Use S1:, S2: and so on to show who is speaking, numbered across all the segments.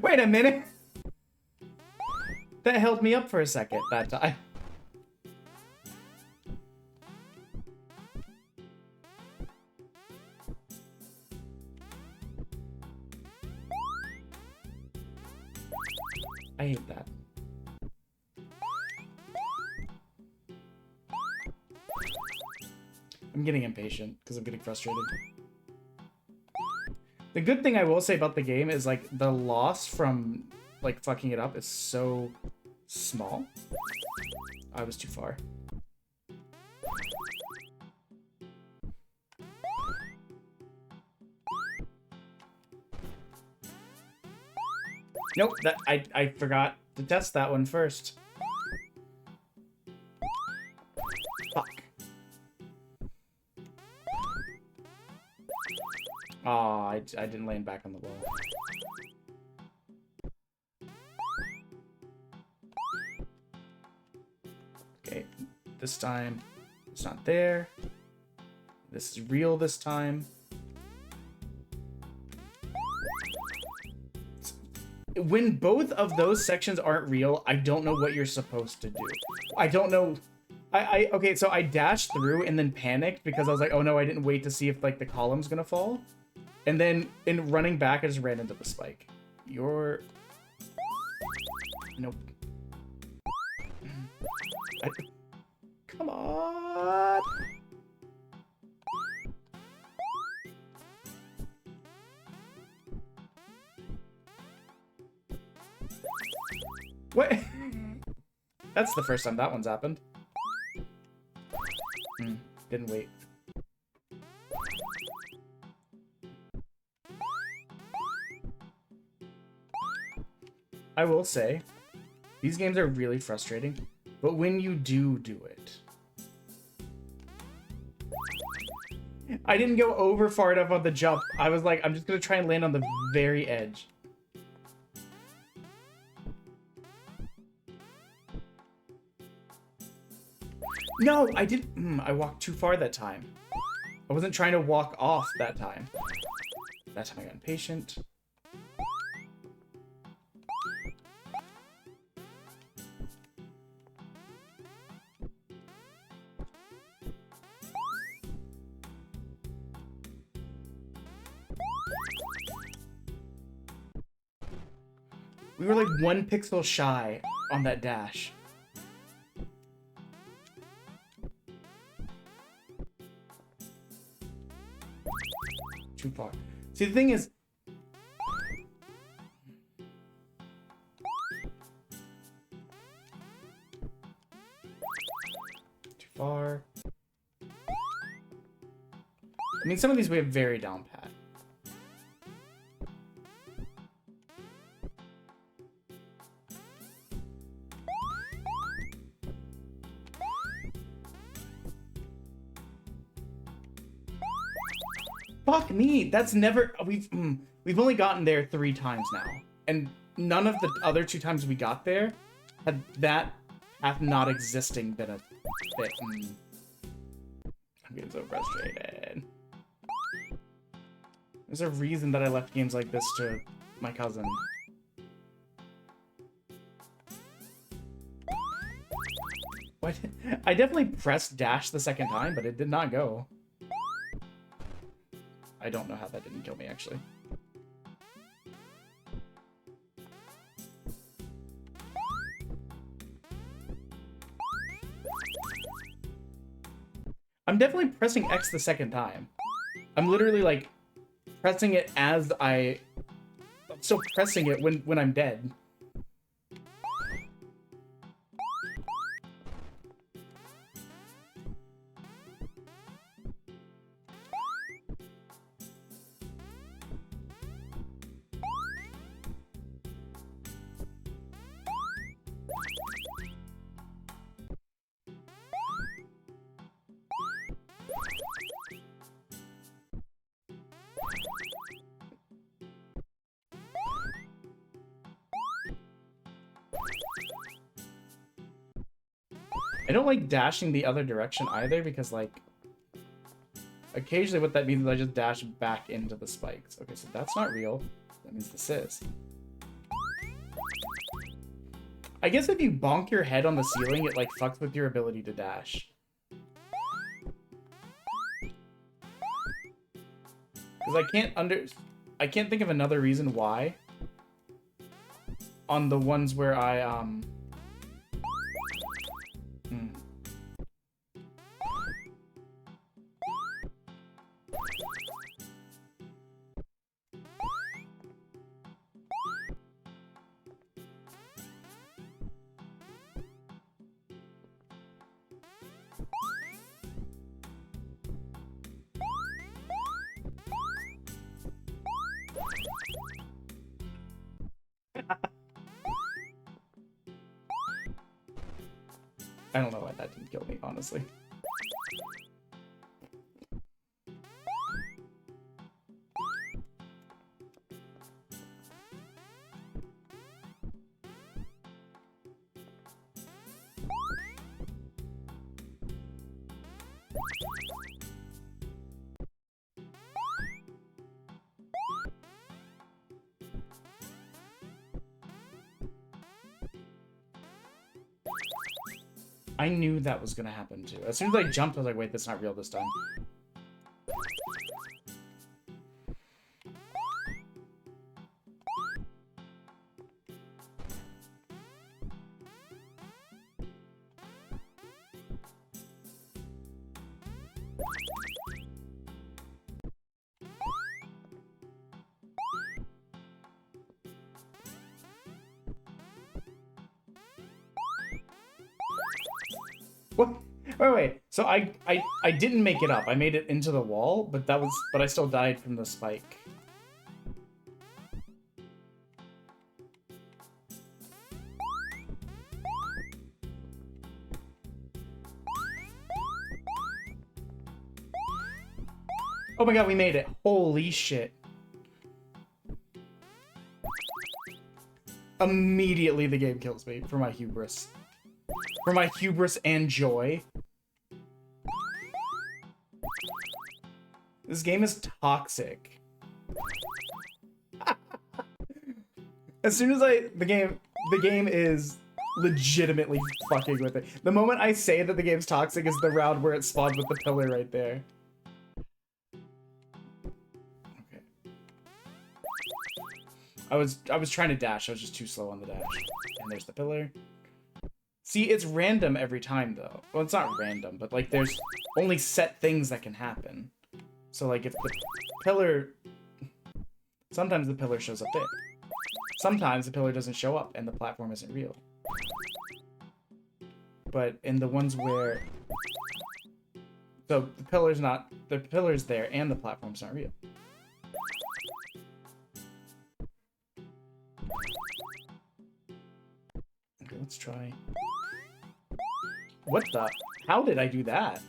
S1: Wait a minute. That held me up for a second that time. I hate that. I'm getting impatient because I'm getting frustrated. The good thing I will say about the game is, like, the loss from, like, fucking it up is so small. I was too far. Nope, that I forgot to test that one first. Fuck. Aw, I didn't land back on the wall. Okay, this time it's not there. This is real this time. When both of those sections aren't real, I don't know what you're supposed to do. I don't know. Okay, so I dashed through and then panicked because I was like, oh no, I didn't wait to see if, like, the column's gonna fall. And then in running back, I just ran into the spike. You're... Nope. Come on! What? That's the first time that one's happened. Didn't wait. I will say, these games are really frustrating, but when you do it... I didn't go over far enough on the jump. I was like, I'm just gonna try and land on the very edge. No, I didn't. I walked too far that time. I wasn't trying to walk off that time. That time I got impatient. We were like 1 pixel shy on that dash. Too far. See, the thing is... Too far. I mean, some of these we have very down pat. Fuck me, that's never... We've only gotten there 3 times now. And none of the other 2 times we got there had that path not existing been a bit... I'm getting so frustrated. There's a reason that I left games like this to my cousin. What? I definitely pressed dash the second time, but it did not go. I don't know how that didn't kill me, actually. I'm definitely pressing X the second time. I'm literally, like, pressing it as I'm still pressing it when I'm dead. I don't like dashing the other direction either because, like, occasionally what that means is I just dash back into the spikes. Okay, so that's not real. That means this is. I guess if you bonk your head on the ceiling, it like fucks with your ability to dash. Because I can't think of another reason why. On the ones where I I don't know why that didn't kill me, honestly. I knew that was gonna happen too. As soon as I jumped, I was like, wait, that's not real this time. What? Wait. So I didn't make it up. I made it into the wall, but I still died from the spike. Oh my god, we made it. Holy shit. Immediately the game kills me for my hubris. For my hubris and joy. This game is toxic. As soon as the game is legitimately fucking with it. The moment I say that the game's toxic is the round where it spawned with the pillar right there. Okay. I was trying to dash, I was just too slow on the dash. And there's the pillar. See, it's random every time, though. Well, it's not random, but, like, there's only set things that can happen. So, like, if the pillar... Sometimes the pillar shows up there. Sometimes the pillar doesn't show up, and the platform isn't real. But in the ones where... So, the pillar's there, and the platform's not real. Okay, let's try... What the? How did I do that?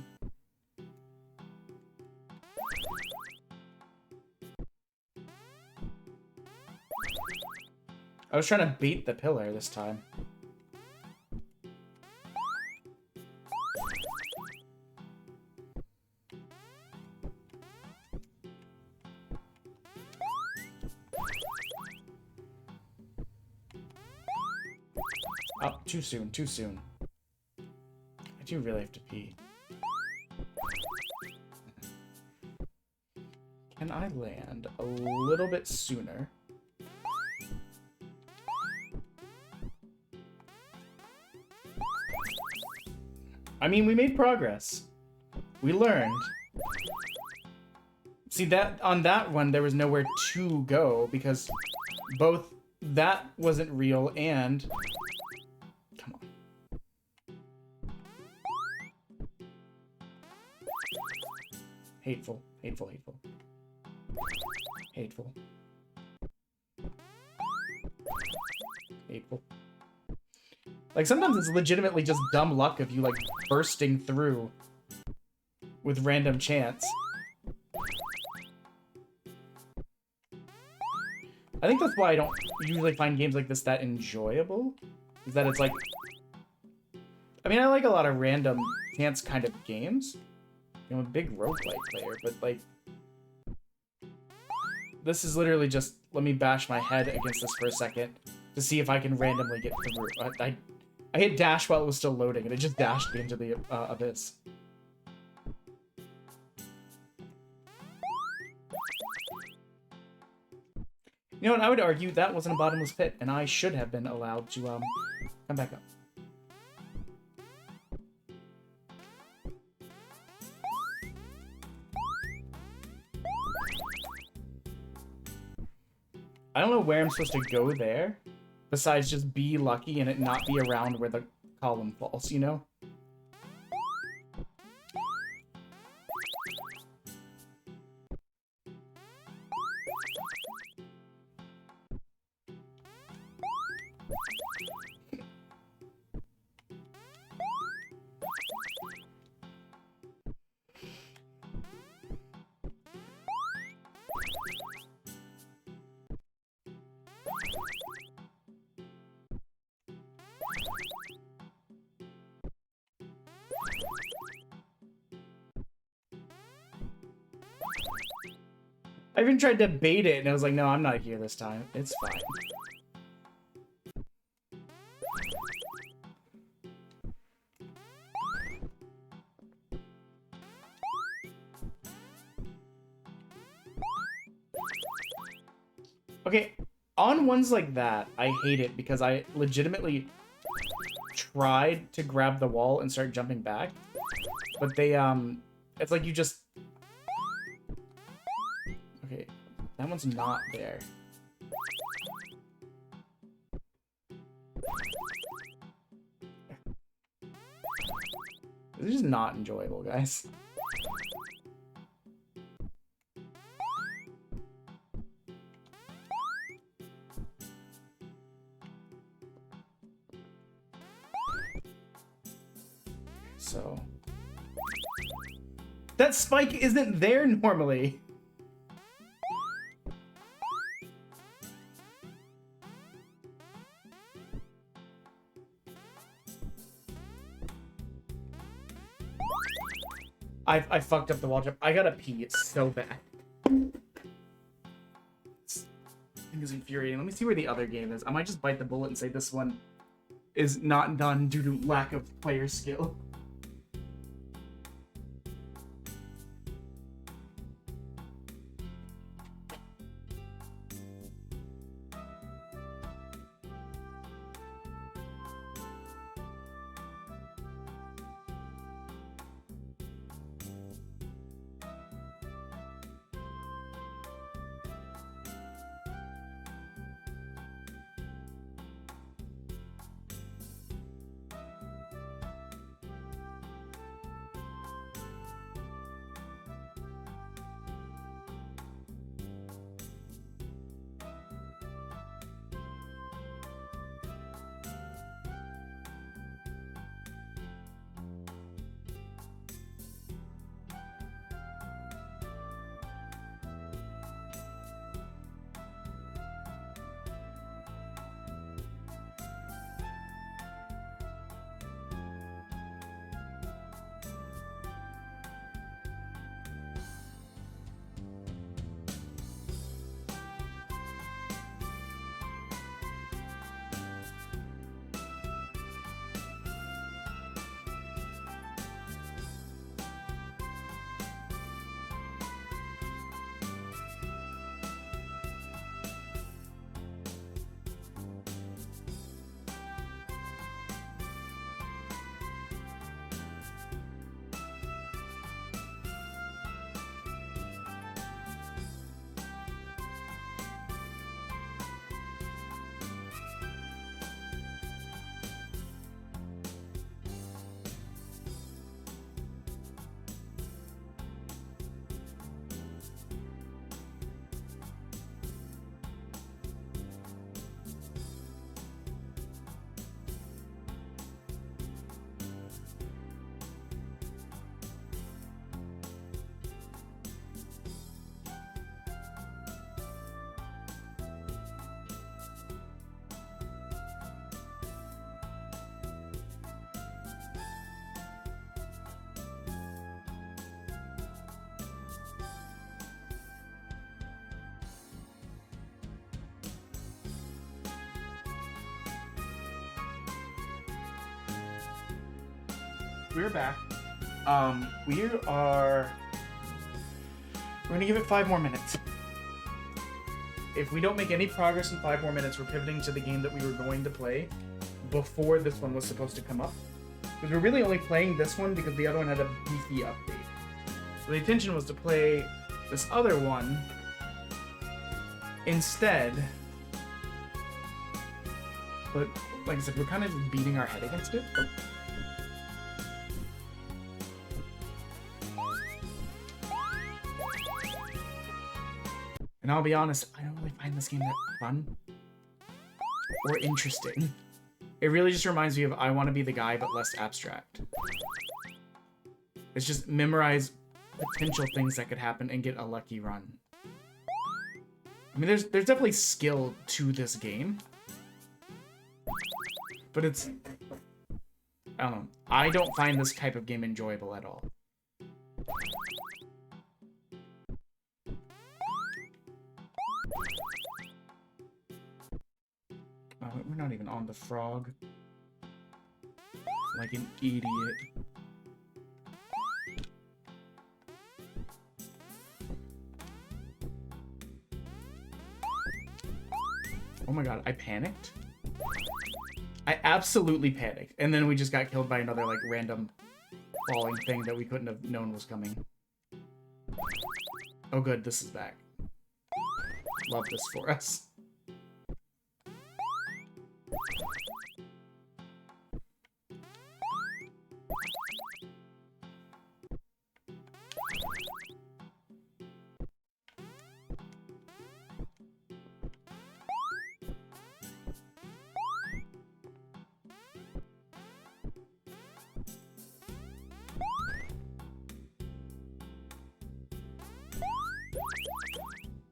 S1: I was trying to bait the pillar this time. Oh, too soon, too soon. I do really have to pee. Can I land a little bit sooner? I mean, we made progress. We learned. See, that on that one, there was nowhere to go because both that wasn't real and... Come on. Hateful, hateful, hateful. Hateful. Hateful. Like, sometimes it's legitimately just dumb luck of you, like, bursting through with random chance. I think that's why I don't usually find games like this that enjoyable. Is that it's like... I mean, I like a lot of random chance kind of games. I'm a big roguelike player, but, like... This is literally just, let me bash my head against this for a second to see if I can randomly get through. I hit dash while it was still loading, and it just dashed me into the abyss. You know what? I would argue that wasn't a bottomless pit, and I should have been allowed to come back up. I don't know where I'm supposed to go there, besides just be lucky and it not be around where the column falls, you know? I even tried to bait it, and I was like, no, I'm not here this time. It's fine. Okay, on ones like that, I hate it because I legitimately tried to grab the wall and start jumping back, but they, it's like you just... Okay, that one's not there. This is just not enjoyable, guys. So... That spike isn't there normally! I fucked up the wall jump. I gotta pee. It's so bad. It's infuriating. Let me see where the other game is. I might just bite the bullet and say this one is not done due to lack of player skill. we're back. We're gonna give it 5 more minutes. If we don't make any progress in 5 more minutes, we're pivoting to the game that we were going to play before this one was supposed to come up. Because we're really only playing this one because the other one had a beefy update. So the intention was to play this other one instead. But, like I said, we're kind of just beating our head against it. Oh. And I'll be honest, I don't really find this game that fun or interesting. It really just reminds me of I Want to Be the Guy, but less abstract. It's just memorize potential things that could happen and get a lucky run. I mean, there's definitely skill to this game. But it's... I don't know. I don't find this type of game enjoyable at all. We're not even on the frog. Like an idiot. Oh my god, I panicked? I absolutely panicked. And then we just got killed by another, like, random falling thing that we couldn't have known was coming. Oh good, this is back. Love this for us.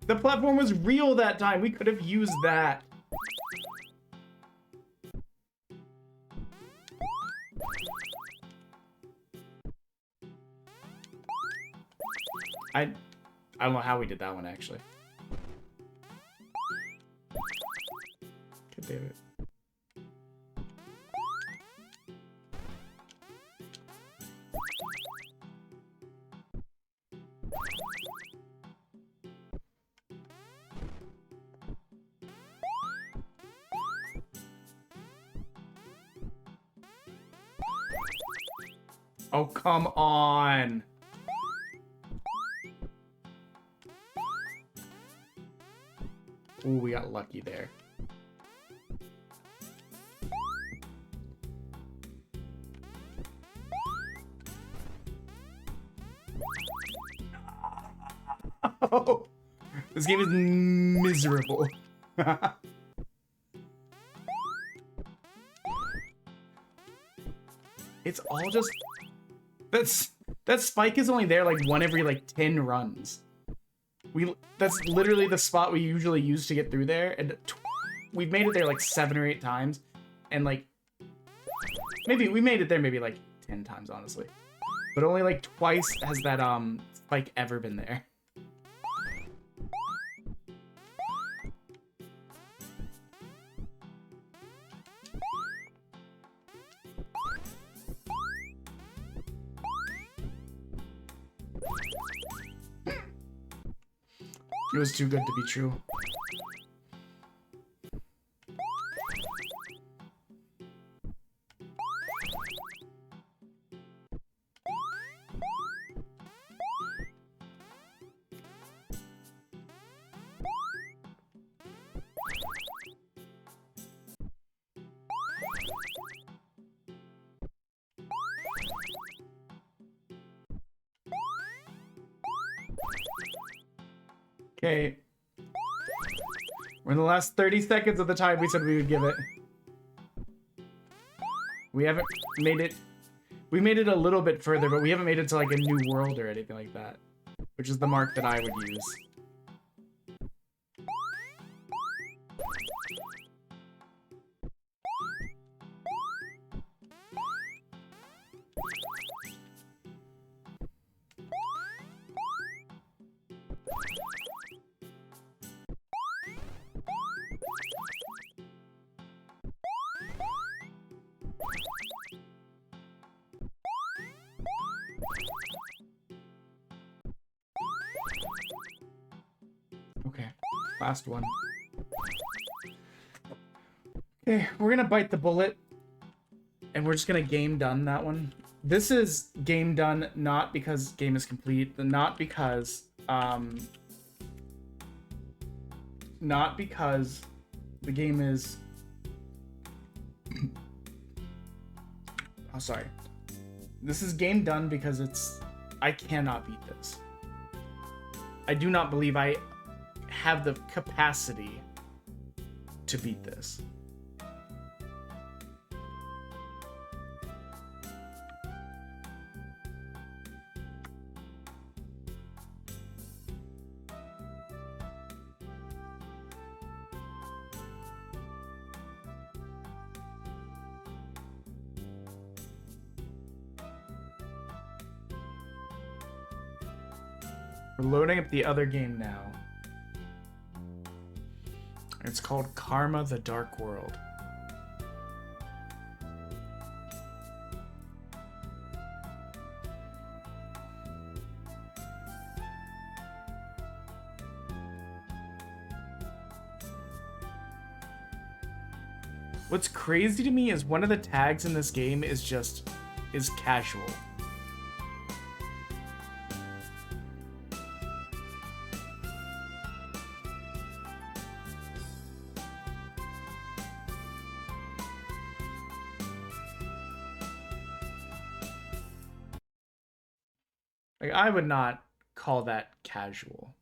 S1: The platform was real that time. We could have used that. I don't know how we did that one, actually. God damn it. Oh, come on. Ooh, we got lucky there. Oh, this game is miserable. It's all just... That spike is only there like one every like 10 runs. That's literally the spot we usually use to get through there, and we've made it there like 7 or 8 times, and like maybe we made it there maybe like 10 times honestly, but only like twice has that spike ever been there. It was too good to be true. Okay. We're in the last 30 seconds of the time we said we would give it. We haven't made it... We made it a little bit further, but we haven't made it to like a new world or anything like that. Which is the mark that I would use. Last one. Okay, we're gonna bite the bullet. And we're just gonna game done that one. This is game done not because game is complete, not because the game is oh sorry. This is game done because I cannot beat this. I do not believe I have the capacity to beat this. We're loading up the other game now. It's called Karma: The Dark World. What's crazy to me is one of the tags in this game is casual. Like, I would not call that casual.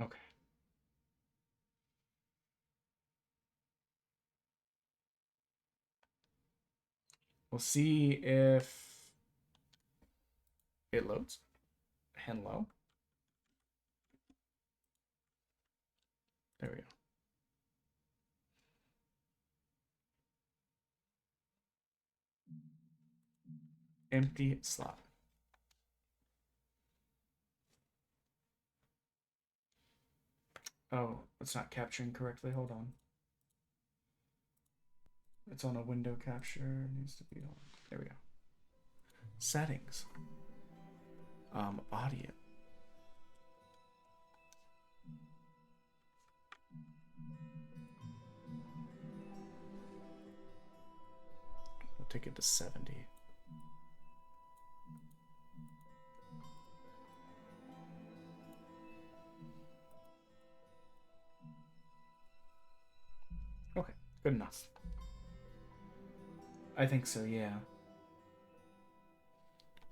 S1: Okay. We'll see if it loads. Hello. There we go. Empty slot. Oh, it's not capturing correctly. Hold on. It's on a window capture. It needs to be on. There we go. Settings. Audio. We'll take it to 70. Okay, good enough. I think so, yeah.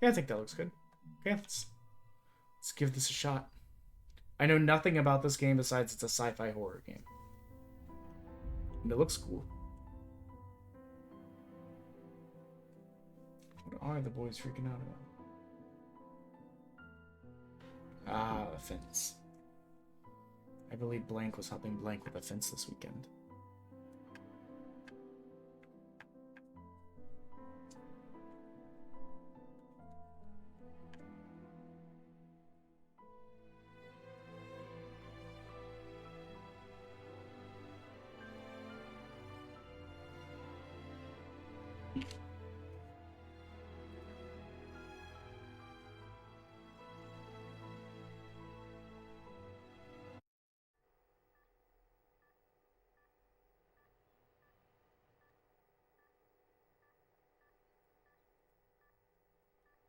S1: Yeah, I think that looks good. Okay, let's give this a shot. I know nothing about this game besides it's a sci-fi horror game. And it looks cool. What are the boys freaking out about? Ah, a fence. I believe Blank was helping Blank with a fence this weekend.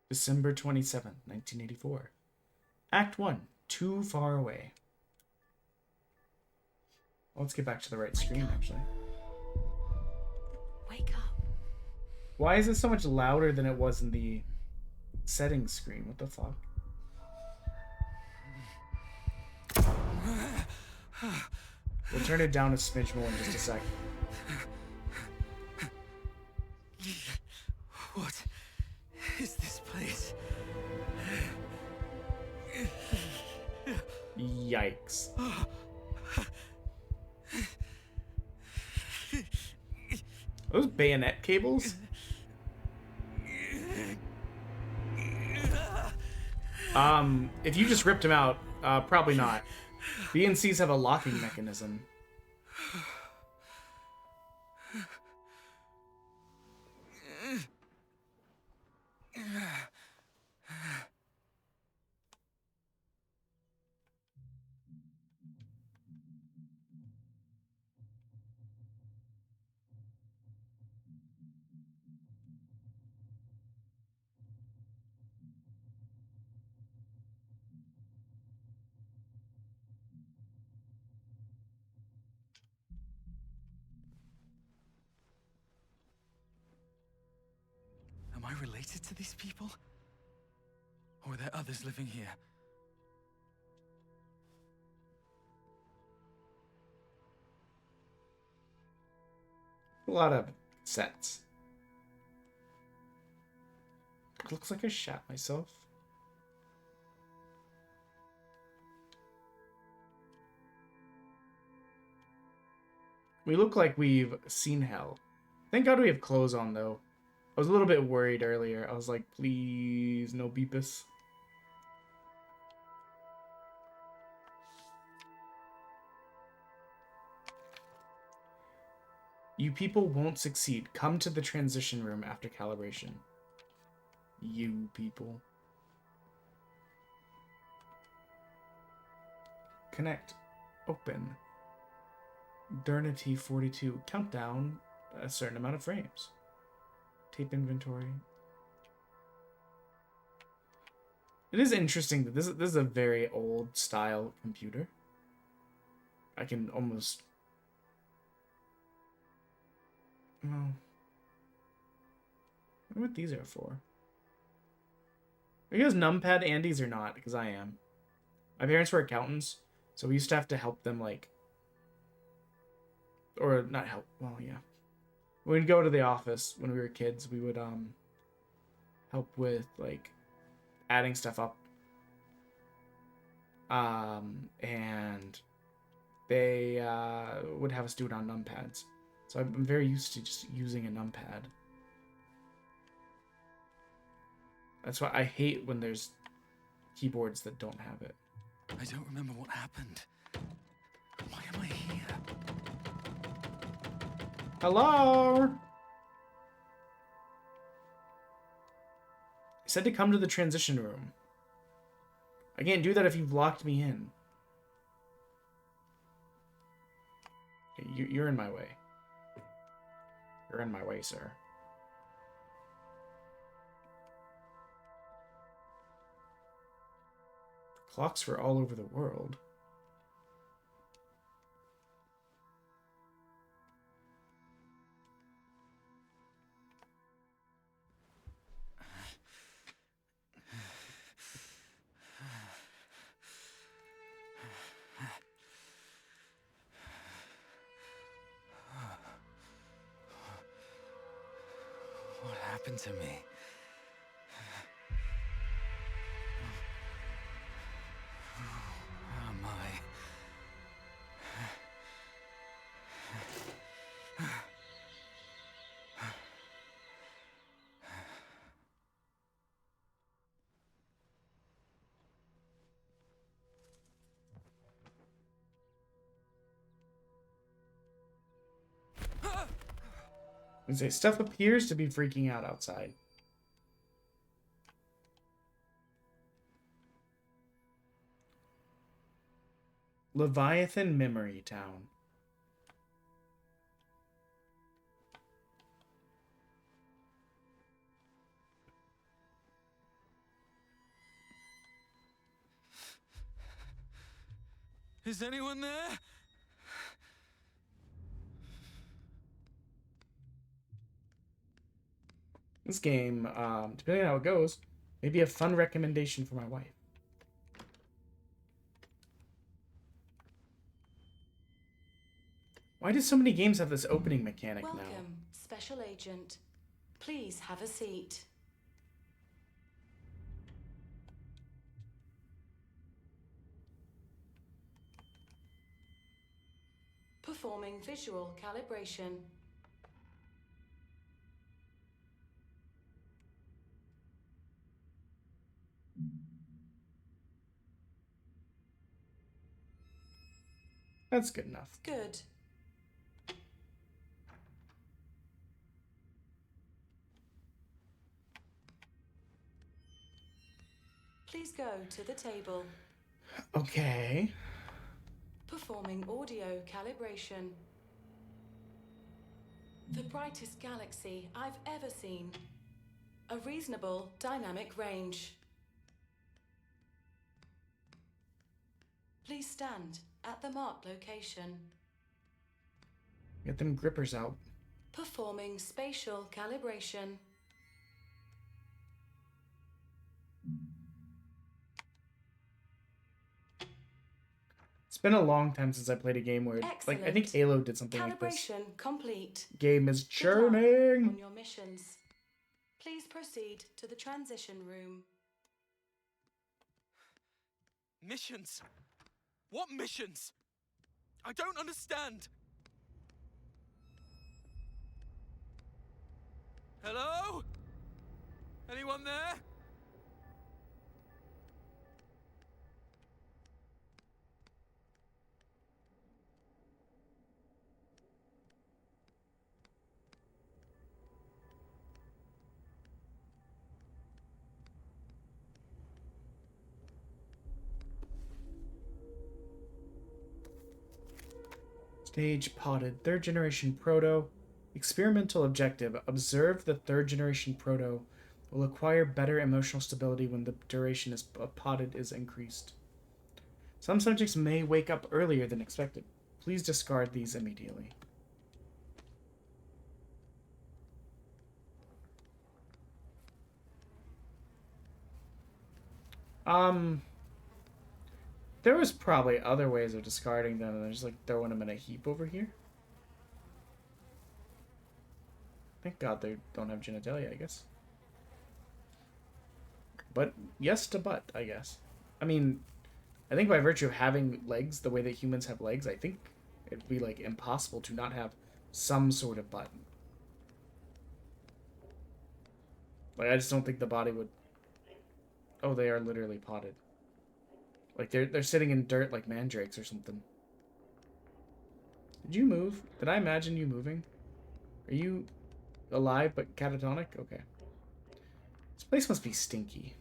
S1: December 27th, 1984. Act 1, Too Far Away. Well, let's get back to the right screen, actually.
S2: Wake up.
S1: Why is it so much louder than it was in the settings screen? What the fuck? We'll turn it down a smidge more in just a sec.
S2: What is this place?
S1: Yikes. Those bayonet cables? If you just ripped them out, probably not. BNCs have a locking mechanism.
S2: Am I related to these people? Or are there others living here?
S1: A lot of sets. It looks like I shat myself. We look like we've seen hell. Thank God we have clothes on, though. I was a little bit worried earlier. I was like, please, no Beepus. You people won't succeed. Come to the transition room after calibration. You people. Connect. Open. Eternity 42. Countdown a certain amount of frames. Tape inventory. It is interesting that this is a very old style computer. I can almost... Well, I wonder what these are for. Are you guys numpad Andes or not? Because I am. My parents were accountants, so we used to have to help them, like... Or not help, well, yeah. When we'd go to the office when we were kids, we would, help with, like, adding stuff up. And they, would have us do it on numpads. So I'm very used to just using a numpad. That's why I hate when there's keyboards that don't have it.
S2: I don't remember what happened. Why am I here?
S1: Hello? I said to come to the transition room. I can't do that if you've locked me in. You're in my way. You're in my way, sir. Clocks were all over the world.
S2: What happened to me? Where am I?
S1: And say stuff appears to be freaking out outside. Leviathan Memory Town.
S2: Is anyone there?
S1: This game, depending on how it goes, may be a fun recommendation for my wife. Why do so many games have this opening mechanic now?
S3: Welcome, Special Agent. Please have a seat. Performing visual calibration.
S1: That's good enough.
S3: Good. Please go to the table.
S1: Okay.
S3: Performing audio calibration. The brightest galaxy I've ever seen. A reasonable dynamic range. Please stand at the marked location.
S1: Get them grippers out.
S3: Performing spatial calibration.
S1: It's been a long time since I played a game where, like, I think Halo did something like this.
S3: Calibration complete.
S1: Game is
S3: Good luck
S1: churning.
S3: on your missions. Please proceed to the transition room.
S2: Missions? What missions? I don't understand. Hello? Anyone there?
S1: Stage potted. Third generation proto. Experimental objective. Observe the third generation proto will acquire better emotional stability when the duration is potted is increased. Some subjects may wake up earlier than expected. Please discard these immediately. There was probably other ways of discarding them. There's like throwing them in a heap over here. Thank God they don't have genitalia, I guess. But yes to butt, I guess. I mean, I think by virtue of having legs the way that humans have legs, I think it'd be like impossible to not have some sort of butt. Like, I just don't think the body would... Oh, they are literally potted. Like, they're sitting in dirt like mandrakes or something. Did you move? Did I imagine you moving? Are you alive but catatonic? Okay. This place must be stinky.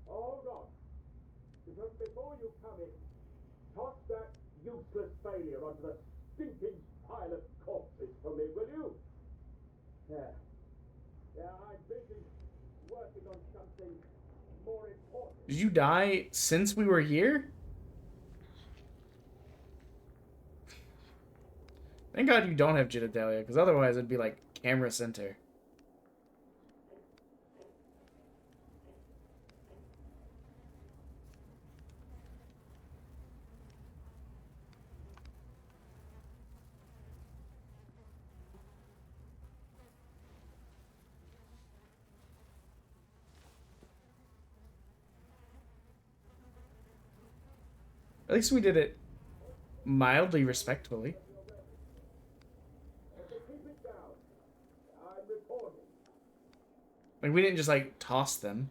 S4: Hold on. Because before you come in, toss that useless failure onto the stinking pile of corpses for me, will you? Yeah. Yeah, I'm busy working on something more important.
S1: Did you die since we were here? Thank God you don't have genitalia, because otherwise it'd be like camera center. At least we did it mildly respectfully.
S4: Keep it down. I'm reporting.
S1: Like, we didn't just, like, toss them.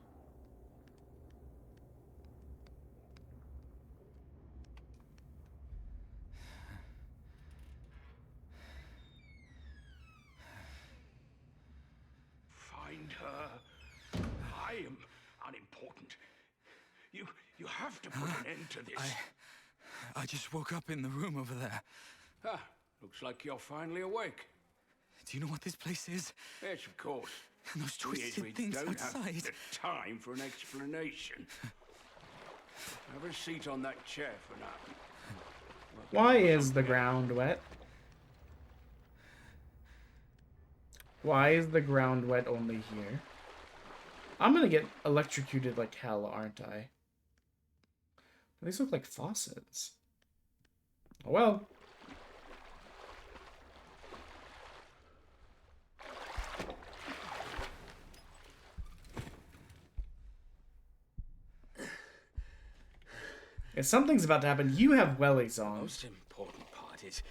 S4: Find her. I am unimportant. You have to put an end to this.
S2: I just woke up in the room over there.
S4: Ah, looks like you're finally awake.
S2: Do you know what this place is?
S4: Yes, of course.
S2: And those
S4: We
S2: twisted things
S4: don't
S2: outside.
S4: have the time for an explanation. Have a seat on that chair for now.
S1: Why is the ground wet? Why is the ground wet only here? I'm gonna get electrocuted like hell, aren't I? These look like faucets. Oh well. If something's about to happen, you have wellies on.
S5: Most important part is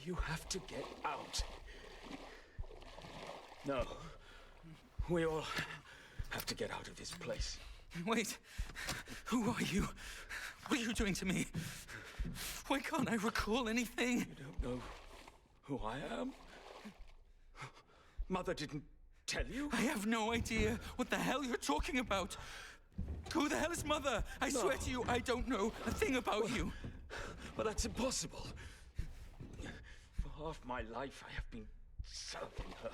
S5: you have to get out. No. We all have to get out of this place.
S2: Wait. Who are you? What are you doing to me? Why can't I recall anything?
S5: You don't know who I am? Mother didn't tell you?
S2: I have no idea what the hell you're talking about. Who the hell is Mother? I swear to you, I don't know a thing about you.
S5: Well, that's impossible. For half my life, I have been serving her.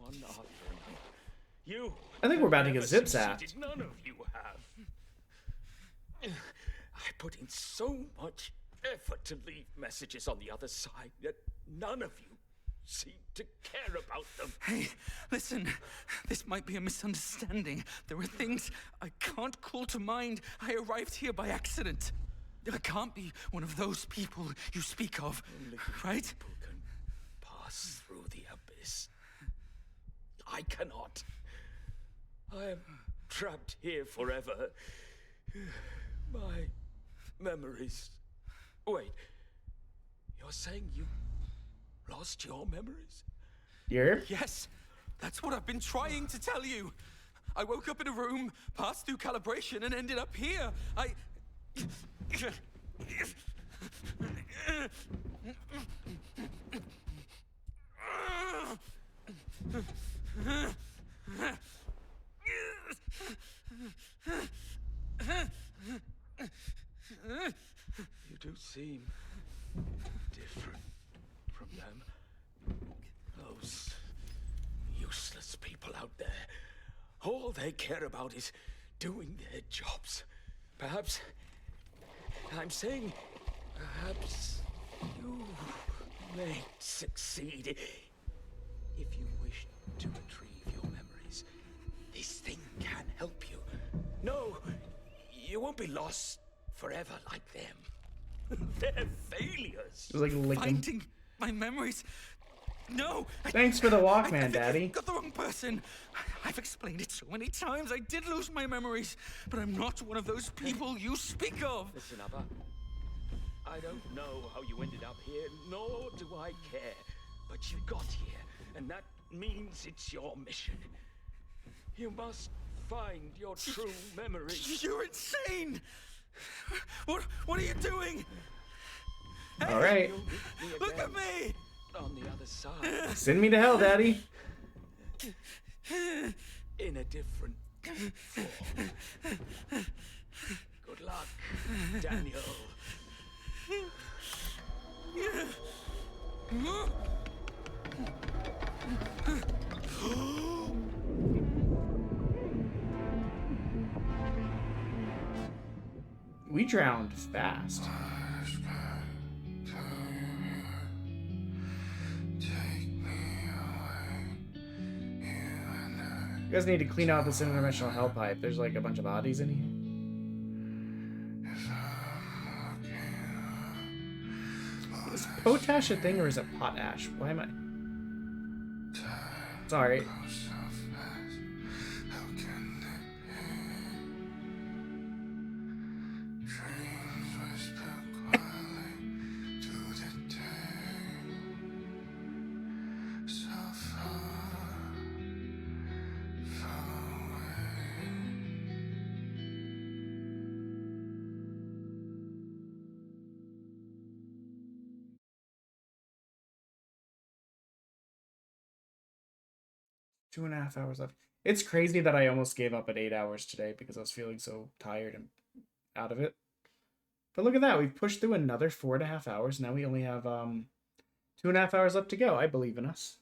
S5: One after another. You.
S1: I think we're about to
S5: have
S1: get
S5: never
S1: zip-zapped.
S5: succeeded. None of you have. I put in so much effort to leave messages on the other side, yet none of you seem to care about them.
S2: Hey, listen, this might be a misunderstanding. There are things I can't call to mind. I arrived here by accident. I can't be one of those people you speak of,
S5: Only
S2: right?
S5: people can pass through the abyss. I cannot. I am trapped here forever. My memories. Wait, you're saying you lost your memories?
S1: You're?
S2: Yes, that's what I've been trying to tell you. I woke up in a room, passed through calibration, and ended up here.
S5: You do seem different from them. Those useless people out there. All they care about is doing their jobs. Perhaps, I'm saying, perhaps you may succeed. If you wish to retrieve your memories, this thing can help you. No, you won't be lost forever like them. They're failures.
S1: It was like licking.
S2: Finding my memories. No.
S1: Thanks for the
S2: I
S1: Walkman,
S2: think
S1: Daddy.
S2: I've got the wrong person. I've explained it so many times. I did lose my memories, but I'm not one of those people you speak of.
S5: Listen, Abba. I don't know how you ended up here, nor do I care. But you got here, and that means it's your mission. You must find your true memories.
S2: You're insane. What are you doing? Hey,
S1: All right.
S5: You'll meet me
S2: look
S5: again
S2: at me.
S5: on the other side,
S1: Send me to hell, Daddy.
S5: in a different form. Good luck, Daniel.
S1: We drowned fast. You guys need to clean out this interdimensional hell pipe. There's like a bunch of bodies in here. Is potash a thing or is it potash? Why am I? Sorry. Two and a half hours left. It's crazy that I almost gave up at 8 hours today because I was feeling so tired and out of it. But look at that. We've pushed through another 4.5 hours. Now we only have 2.5 hours left to go. I believe in us.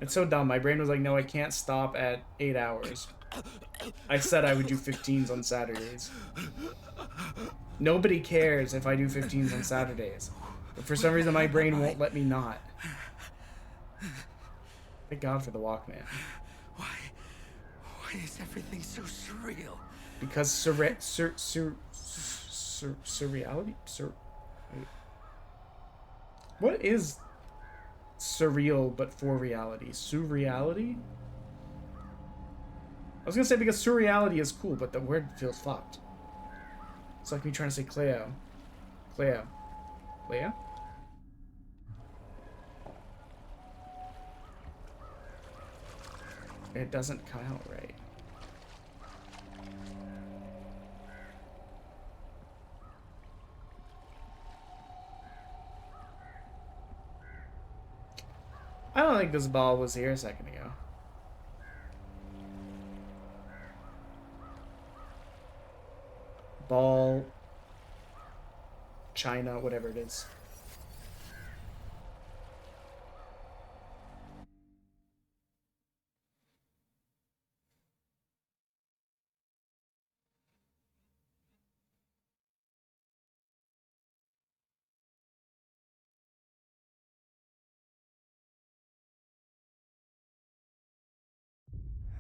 S1: It's so dumb. My brain was like, no, I can't stop at 8 hours. I said I would do 15s on Saturdays. Nobody cares if I do 15s on Saturdays. But for some reason, my brain won't let me not. Thank God for the Walkman.
S2: Why is everything so surreal?
S1: Because surreality? What is surreal, but for reality. Surreality? I was gonna say because surreality is cool, but the word feels fucked. It's like me trying to say Cleo. Cleo. Cleo? It doesn't come out right. I don't think this ball was here a second ago. Ball, China, whatever it is.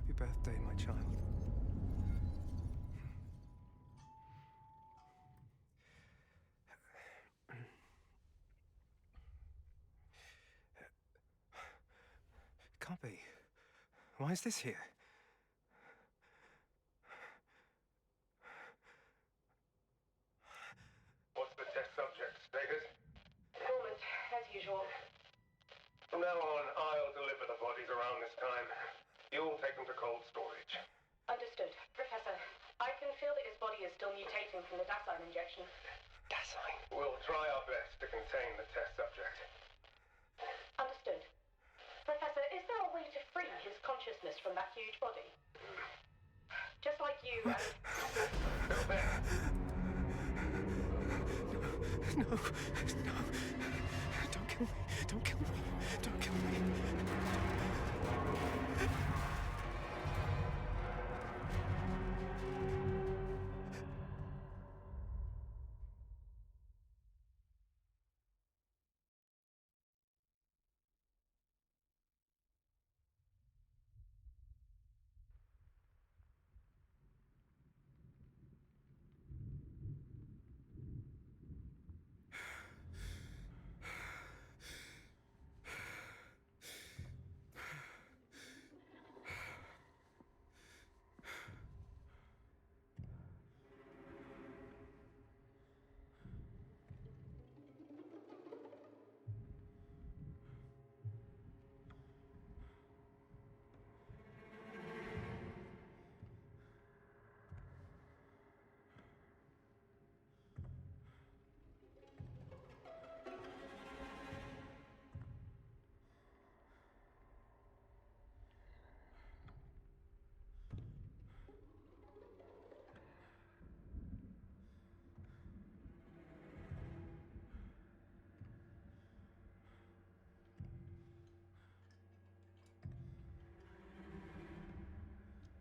S6: Happy birthday, my child. Can't be. Why is this here?
S7: What's the test subject status?
S8: Dormant, as usual.
S7: From now on, I'll deliver the bodies around this time. You'll take them to cold storage.
S8: Understood. Professor, I can feel that his body is still mutating from the Dasein injection.
S7: Dasein? We'll try our best to contain the test subject.
S8: Understood. Professor, is there a way to free his consciousness from that huge body? Just like you and...
S6: No. Don't kill me. Don't kill me. Don't kill me.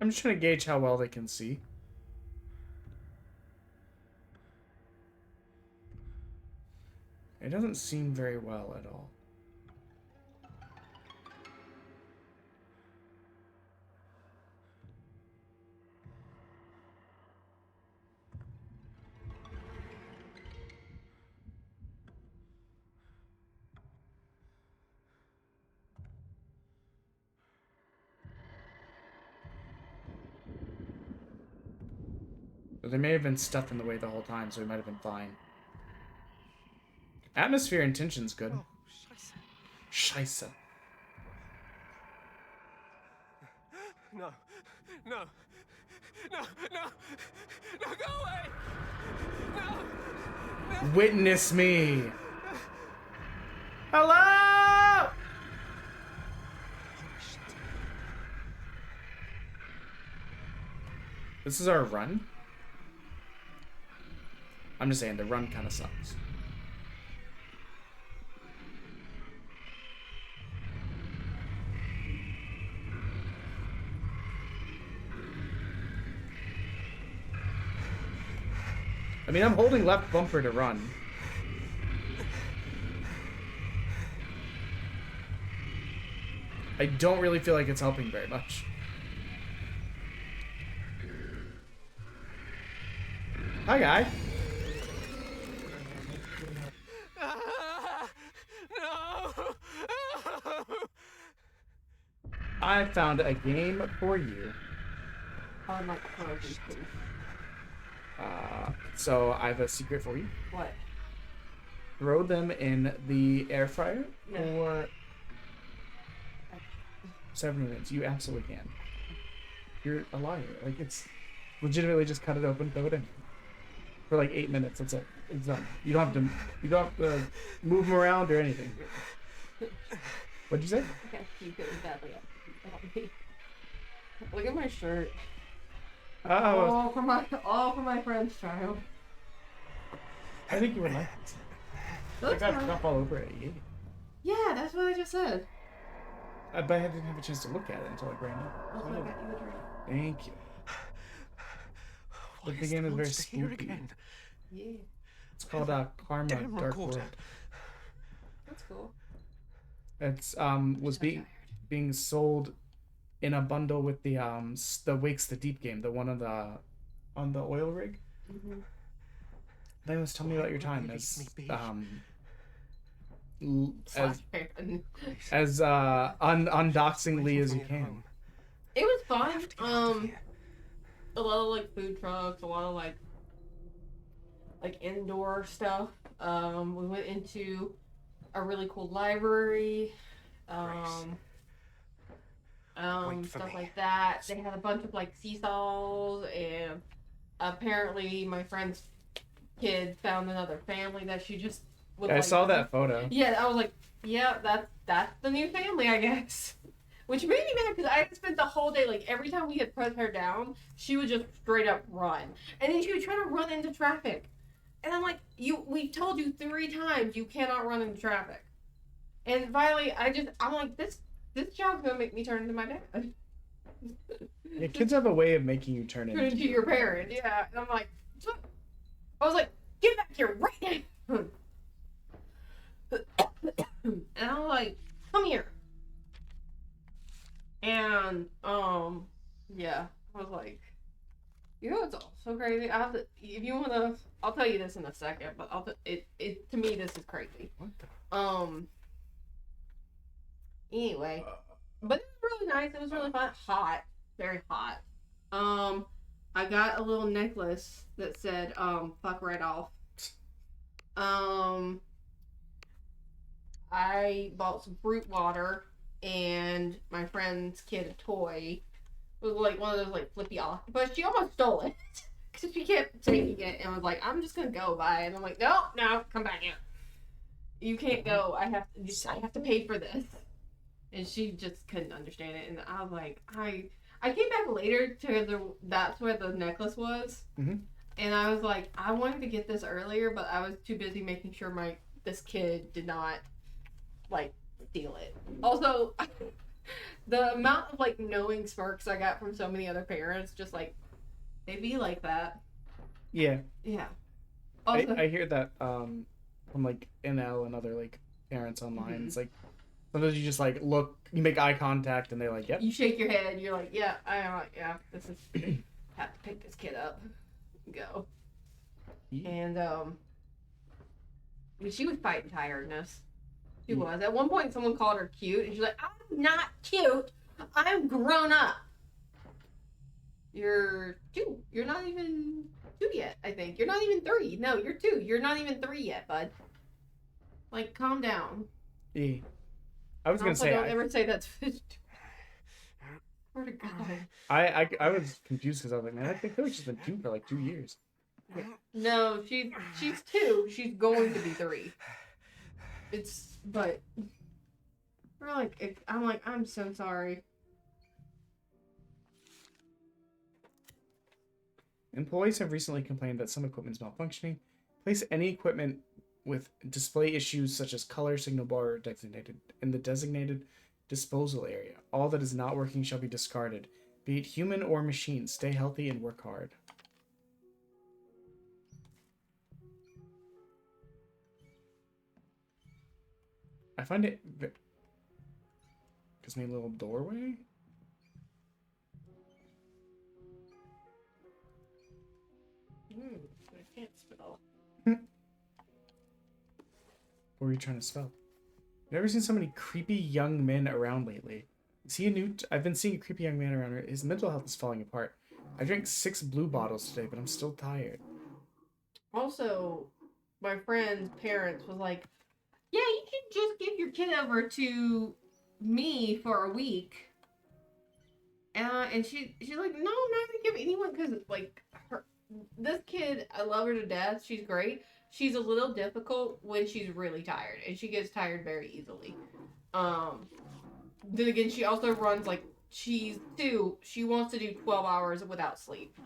S1: I'm just trying to gauge how well they can see. It doesn't seem very well at all. But there may have been stuff in the way the whole time, so we might have been fine. Atmosphere and tension's good.
S6: Oh,
S1: Scheisse.
S6: No. No. No. No. No, go away! No!
S1: Witness me! Hello! This is our run? I'm just saying, the run kind of sucks. I mean, I'm holding left bumper to run. I don't really feel like it's helping very much. Hi, guy.
S6: No!
S1: I found a game for you.
S9: I would like frozen, please.
S1: So I have a secret for you.
S9: What?
S1: Throw them in the air fryer for 7 minutes. You absolutely can. You're a liar. Like, it's legitimately just cut it open, throw it in. For like 8 minutes. That's it. It's done. You don't have to move them around or anything. What'd you say?
S9: I can't keep it badly up. Look at my shirt.
S1: Oh,
S9: All for my friend's child.
S1: I think you would like it. I got stuff all over it.
S9: Yeah, that's what I just said.
S1: But I didn't have a chance to look at it until I ran up.
S9: Also, I got you a drink.
S1: Thank you. But the game is very spooky.
S9: Yeah.
S1: It's called Karma Dark World.
S9: That's cool.
S1: It's was being sold in a bundle with the Wakes the Deep game, the one on the oil rig.
S9: Mm-hmm.
S1: Then was tell me about your time as undoxingly as you can.
S9: It was fun. A lot of like food trucks, a lot of like indoor stuff. We went into a really cool library. Stuff like that. They had a bunch of like seesaws, and apparently my friend's kid found another family that she just would
S1: I saw that photo.
S9: Yeah, I was like, yeah, that's the new family, I guess. Which made me mad because I had spent the whole day, like, every time we had put her down, she would just straight up run. And then she would try to run into traffic. And I'm like, we told you 3 times you cannot run into traffic. And finally, I'm like, this job's gonna make me turn into my dad.
S1: Yeah, kids have a way of making you turn into
S9: your parent, yeah. And I'm like, I was like, get back here right now. And I'm like, come here. And yeah, I was like, you know what's so crazy? If you wanna, I'll tell you this in a second, but it to me this is crazy.
S1: What the?
S9: Anyway, but it was really nice. It was really fun. Hot, very hot. I got a little necklace that said fuck right off. I bought some fruit water. And my friend's kid a toy. It was like one of those like flippy octopus. She almost stole it because she kept taking it and was like, "I'm just gonna go buy it." And I'm like, "No, come back here. You can't go. I have to pay for this." And she just couldn't understand it. And I was like, I came back later to that's where the necklace was.
S1: Mm-hmm.
S9: And I was like, I wanted to get this earlier, but I was too busy making sure this kid did not like steal it. Also, the amount of like knowing smirks I got from so many other parents, just like they be like that.
S1: Yeah.
S9: Yeah. Also,
S1: I hear that from like NL and other like parents online. Mm-hmm. It's like sometimes you just like look, you make eye contact, and they're like, "Yep."
S9: You shake your head. You're like, "Yeah, yeah. This is have to pick this kid up, go." Yeah. And she was fighting tiredness. She was. At one point, someone called her cute, and she's like, "I'm not cute. I'm grown up." You're 2. You're not even 2 yet, I think. You're not even 3. No, you're 2. You're not even 3 yet, bud. Like, calm down.
S1: Yeah. I was going to say...
S9: Don't ever say that to swear to God.
S1: I was confused because I was like, man, I feel like she's been 2 for like 2 years.
S9: No, she's 2. She's going to be 3. But I'm like, I'm so sorry.
S1: Employees have recently complained that some equipment is malfunctioning. Place any equipment with display issues such as color signal bar designated in the designated disposal area. All that is not working shall be discarded, be it human or machine. Stay healthy and work hard. I find it gives me a little doorway.
S9: I can't spell.
S1: What were you trying to spell? I've never seen so many creepy young men around lately. Is he a new? I've been seeing a creepy young man around here. His mental health is falling apart. I drank 6 blue bottles today, but I'm still tired.
S9: Also, my friend's parents was like, yeah, you can just give your kid over to me for a week. And she's like, no, I'm not gonna give anyone, because like this kid, I love her to death. She's great. She's a little difficult when she's really tired, and she gets tired very easily. Then again, she also runs like she's 2. She wants to do 12 hours without sleep,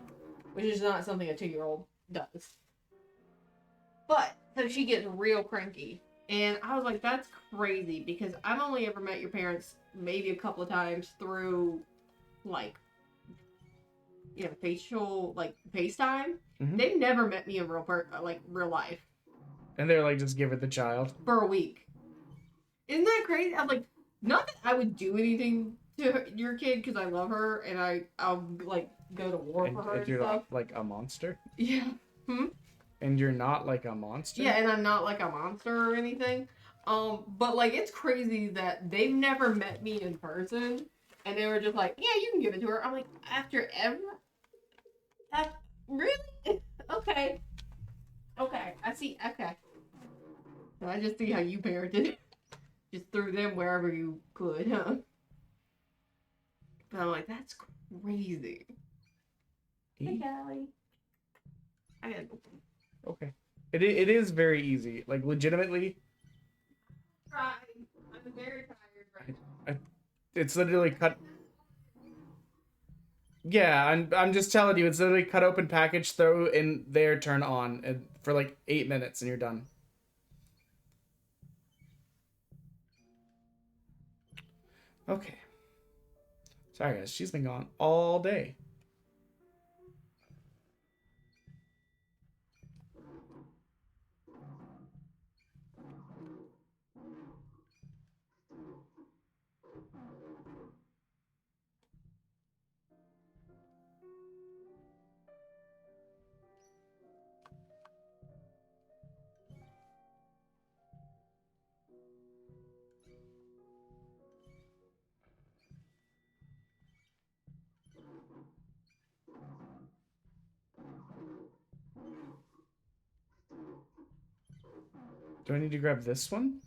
S9: which is not something a 2-year-old does. But so she gets real cranky, and I was like, that's crazy, because I've only ever met your parents maybe a couple of times through like, you know, facial, like FaceTime.
S1: Mm-hmm.
S9: They've never met me in real life.
S1: And they're like, just give it the child
S9: for a week. Isn't that crazy? I'm like, not that I would do anything to your kid, because I love her and I'll like go to war for her and
S1: you're
S9: stuff.
S1: not like a monster.
S9: Yeah.
S1: And you're not like a monster.
S9: Yeah, and I'm not like a monster or anything. But like, it's crazy that they've never met me in person, and they were just like, yeah, you can give it to her. I'm like, after ever? Really? Okay. Okay, I see. Okay. So I just see how you parented. Just threw them wherever you could, huh? But I'm like, that's crazy. Hey, Callie. I got
S1: Okay. It is very easy. Like, legitimately.
S9: Right. I'm very tired right now.
S1: It's literally cut. Yeah, I'm just telling you, it's literally cut open package, throw in there, turn on, and for like 8 minutes, and you're done. Okay. Sorry guys, she's been gone all day. Do I need to grab this one?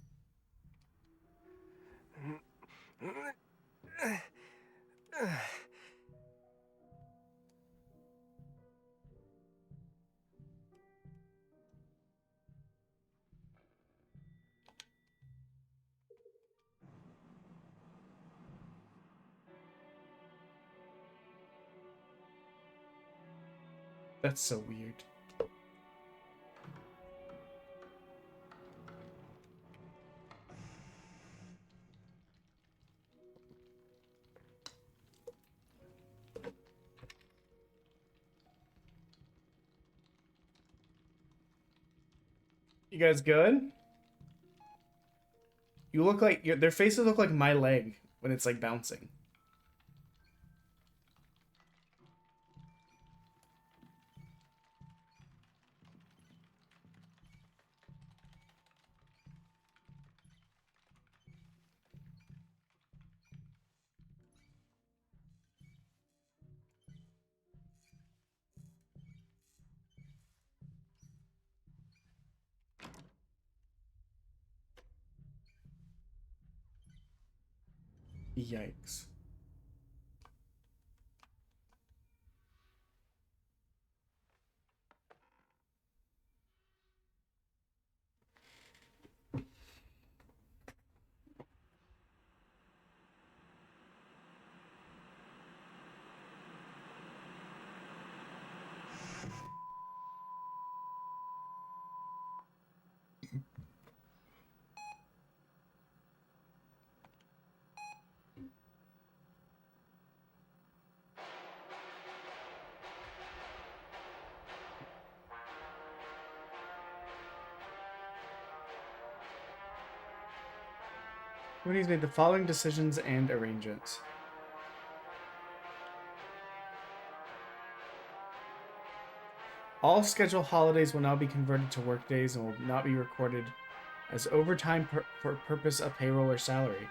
S1: That's so weird. You guys good? You look like their faces look like my leg when it's like bouncing. Yikes. Committee's made the following decisions and arrangements. All scheduled holidays will now be converted to workdays and will not be recorded as overtime for purpose of payroll or salary.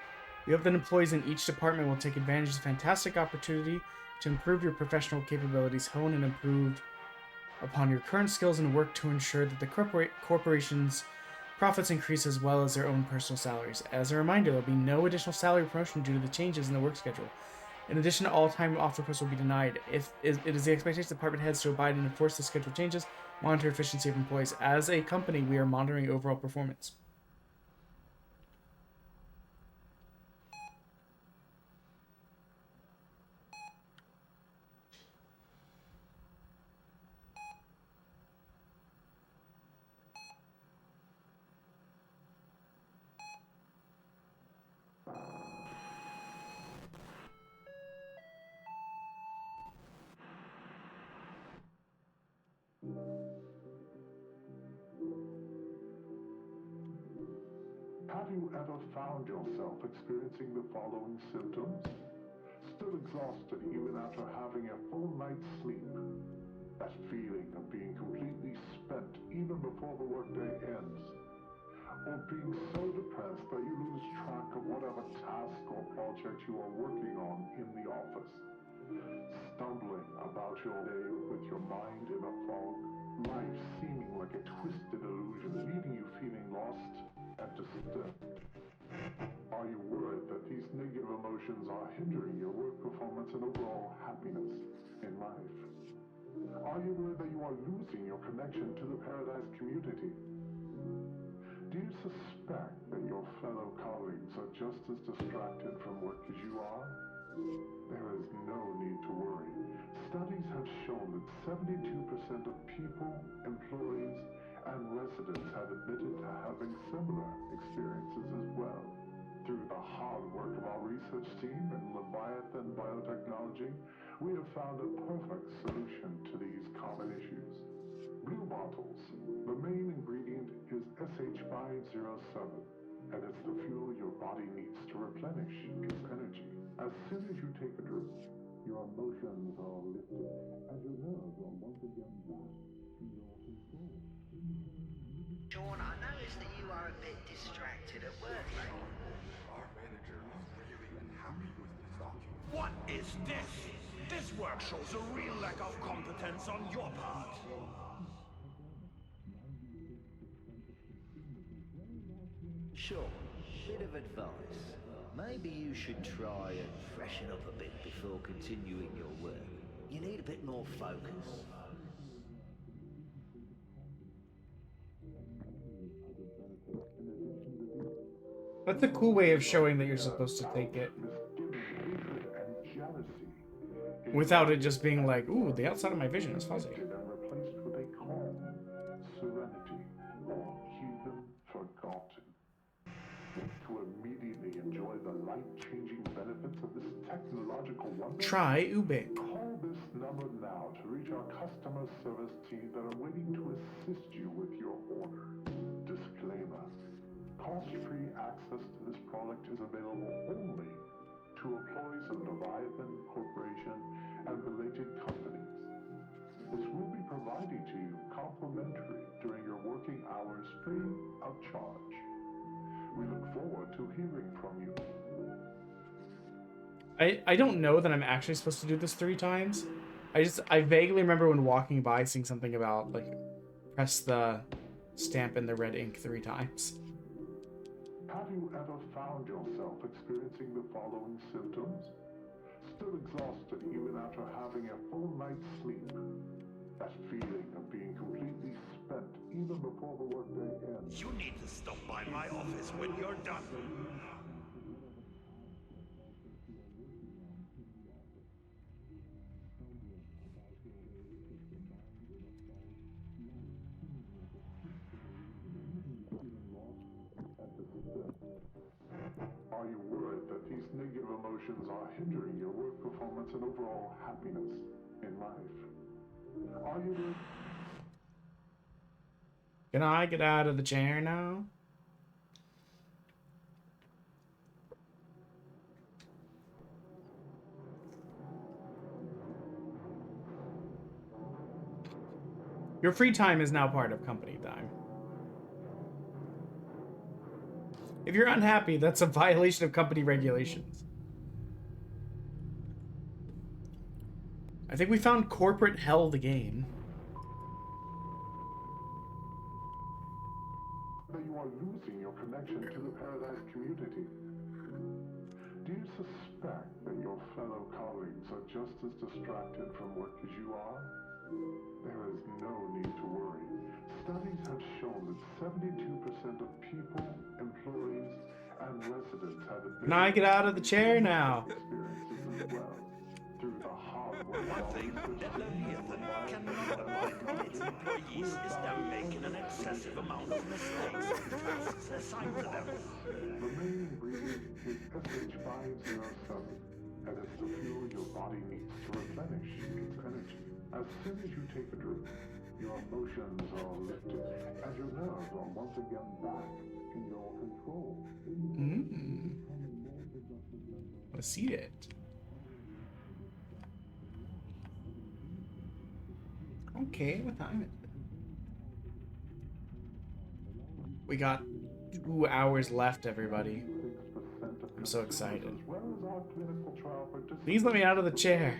S1: We hope that employees in each department will take advantage of this fantastic opportunity to improve your professional capabilities, hone and improve upon your current skills, and work to ensure that the corporation's profits increase as well as their own personal salaries. As a reminder, there will be no additional salary promotion due to the changes in the work schedule. In addition, all time off requests will be denied. It is the expectation of department heads to abide and enforce the schedule changes, monitor efficiency of employees. As a company, we are monitoring overall performance.
S10: Have you ever found yourself experiencing the following symptoms? Still exhausted even after having a full night's sleep. That feeling of being completely spent even before the workday ends. Or being so depressed that you lose track of whatever task or project you are working on in the office. Stumbling about your day with your mind in a fog, life seeming like a twisted illusion, leaving you feeling lost and disturbed. Are you worried that these negative emotions are hindering your work performance and overall happiness in life? Are you worried that you are losing your connection to the Paradise community? Do you suspect that your fellow colleagues are just as distracted from work as you are? There is no need to worry. Studies have shown that 72% of people, employees, and residents have admitted to having similar experiences as well. Through the hard work of our research team in Leviathan Biotechnology, we have found a perfect solution to these common issues. Blue bottles. The main ingredient is SH507, and it's the fuel your body needs to replenish its energy. As soon as you take a drink, your emotions are lifted, and your nerves are once again brought to your control.
S11: Sean, I noticed that you are a bit distracted at work lately.
S12: Our manager is really unhappy with this document.
S13: What is this? This work shows a real lack of competence on your part.
S11: Sean, bit of advice. Maybe you should try and freshen up a bit before continuing your work. You need a bit more focus.
S1: That's a cool way of showing that you're supposed to take it. Without it just being like, ooh, the outside of my vision is fuzzy.
S10: Replaced with a calm, serenity, or even forgotten. To immediately enjoy the life-changing benefits of this technological wonder,
S1: Try Ubik.
S10: call this number now to reach our customer service team that are waiting to assist you with your order. Disclaimer. Cost-free access to this product is available only to employees of Leviathan Corporation and related companies. This will be provided to you complimentary during your working hours free of charge. We look forward to hearing from you.
S1: I don't know that I'm actually supposed to do this 3 times. I vaguely remember when walking by seeing something about like press the stamp in the red ink 3 times.
S10: Have you ever found yourself experiencing the following symptoms? Still exhausted even after having a full night's sleep. That feeling of being completely spent even before the workday ends.
S13: You need to stop by my office when you're done.
S10: Are you worried that these negative emotions are hindering your work performance and overall happiness in life? Are you worried?
S1: Can I get out of the chair now? Your free time is now part of company time. If you're unhappy, that's a violation of company regulations. I think we found Corporate Hell, the game.
S10: That you are losing your connection to the Paradise community. Do you suspect that your fellow colleagues are just as distracted from work as you are? There is no need to worry. Studies have shown that 72% of people, employees, and residents have
S1: Can I get out of the chair now?
S10: experiences as well. Through the hard work
S13: One thing Demo-thon cannot avoid with its employees is them making an excessive amount of mistakes on tasks assigned to them.
S10: The main ingredient is SH507, and it's the fuel your body needs to replenish its energy. As soon as you take a drink, your emotions are lifted, and your nerves are once again back in your control.
S1: Let's see it. Okay, what time is it? We got 2 hours left, everybody. I'm so excited. Please let me out of the chair.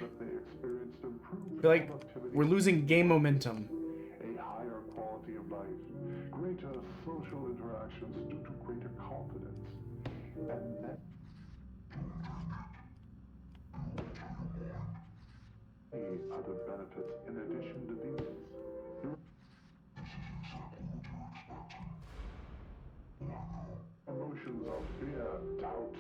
S1: I feel like we're losing game momentum.
S10: A higher quality of life, greater social interactions due to greater confidence, and then other benefits in addition to these. Emotions of fear, doubt.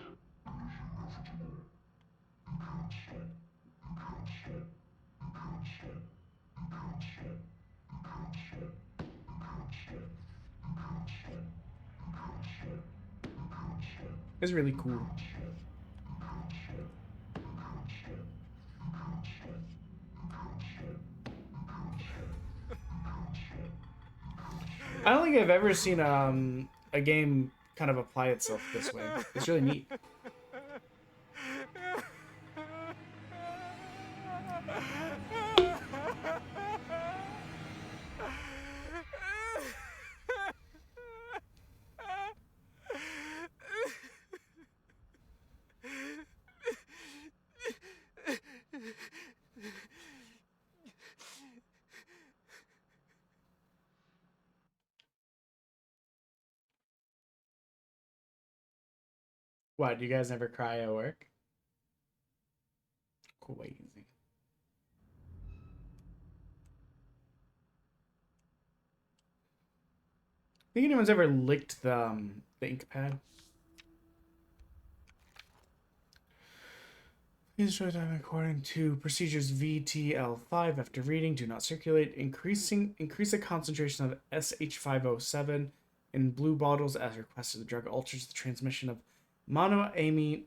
S1: It's really cool. I don't think I've ever seen a game kind of apply itself this way. It's really neat. What, do you guys never cry at work? Crazy. Think anyone's ever licked the ink pad? Please show time according to procedures VTL5 after reading. Do not circulate. Increase the concentration of SH507 in blue bottles as requested. The drug alters the transmission of monoamine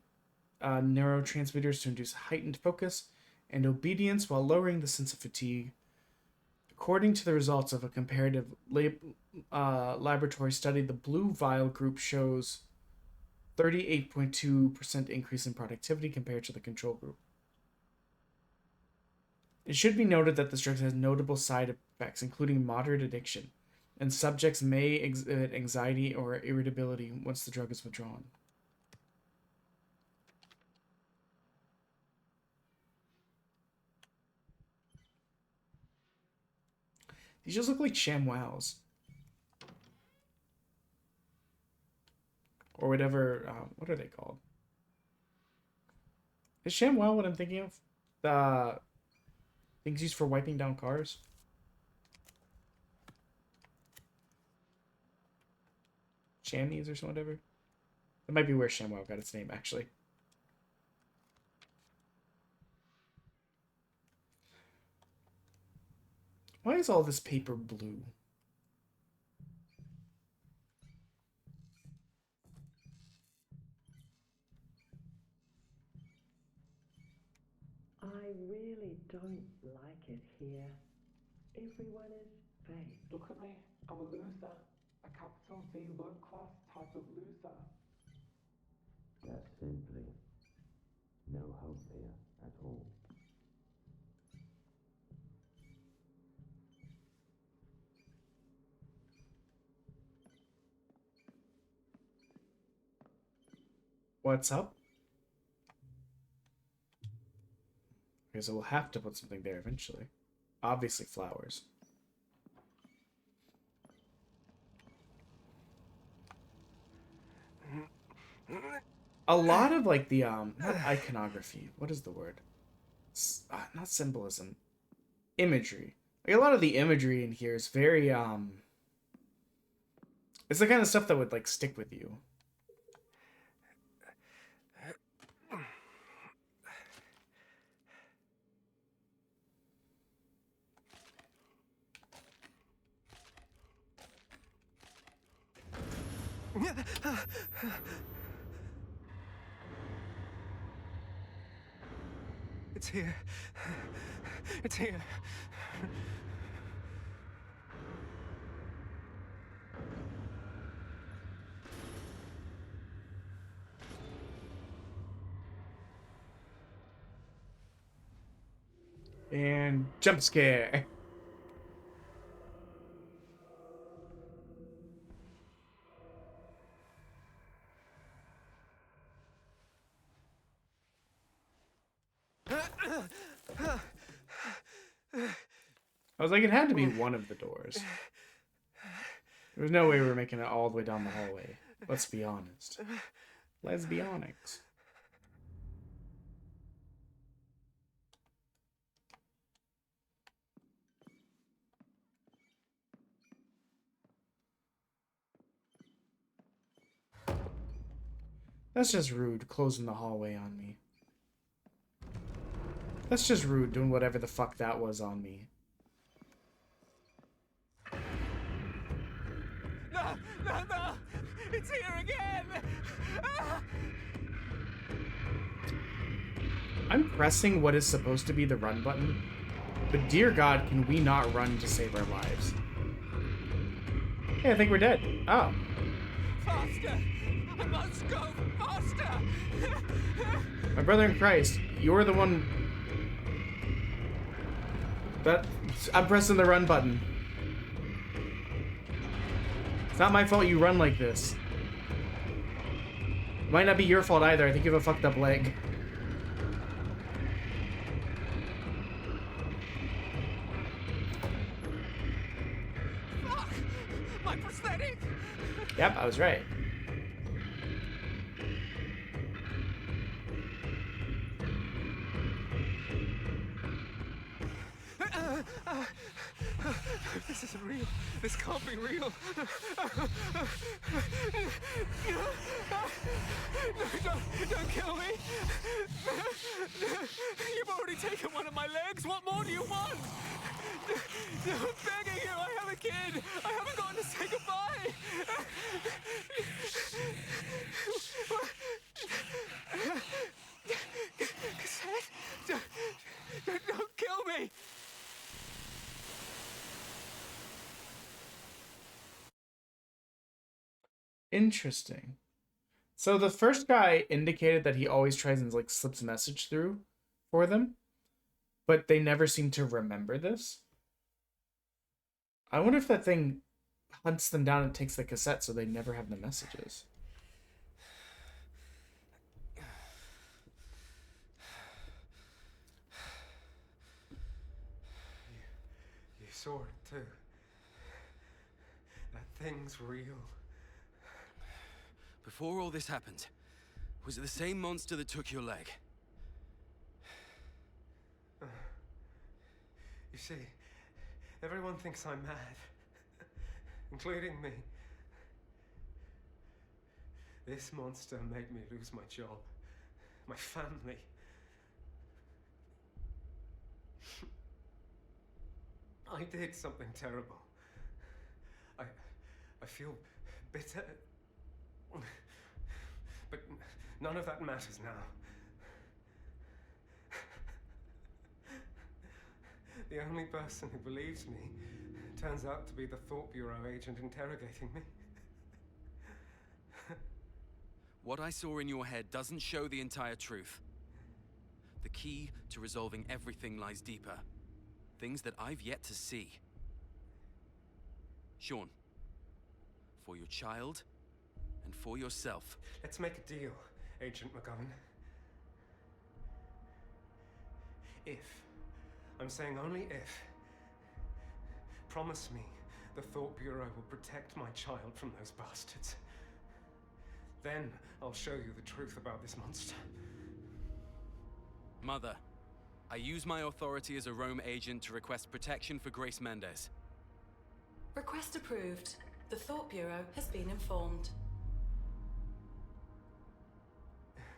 S1: neurotransmitters to induce heightened focus and obedience while lowering the sense of fatigue. According to the results of a comparative laboratory study, the blue vial group shows 38.2% increase in productivity compared to the control group. It should be noted that this drug has notable side effects, including moderate addiction, and subjects may exhibit anxiety or irritability once the drug is withdrawn. These just look like ShamWows. Or whatever, what are they called? Is ShamWow what I'm thinking of? The things used for wiping down cars? Chamois or whatever? That might be where ShamWow got its name, actually. Why is all this paper blue?
S14: I really don't like it here. Everyone is fake.
S15: Look at me. I'm a loser. A capital V low-class type of loser.
S16: There's simply no hope here at all.
S1: What's up? Okay, so we'll have to put something there eventually. Obviously flowers. A lot of like the not iconography. What is the word? Not symbolism. Imagery. Like a lot of the imagery in here is very it's the kind of stuff that would like stick with you.
S6: It's here. It's here.
S1: And jump scare. I was like, it had to be one of the doors. There was no way we were making it all the way down the hallway. Let's be honest. Lesbionics. That's just rude, closing the hallway on me. That's just rude, doing whatever the fuck that was on me.
S13: No! It's here again! Ah!
S1: I'm pressing what is supposed to be the run button, but dear God, can we not run to save our lives? Hey, I think we're dead. Oh.
S13: Faster! I must go faster!
S1: My brother in Christ, you're the one... I'm pressing the run button. It's not my fault you run like this. It might not be your fault either. I think you have a fucked up leg.
S13: Fuck! My prosthetic!
S1: Yep, I was right.
S6: This isn't real. This can't be real. No, don't kill me. You've already taken one of my legs. What more do you want? I'm begging you. I have a kid. I haven't gotten to say goodbye. Cassette? Don't kill me.
S1: Interesting. So the first guy indicated that he always tries and like slips a message through for them, but they never seem to remember this. I wonder if that thing hunts them down and takes the cassette so they never have the messages.
S6: You saw it too. That thing's real.
S2: Before all this happened, was it the same monster that took your leg?
S6: You see, everyone thinks I'm mad, including me. This monster made me lose my job, my family. I did something terrible. I feel bitter. But none of that matters now. The only person who believes me turns out to be the Thought Bureau agent interrogating me.
S2: What I saw in your head doesn't show the entire truth. The key to resolving everything lies deeper. Things that I've yet to see. Sean, for your child and for yourself.
S6: Let's make a deal.
S17: Agent McGovern. If, I'm saying only if, promise me the Thought Bureau will protect my child from those bastards. Then I'll show you the truth about this monster.
S6: Mother, I use my authority as a Rome agent to request protection for Grace Mendez.
S3: Request approved. The Thought Bureau has been informed.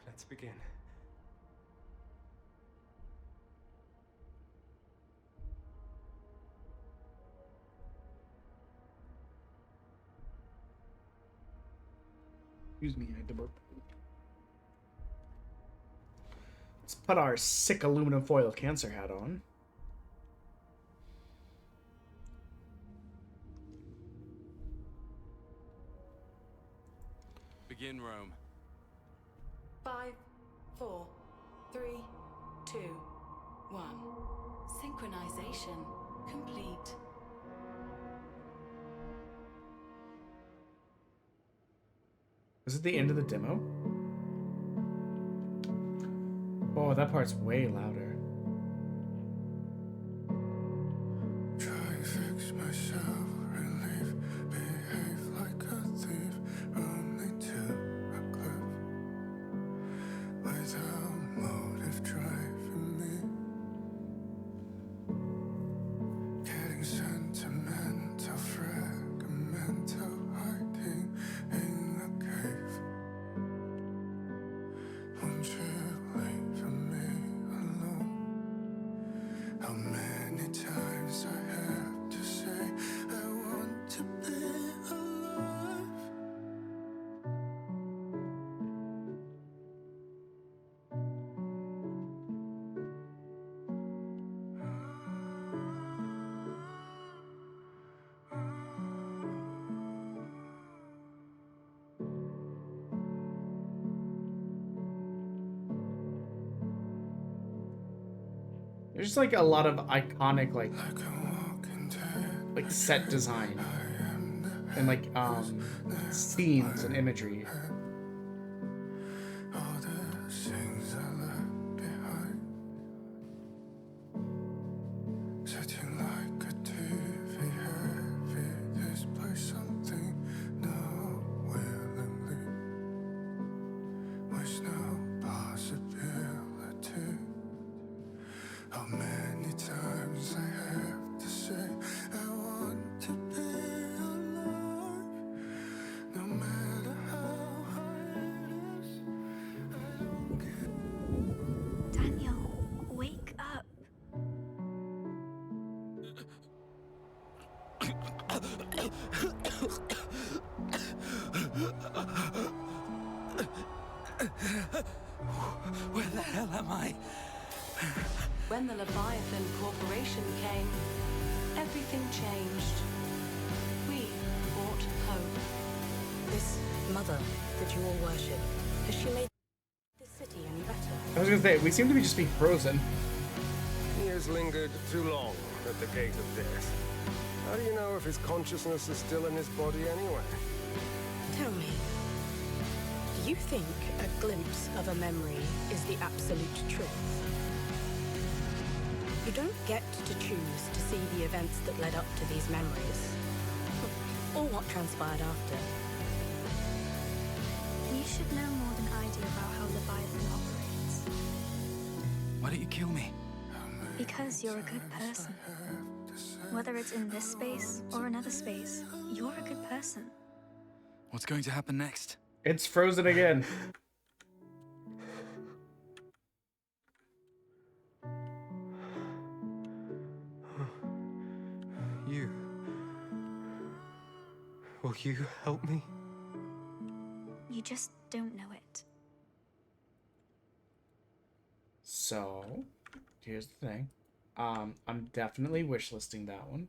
S17: Let's begin.
S1: Excuse me, I had to burp. Let's put our sick aluminum foil cancer hat on.
S6: Begin, Rome.
S3: 5, 4, 3, 2, 1. Synchronization complete.
S1: Is it the end of the demo? Oh, that part's way louder.
S10: Try and fix myself, relief, behave like a thief, only to a cliff, without motive driving me, getting sentimental, fragmental, hiding in a cave. Won't you leave me alone? How many times I have to say I want to be alive?
S1: There's just like a lot of iconic like set design and like scenes and imagery.
S10: All the things I left behind, sitting like a TV heavy, display something not willingly, with no possibility. How many times I have to say I want to be alive, no matter how hard it is, I don't care.
S18: Daniel, wake up.
S2: Where the hell am I?
S3: When the Leviathan Corporation came, everything changed. We brought hope.
S19: This mother that you all worship, has she made this city any better?
S1: I was gonna say, we seem to be just being frozen.
S17: He has lingered too long at the gate of death. How do you know if his consciousness is still in his body anyway?
S19: Tell me, do you think a glimpse of a memory is the absolute truth? You don't get to choose to see the events that led up to these memories, or what transpired after.
S18: You should know more than I do about how Leviathan operates.
S6: Why don't you kill me?
S18: Because you're a good person. Whether it's in this space or another space, you're a good person.
S6: What's going to happen next?
S1: It's frozen again.
S17: You. Will you help me?
S18: You just don't know it.
S1: So, here's the thing. I'm definitely wishlisting that one.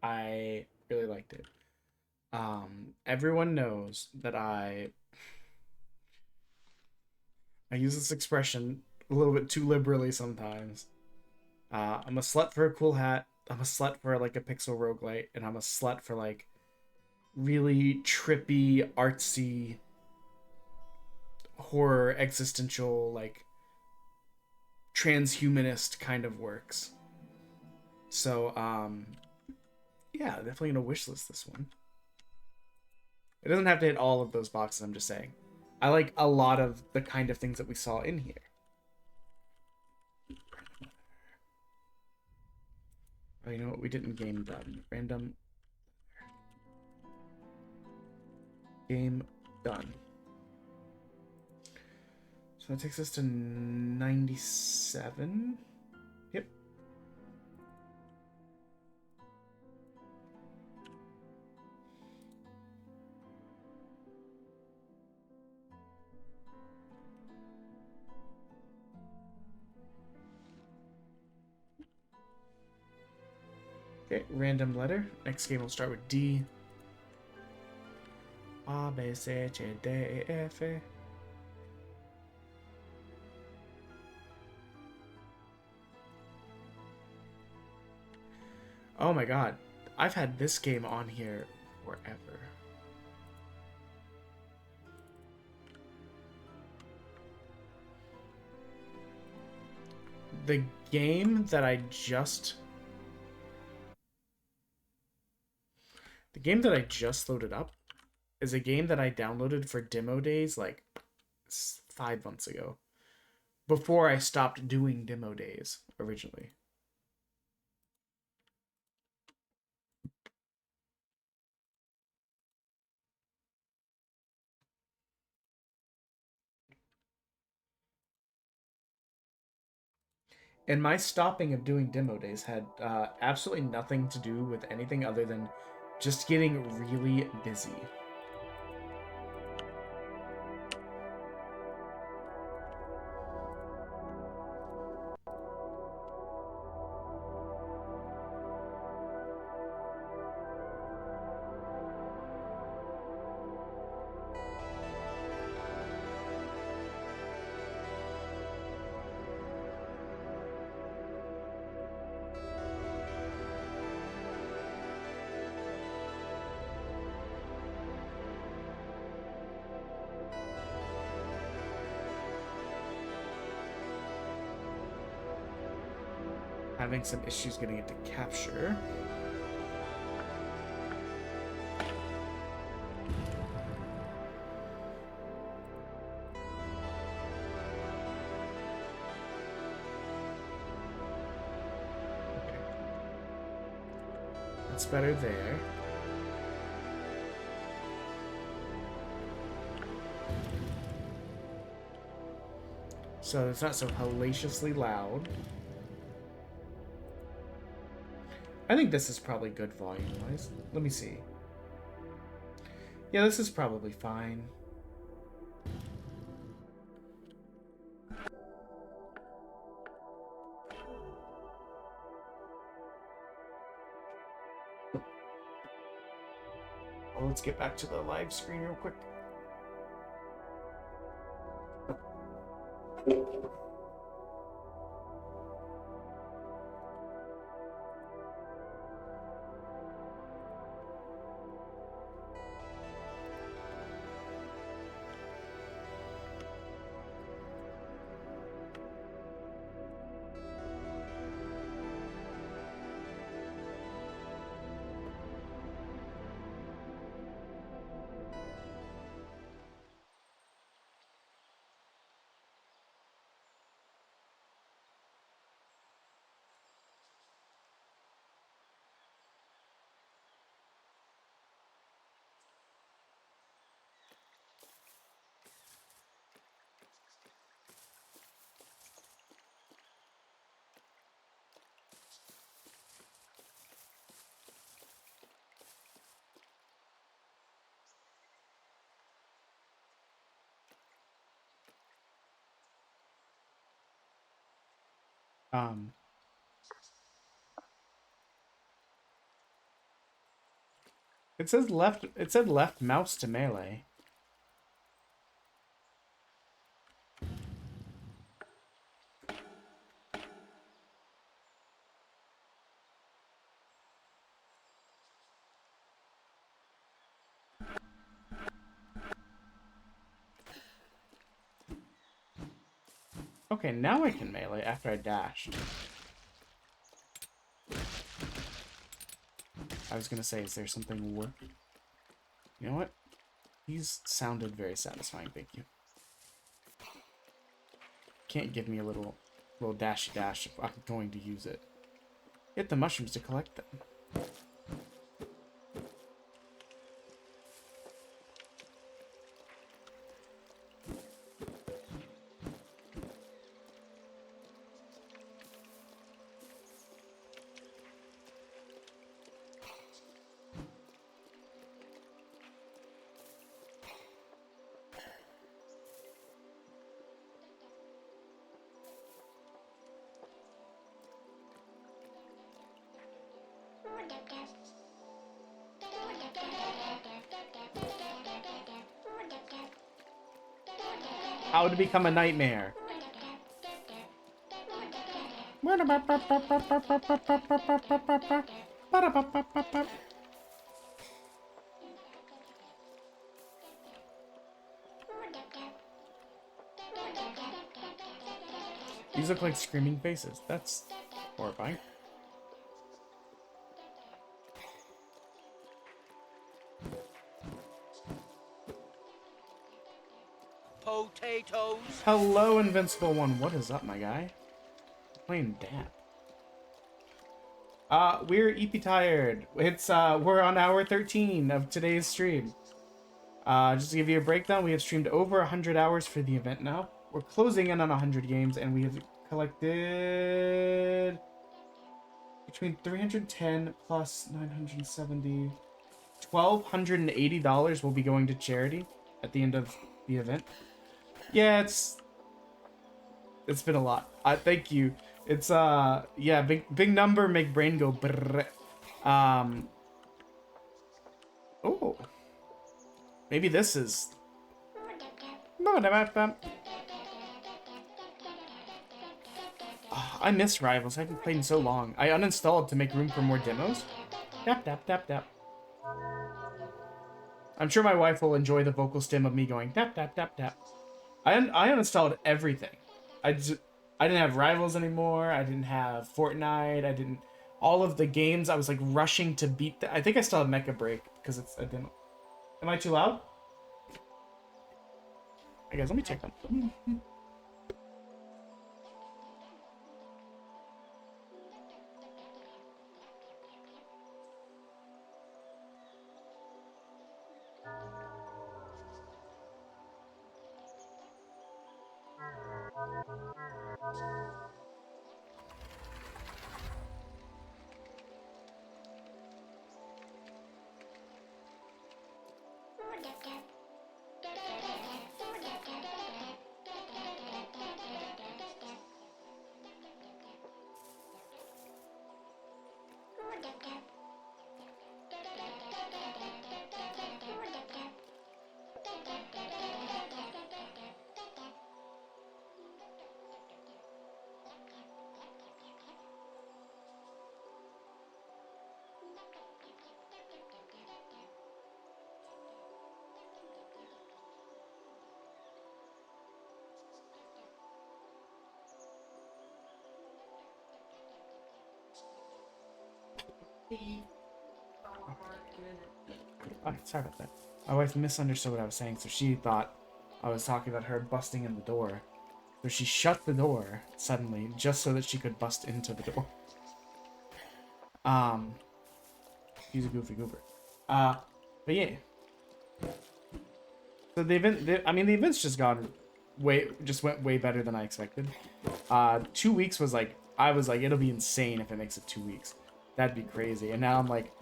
S1: I really liked it. Everyone knows that I use this expression a little bit too liberally sometimes. I'm a slut for a cool hat. I'm a slut for like a pixel roguelite, and I'm a slut for like really trippy, artsy horror, existential, like transhumanist kind of works. So, yeah, definitely gonna wishlist this one. It doesn't have to hit all of those boxes, I'm just saying. I like a lot of the kind of things that we saw in here. Oh, you know what? We didn't game done. Random. Game done. So that takes us to 97. Yep. Okay, random letter. Next game will start with D. A, B, C, D, E, F. Oh my god. I've had this game on here forever. The game that I just... The game that I just loaded up is a game that I downloaded for demo days like 5 months ago. Before I stopped doing demo days originally. And my stopping of doing demo days had absolutely nothing to do with anything other than just getting really busy. Having some issues getting it to capture. Okay. That's better there. So it's not so hellaciously loud. I think this is probably good volume-wise. Let me see. Yeah, this is probably fine. Well, let's get back to the live screen real quick. It says left. It said left mouse to melee. Okay, now I can melee after I dashed. I was gonna say, is there something working? You know what? These sounded very satisfying, thank you. Can't give me a little dashy dash if I'm going to use it. Hit the mushrooms to collect them. How to become a nightmare. These look like screaming faces. That's horrifying.
S11: Potatoes.
S1: Hello, Invincible One. What is up, my guy? Playing Dap. We're EP tired. It's we're on hour 13 of today's stream. Just to give you a breakdown, we have streamed over 100 hours for the event now. We're closing in on 100 games, and we have collected between 310 plus 970, $1,280 will be going to charity at the end of the event. Yeah, it's been a lot. Thank you. It's yeah, big number make brain go brrr. Oh, maybe this is. Oh, I miss Rivals. I haven't played in so long. I uninstalled to make room for more demos. Dap dap dap dap. I'm sure my wife will enjoy the vocal stem of me going dap dap dap dap. I uninstalled everything. I didn't have Rivals anymore. I didn't have Fortnite. I didn't. All of the games I was like rushing to beat. I think I still have Mecha Break because it's a demo. Am I too loud? Hey guys, let me check them. Oh, sorry about that. My wife misunderstood what I was saying, so she thought I was talking about her busting in the door. So she shut the door suddenly, just so that she could bust into the door. He's a goofy goober. But yeah. So the event, I mean, the event's just went way better than I expected. 2 weeks was like, I was like, it'll be insane if it makes it 2 weeks. That'd be crazy. And now I'm like,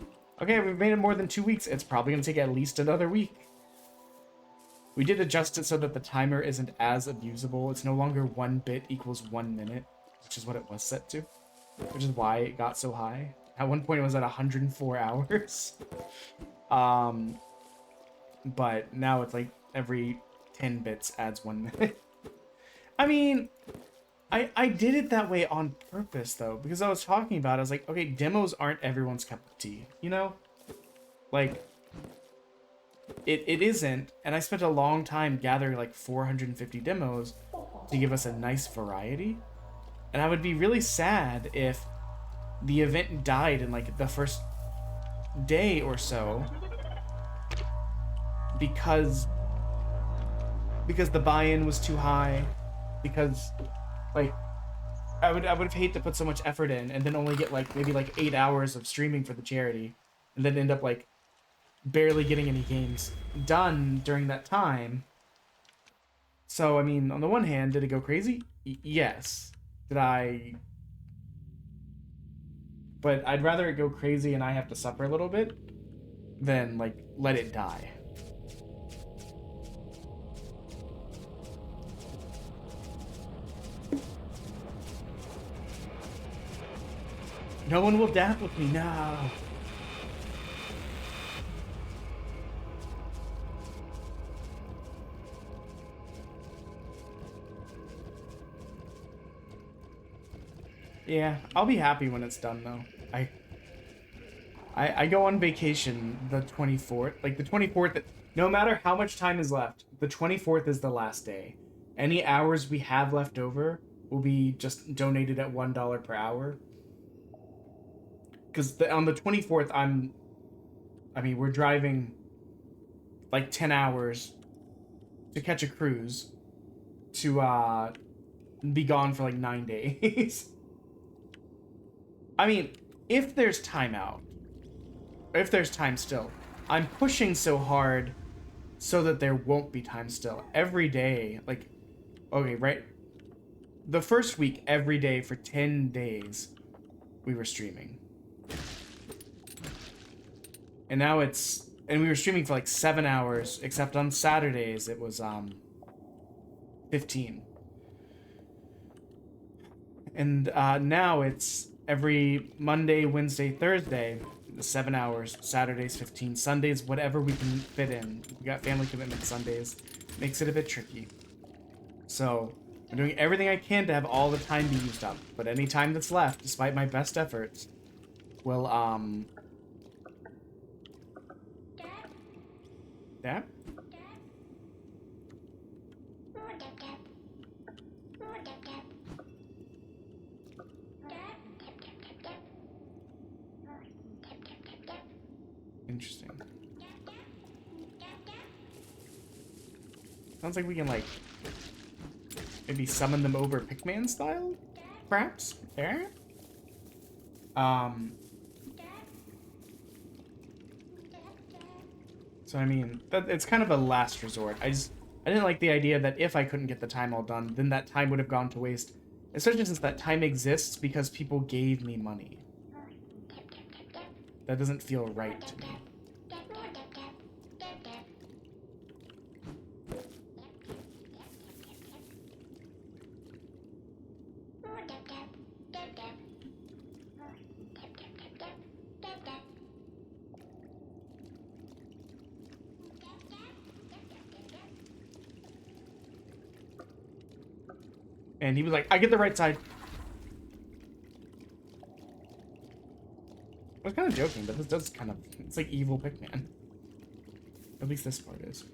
S1: okay, we've made it more than 2 weeks. It's probably going to take at least another week. We did adjust it so that the timer isn't as abusable. It's no longer 1 bit equals 1 minute, which is what it was set to, which is why it got so high. At one point, it was at 104 hours. But now it's like every 10 bits adds 1 minute. I mean, I did it that way on purpose, though, because I was talking about it. I was like, okay, demos aren't everyone's cup of tea, you know? Like, it isn't, and I spent a long time gathering like 450 demos, to give us a nice variety. And I would be really sad if the event died in like the first day or so because the buy-in was too high, because like I would have hate to put so much effort in and then only get like maybe like 8 hours of streaming for the charity and then end up like barely getting any games done during that time. So I mean, on the one hand, did it go crazy? Yes. Did I? But I'd rather it go crazy and I have to suffer a little bit than like let it die. No one will dap with me now. Yeah, I'll be happy when it's done though. I go on vacation the 24th. Like the 24th, no matter how much time is left, the 24th is the last day. Any hours we have left over will be just donated at $1 per hour. Because on the 24th, we're driving like 10 hours to catch a cruise to be gone for like 9 days. I mean, if there's time out, if there's time still, I'm pushing so hard so that there won't be time still. Every day, like, okay, right? The first week, every day for 10 days, we were streaming. And now and we were streaming for like 7 hours, except on Saturdays it was 15. And now it's every Monday, Wednesday, Thursday, 7 hours, Saturdays 15, Sundays, whatever we can fit in. We got family commitments Sundays. Makes it a bit tricky. So I'm doing everything I can to have all the time be used up. But any time that's left, despite my best efforts, will Dad? Interesting. Sounds like we can, like, maybe summon them over Pickman style? Perhaps? There? So, I mean, it's kind of a last resort. I didn't like the idea that if I couldn't get the time all done, then that time would have gone to waste. Especially since that time exists because people gave me money. That doesn't feel right to me. And he was like, I get the right side. I was kind of joking, but this does kind of... It's like evil Pickman. At least this part is.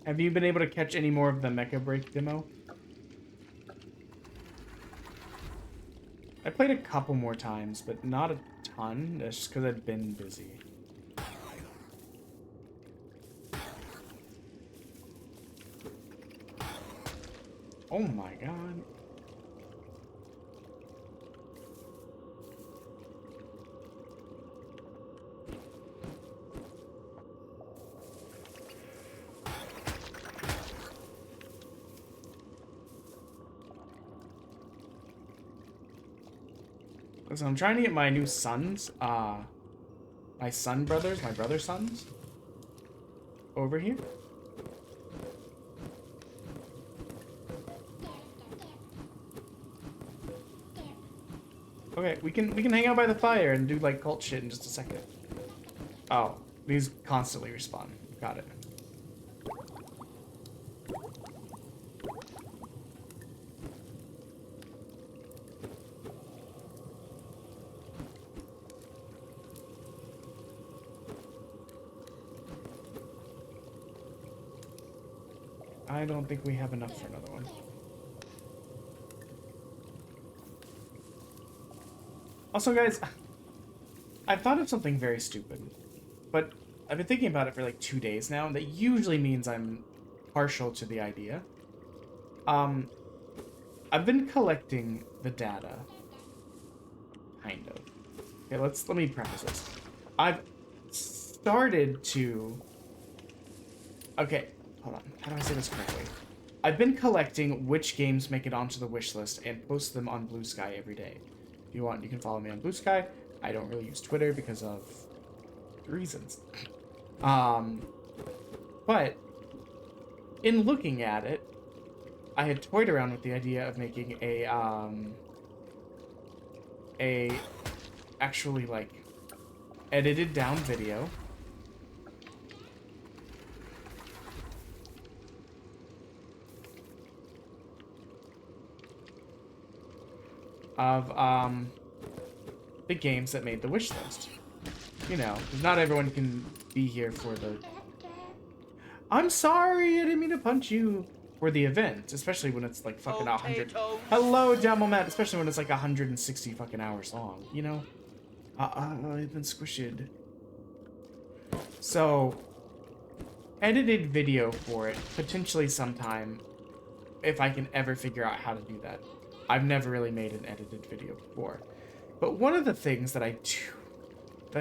S1: Have you been able to catch any more of the Mecha Break demo? I played a couple more times, but not a ton. That's just because I'd been busy. Oh my god. So I'm trying to get my new sons, my son brothers, my brother's sons, over here. Okay, we can hang out by the fire and do like cult shit in just a second. Oh, these constantly respawn. Got it. I don't think we have enough for another one. Also, guys, I've thought of something very stupid, but I've been thinking about it for like 2 days now, and that usually means I'm partial to the idea. I've been collecting the data. Kind of. Okay, let me preface this. I've started to... Okay, hold on. How do I say this correctly? I've been collecting which games make it onto the wish list and post them on Blue Sky every day. If you want, you can follow me on Blue Sky. I don't really use Twitter because of reasons. But in looking at it, I had toyed around with the idea of making a actually like edited down video of the games that made the wish list. You know, 'cause not everyone can be here for the... I'm sorry, I didn't mean to punch you. For the event, especially when it's like fucking 100. Hello, Demo-thon, especially when it's like 160 fucking hours long, you know? I've been squished. So, edited video for it, potentially sometime, if I can ever figure out how to do that. I've never really made an edited video before. But one of the things that I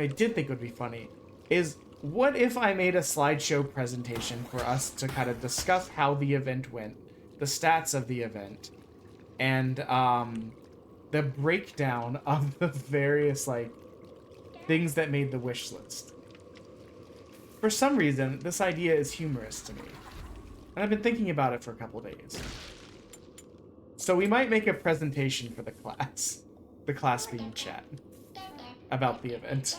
S1: did think would be funny is, what if I made a slideshow presentation for us to kind of discuss how the event went, the stats of the event, and the breakdown of the various like things that made the wish list. For some reason, this idea is humorous to me, and I've been thinking about it for a couple days. So we might make a presentation for the class being chat, about the event.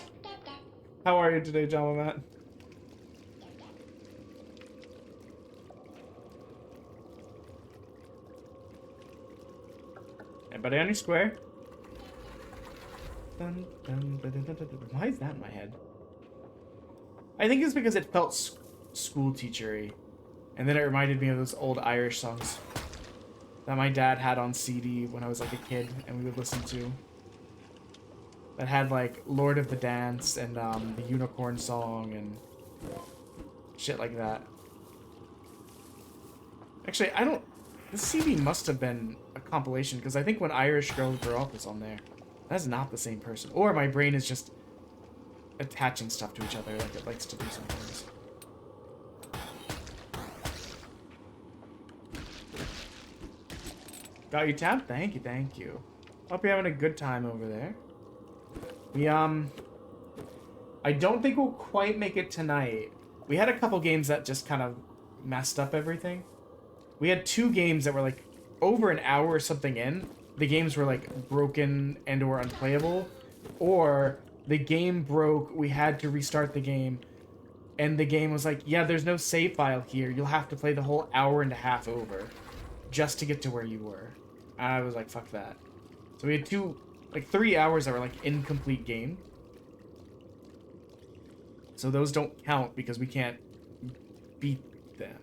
S1: How are you today, Demo-thon? Anybody on your square? Dun, dun, dun, dun, dun, dun. Why is that in my head? I think it's because it felt school teachery, and then it reminded me of those old Irish songs that my dad had on CD when I was like a kid, and we would listen to. That had like Lord of the Dance and the Unicorn Song and shit like that. Actually, I don't... This CD must have been a compilation, because I think When Irish Girls Grow Up is on there. That's not the same person. Or my brain is just attaching stuff to each other like it likes to do sometimes. Got you tabbed? Thank you, thank you. Hope you're having a good time over there. We, I don't think we'll quite make it tonight. We had a couple games that just kind of messed up everything. We had 2 games that were, like, over an hour or something in. The games were, like, broken and or unplayable. Or the game broke, we had to restart the game, and the game was like, yeah, there's no save file here. You'll have to play the whole hour and a half over just to get to where you were. And I was like, fuck that. So we had 3 hours that were like incomplete game. So those don't count because we can't beat them.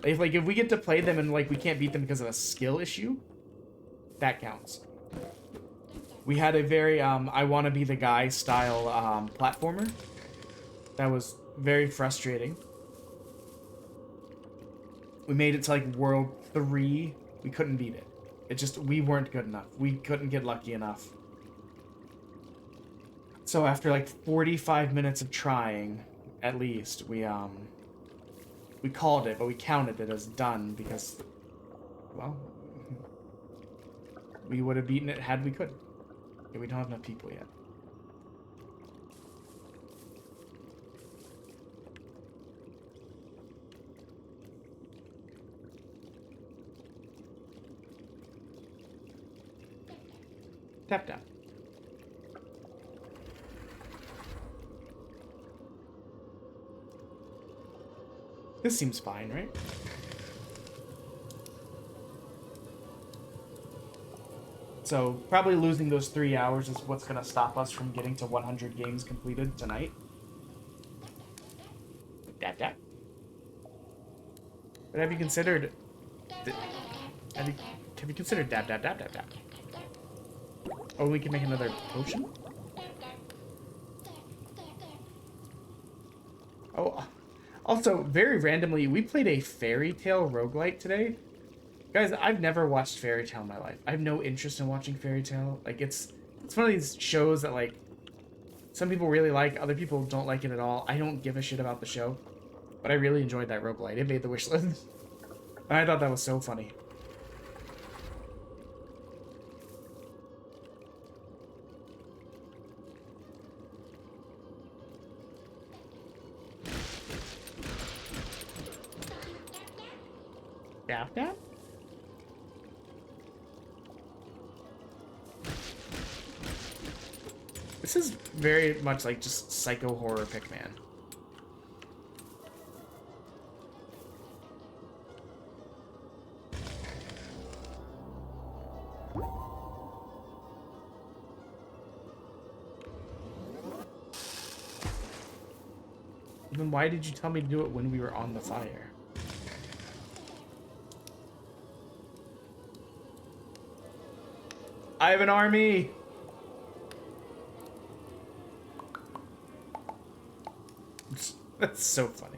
S1: If we get to play them and like we can't beat them because of a skill issue, that counts. We had a very I wanna be the guy style platformer. That was very frustrating. We made it to like World 3. We couldn't beat it. It just, we weren't good enough. We couldn't get lucky enough. So after like 45 minutes of trying, at least, we called it, but we counted it as done because, well, we would have beaten it had we could. Yeah, we don't have enough people yet. Tap down. This seems fine, right? So probably losing those 3 hours is what's going to stop us from getting to 100 games completed tonight. Dap dap. But have you considered... Have you considered dap dap dap dap dap? Oh, we can make another potion? Oh, also, very randomly, we played a Fairy Tail roguelite today. Guys, I've never watched Fairy Tail in my life. I have no interest in watching Fairy Tail. Like, it's one of these shows that, like, some people really like, other people don't like it at all. I don't give a shit about the show. But I really enjoyed that roguelite. It made the wish list. And I thought that was so funny. Dap dap? This is very much like just psycho horror Pikmin. Then why did you tell me to do it when we were on the fire? I have an army! That's so funny.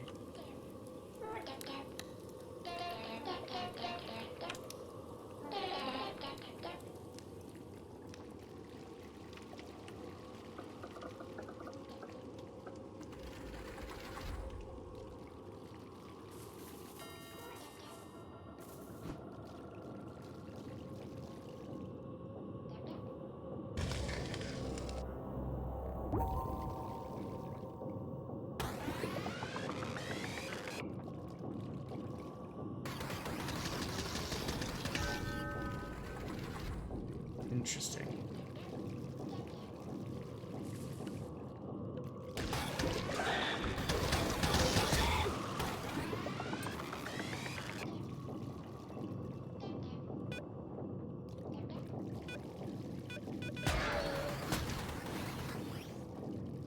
S1: Interesting.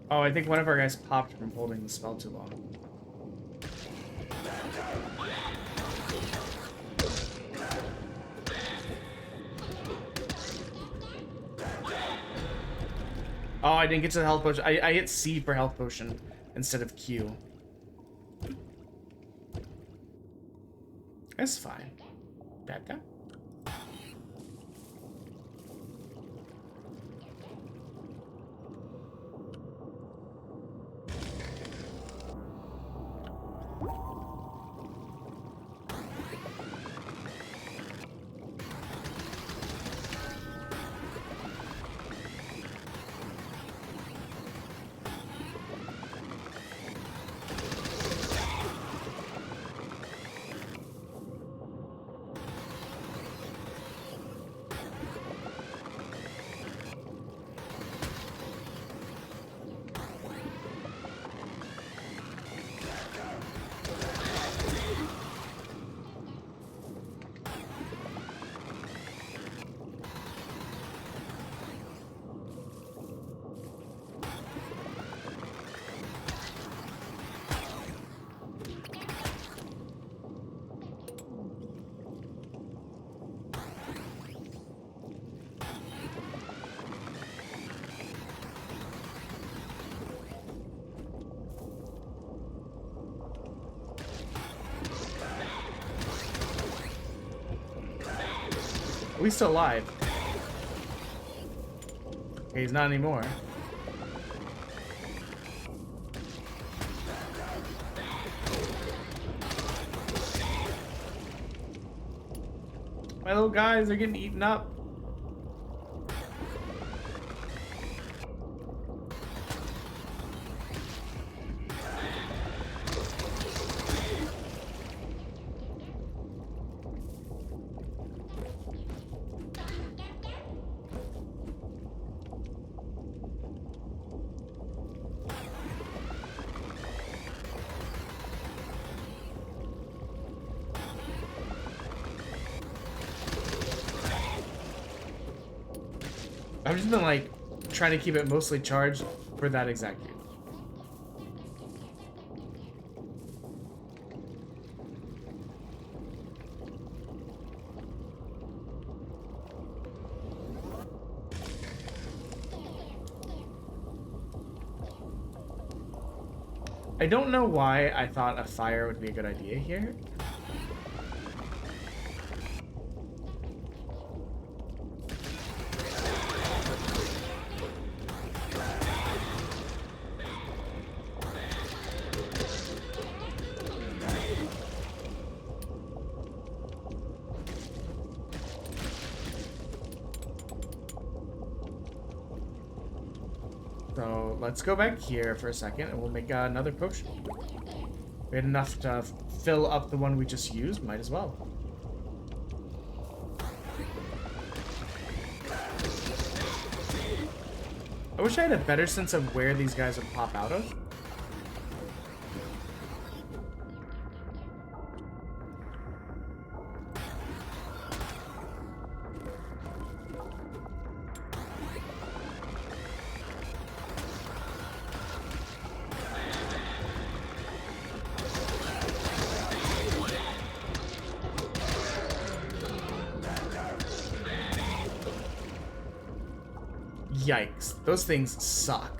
S1: Oh, I think one of our guys popped from holding the spell too long. Oh, I didn't get to the health potion. I hit C for health potion instead of Q. That's fine. Dap dap. Are we still alive? Okay, he's not anymore. My little guys are getting eaten up. I've just been like trying to keep it mostly charged for that exact use. I don't know why I thought a fire would be a good idea here. So let's go back here for a second and we'll make another potion. We had enough to fill up the one we just used, might as well. I wish I had a better sense of where these guys would pop out of. Yikes. Those things suck.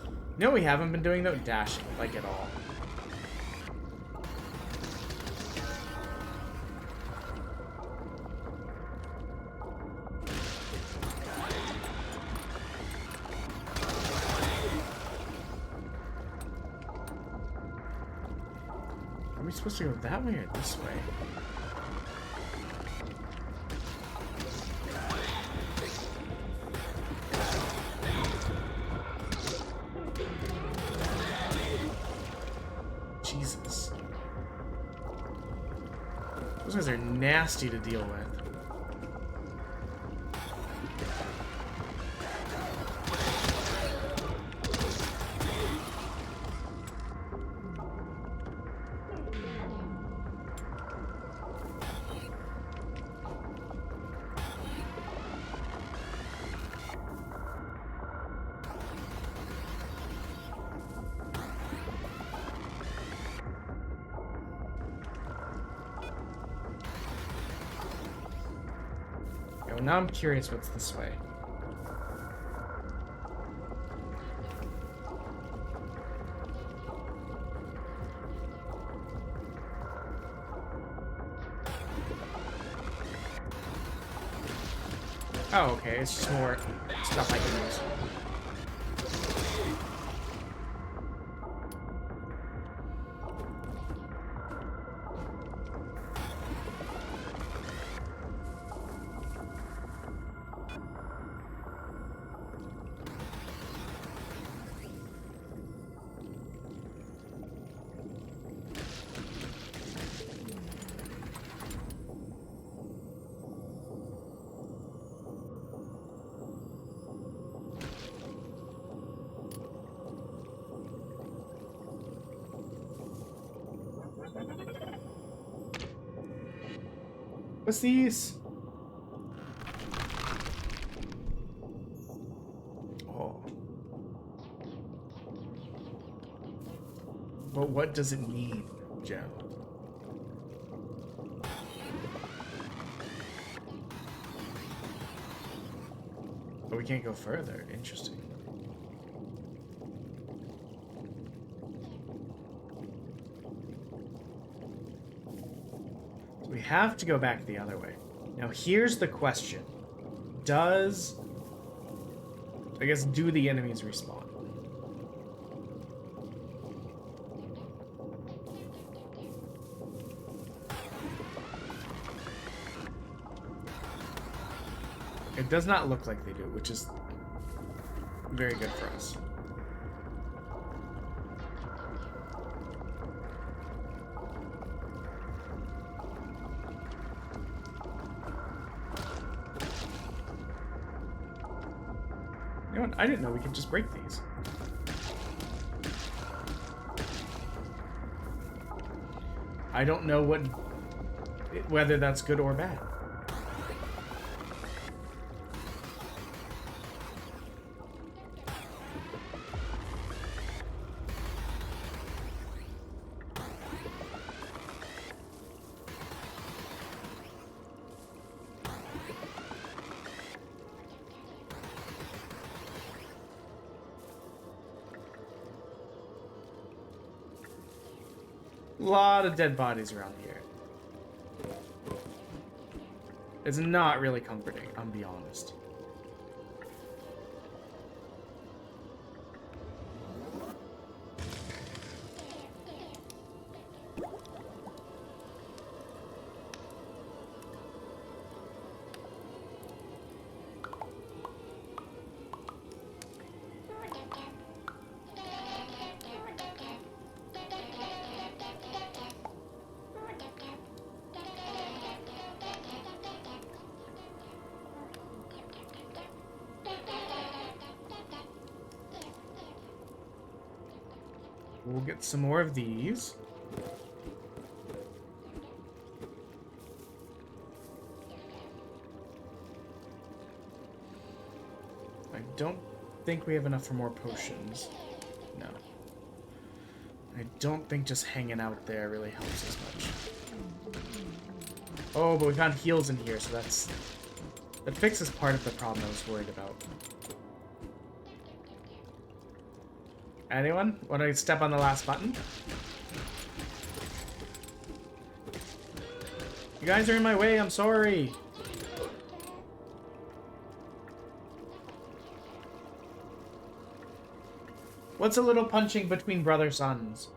S1: You know what we haven't been doing though? Dashing, like at all. Are we supposed to go that way or this way? Jesus. Those guys are nasty to deal with. Now I'm curious what's this way. Oh, okay, it's just more stuff I can use. What's these? Oh. But what does it mean, Joe? But we can't go further. Interesting. We have to go back the other way. Now here's the question. Do the enemies respawn? It does not look like they do, which is very good for us. You know what? I didn't know we could just break these. I don't know whether that's good or bad. Lot of dead bodies around here. It's not really comforting, I'll be honest. We'll get some more of these. I don't think we have enough for more potions. No. I don't think just hanging out there really helps as much. Oh, but we found heals in here, so that fixes part of the problem I was worried about. Anyone? Want to step on the last button? You guys are in my way, I'm sorry. What's a little punching between brother sons?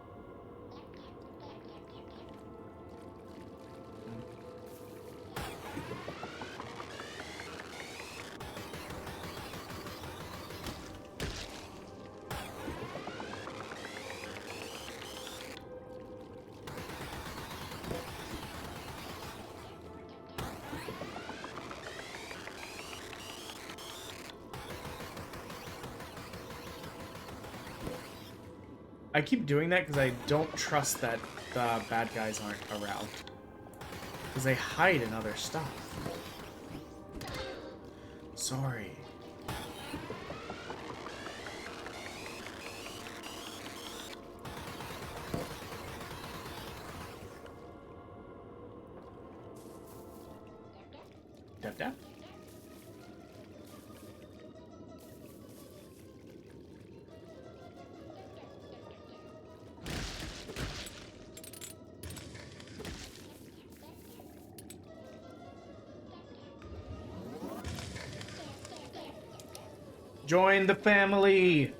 S1: I keep doing that because I don't trust that the bad guys aren't around. Because they hide in other stuff. Sorry. Dap dap. Join the family!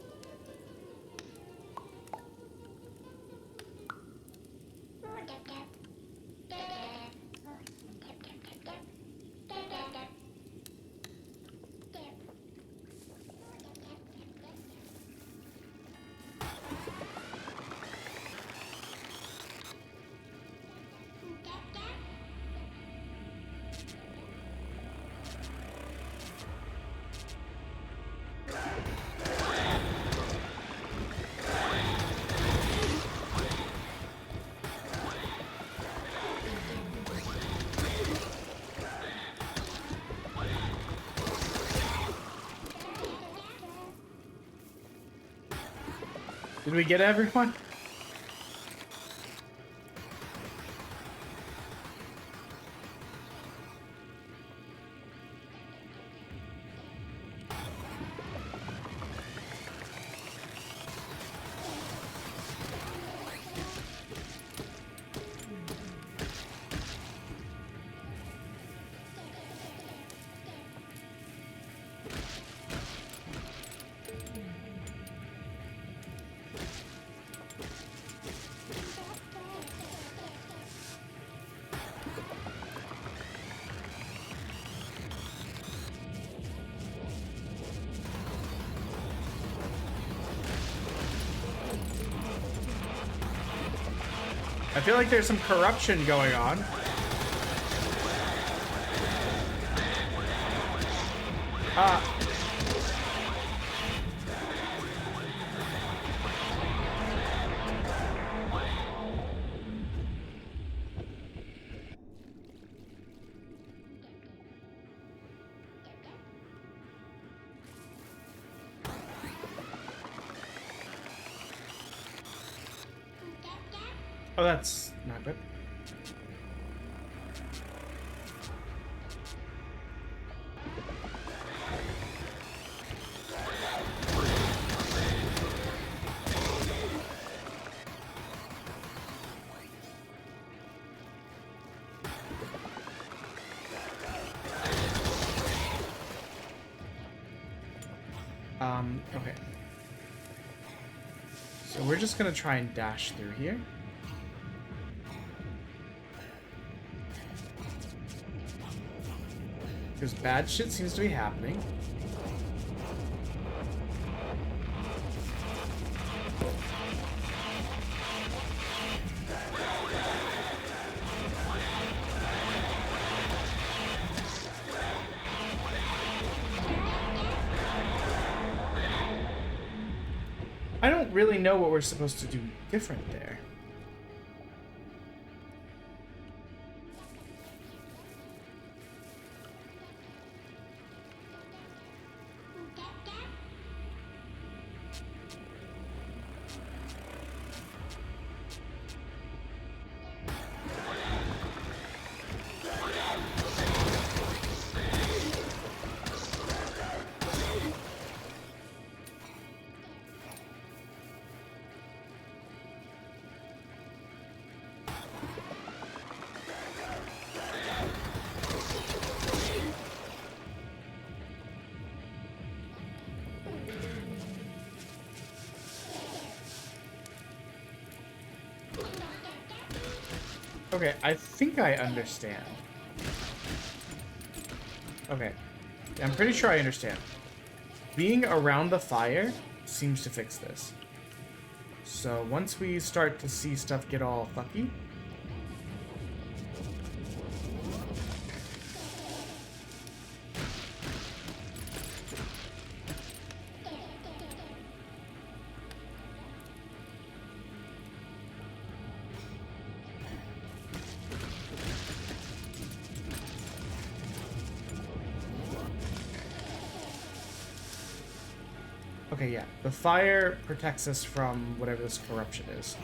S1: Did we get everyone? I feel like there's some corruption going on. Oh, that's not good. Okay. So we're just gonna try and dash through here. Because bad shit seems to be happening. I don't really know what we're supposed to do different there. Okay, I think I understand. Okay, I'm pretty sure I understand. Being around the fire seems to fix this. So once we start to see stuff get all fucky, okay, yeah. The fire protects us from whatever this corruption is.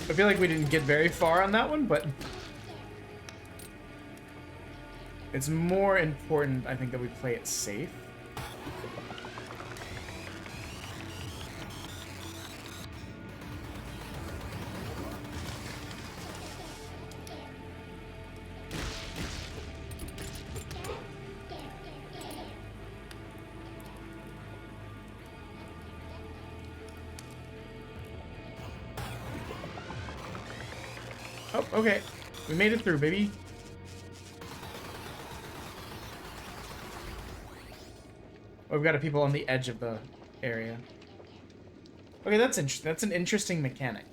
S1: I feel like we didn't get very far on that one, but it's more important, I think, that we play it safe. Oh, okay. We made it through, baby. Oh, we've got people on the edge of the area. Okay, that's interesting. That's an interesting mechanic.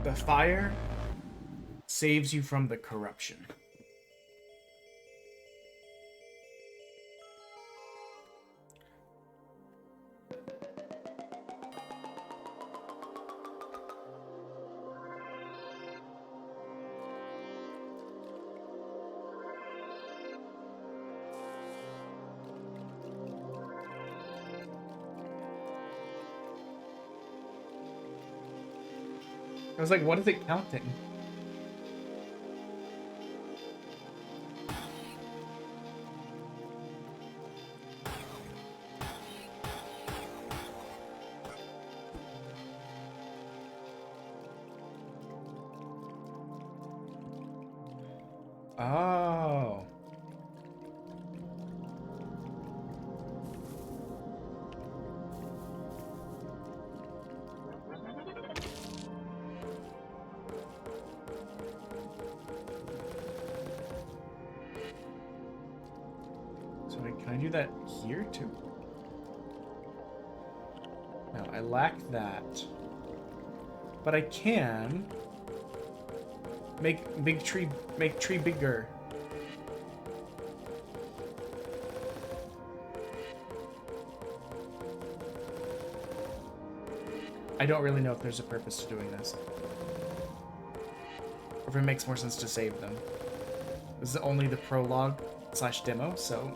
S1: The fire saves you from the corruption. I was like, what is it counting? Oh. Can I do that here too? No, I lack that. But I can make tree bigger. I don't really know if there's a purpose to doing this. Or if it makes more sense to save them. This is only the prologue / demo, so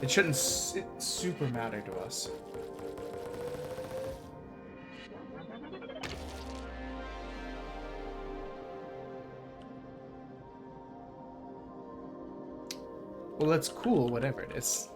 S1: it shouldn't super matter to us. Well, that's cool, whatever it is.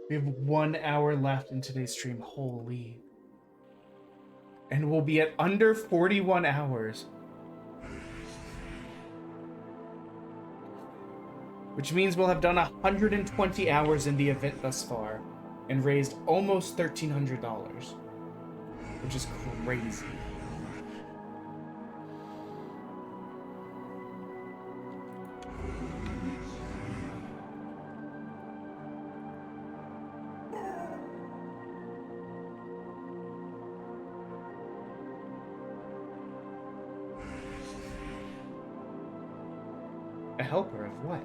S1: We have 1 hour left in today's stream. Holy. And we'll be at under 41 hours. Which means we'll have done 120 hours in the event thus far and raised almost $1,300, which is crazy. A helper of what?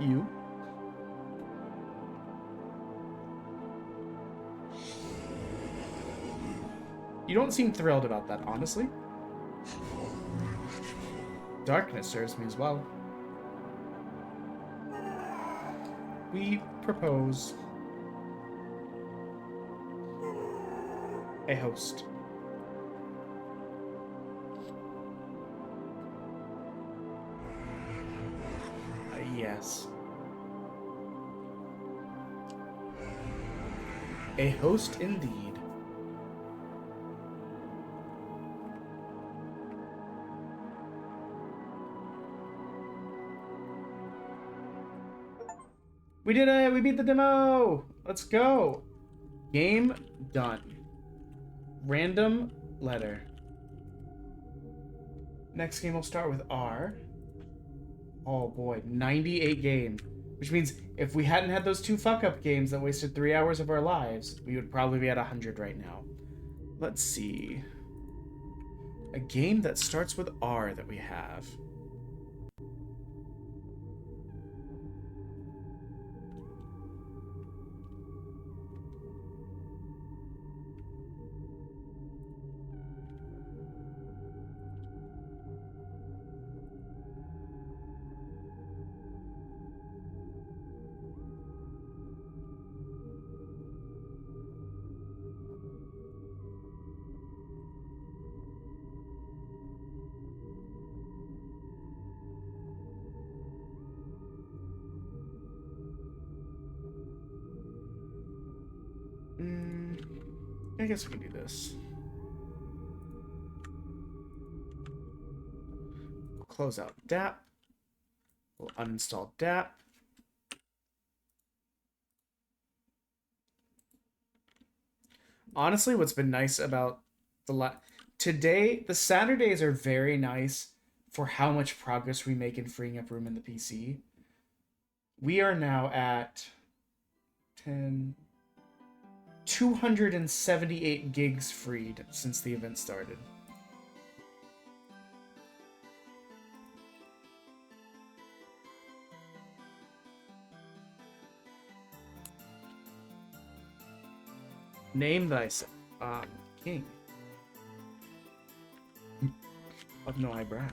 S1: You? You don't seem thrilled about that, honestly. Darkness serves me as well. We propose a host. Yes. A host indeed. We did it! We beat the demo! Let's go! Game done. Random letter. Next game will start with R. Oh boy, 98 game. Which means if we hadn't had those 2 fuck-up games that wasted 3 hours of our lives, we would probably be at 100 right now. Let's see. A game that starts with R that we have. I guess we can do this. We'll close out DAP. We'll uninstall DAP. Honestly, what's been nice about today, the Saturdays are very nice for how much progress we make in freeing up room in the PC. We are now at 278 gigs freed since the event started. Name thyself. King. Of no eyebrow.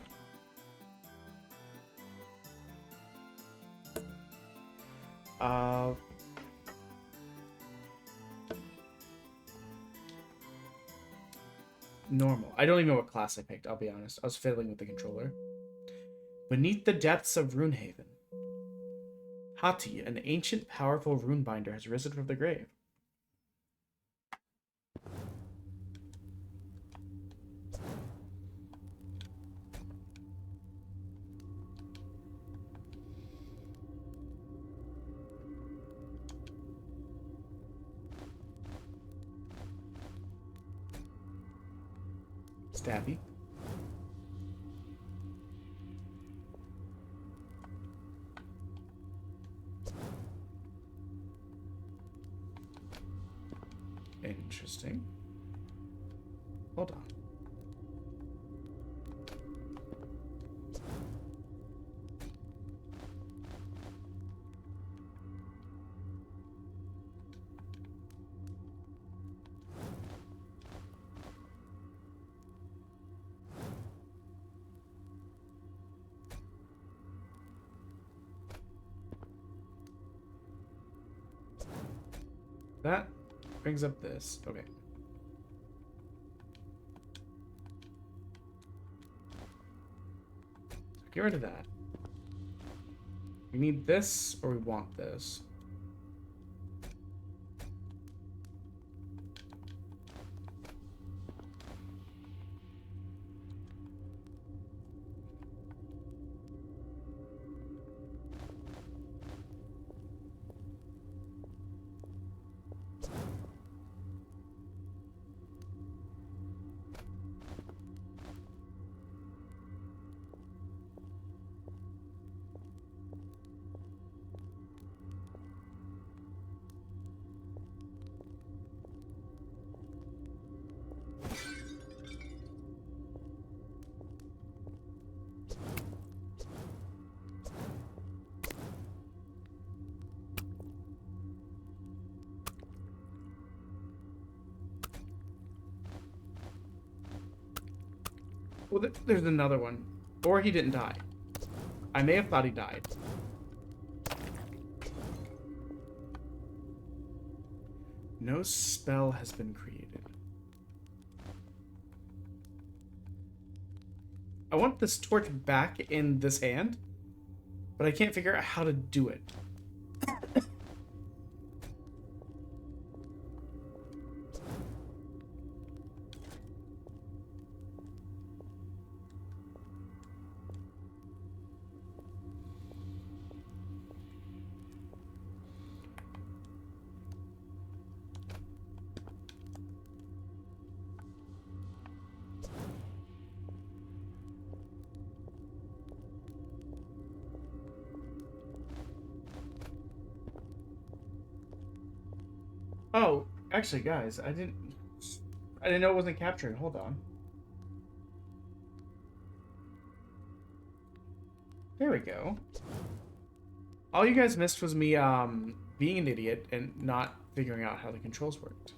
S1: Normal. I don't even know what class I picked, I'll be honest. I was fiddling with the controller. Beneath the depths of Runehaven. Hati, an ancient, powerful runebinder, has risen from the grave. Stabby. Interesting. Hold on. That brings up this. Okay. So get rid of that. We need this or we want this. Well, there's another one. Or he didn't die. I may have thought he died. No spell has been created. I want this torch back in this hand, but I can't figure out how to do it. Oh, actually, guys, I didn't know it wasn't capturing. Hold on. There we go. All you guys missed was me being an idiot and not figuring out how the controls worked.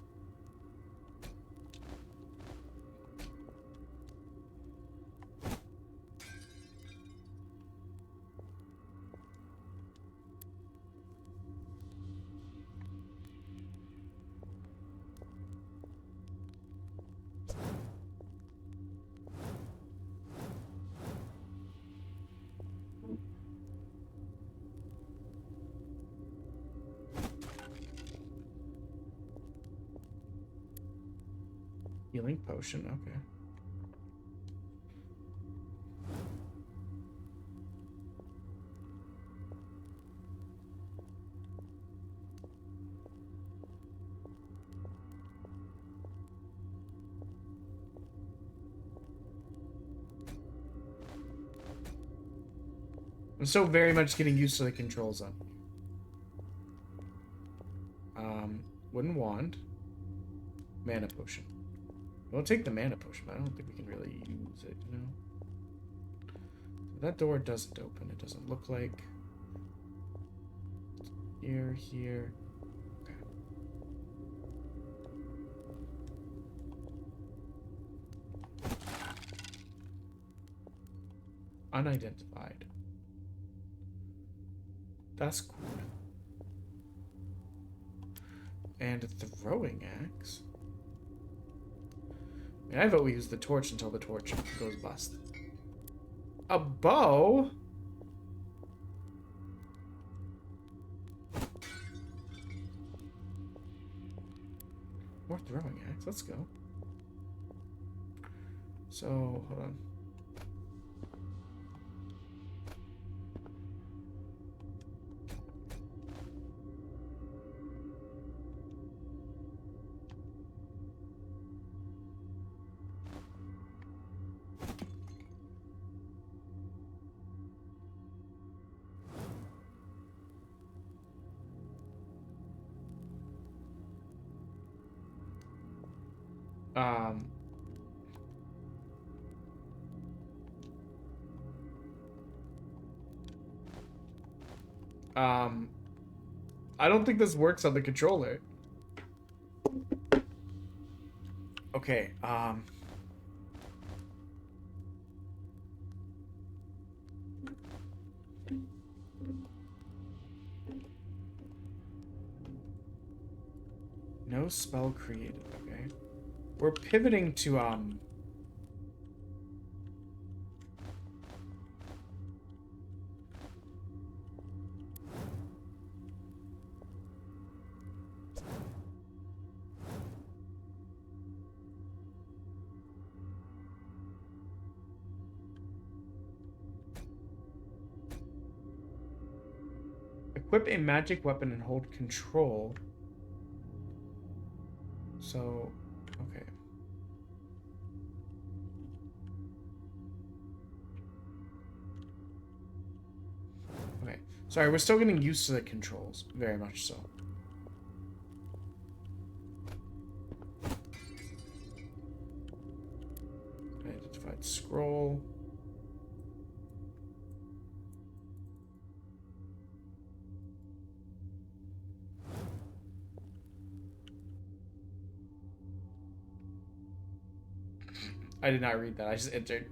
S1: Healing potion, okay. I'm so very much getting used to the controls on. Wooden wand. Mana potion. We'll take the mana potion, but I don't think we can really use it, you know? That door doesn't open, it doesn't look like. Here, here. Okay. Unidentified. That's cool. And a throwing axe. I mean, I vote we use the torch until the torch goes bust. A bow? More throwing axe. Let's go. So, hold on. Um, I don't think this works on the controller. Okay, no spell created, okay. We're pivoting to, equip a magic weapon and hold control. So, okay. Okay. Sorry, we're still getting used to the controls. Very much so. Identified scroll. I did not read that. I just entered.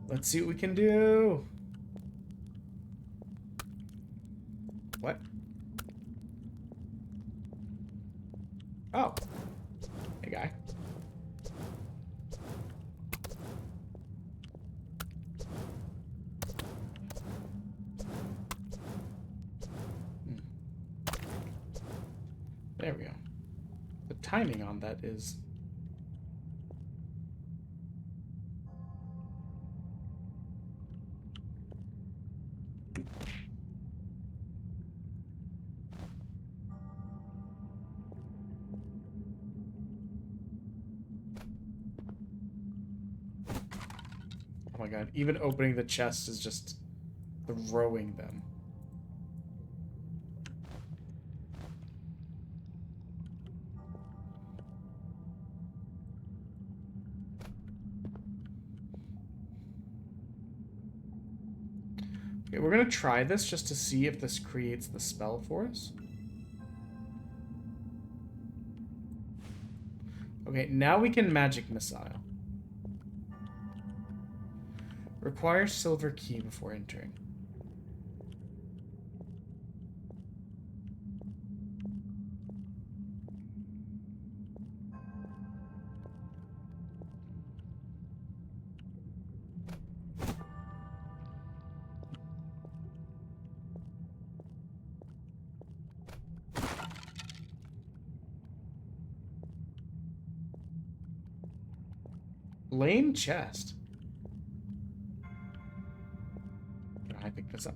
S1: Let's see what we can do. What? Oh. Hey, guy. There we go. The timing on that is... Oh my god, even opening the chest is just throwing them. Okay, we're gonna try this just to see if this creates the spell for us. Okay, now we can magic missile. Require silver key before entering. Lame chest. I pick this up.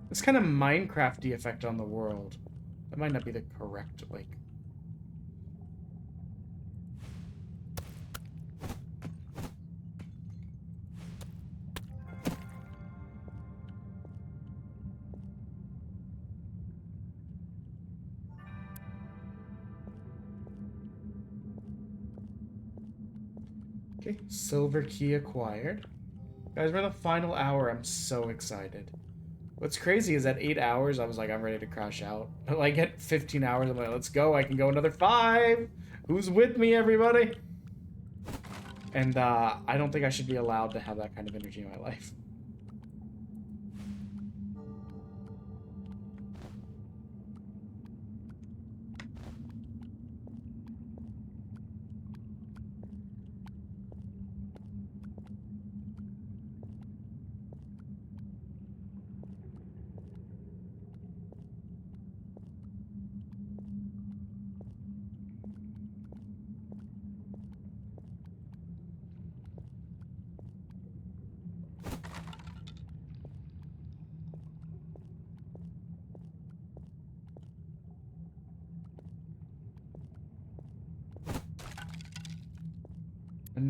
S1: This kind of Minecraft-y effect on the world. That might not be the correct, like... Okay, silver key acquired. Guys, we're in the final hour. I'm so excited. What's crazy is at 8 hours, I was like, I'm ready to crash out. But like at 15 hours, I'm like, let's go. I can go another 5. Who's with me, everybody? And I don't think I should be allowed to have that kind of energy in my life.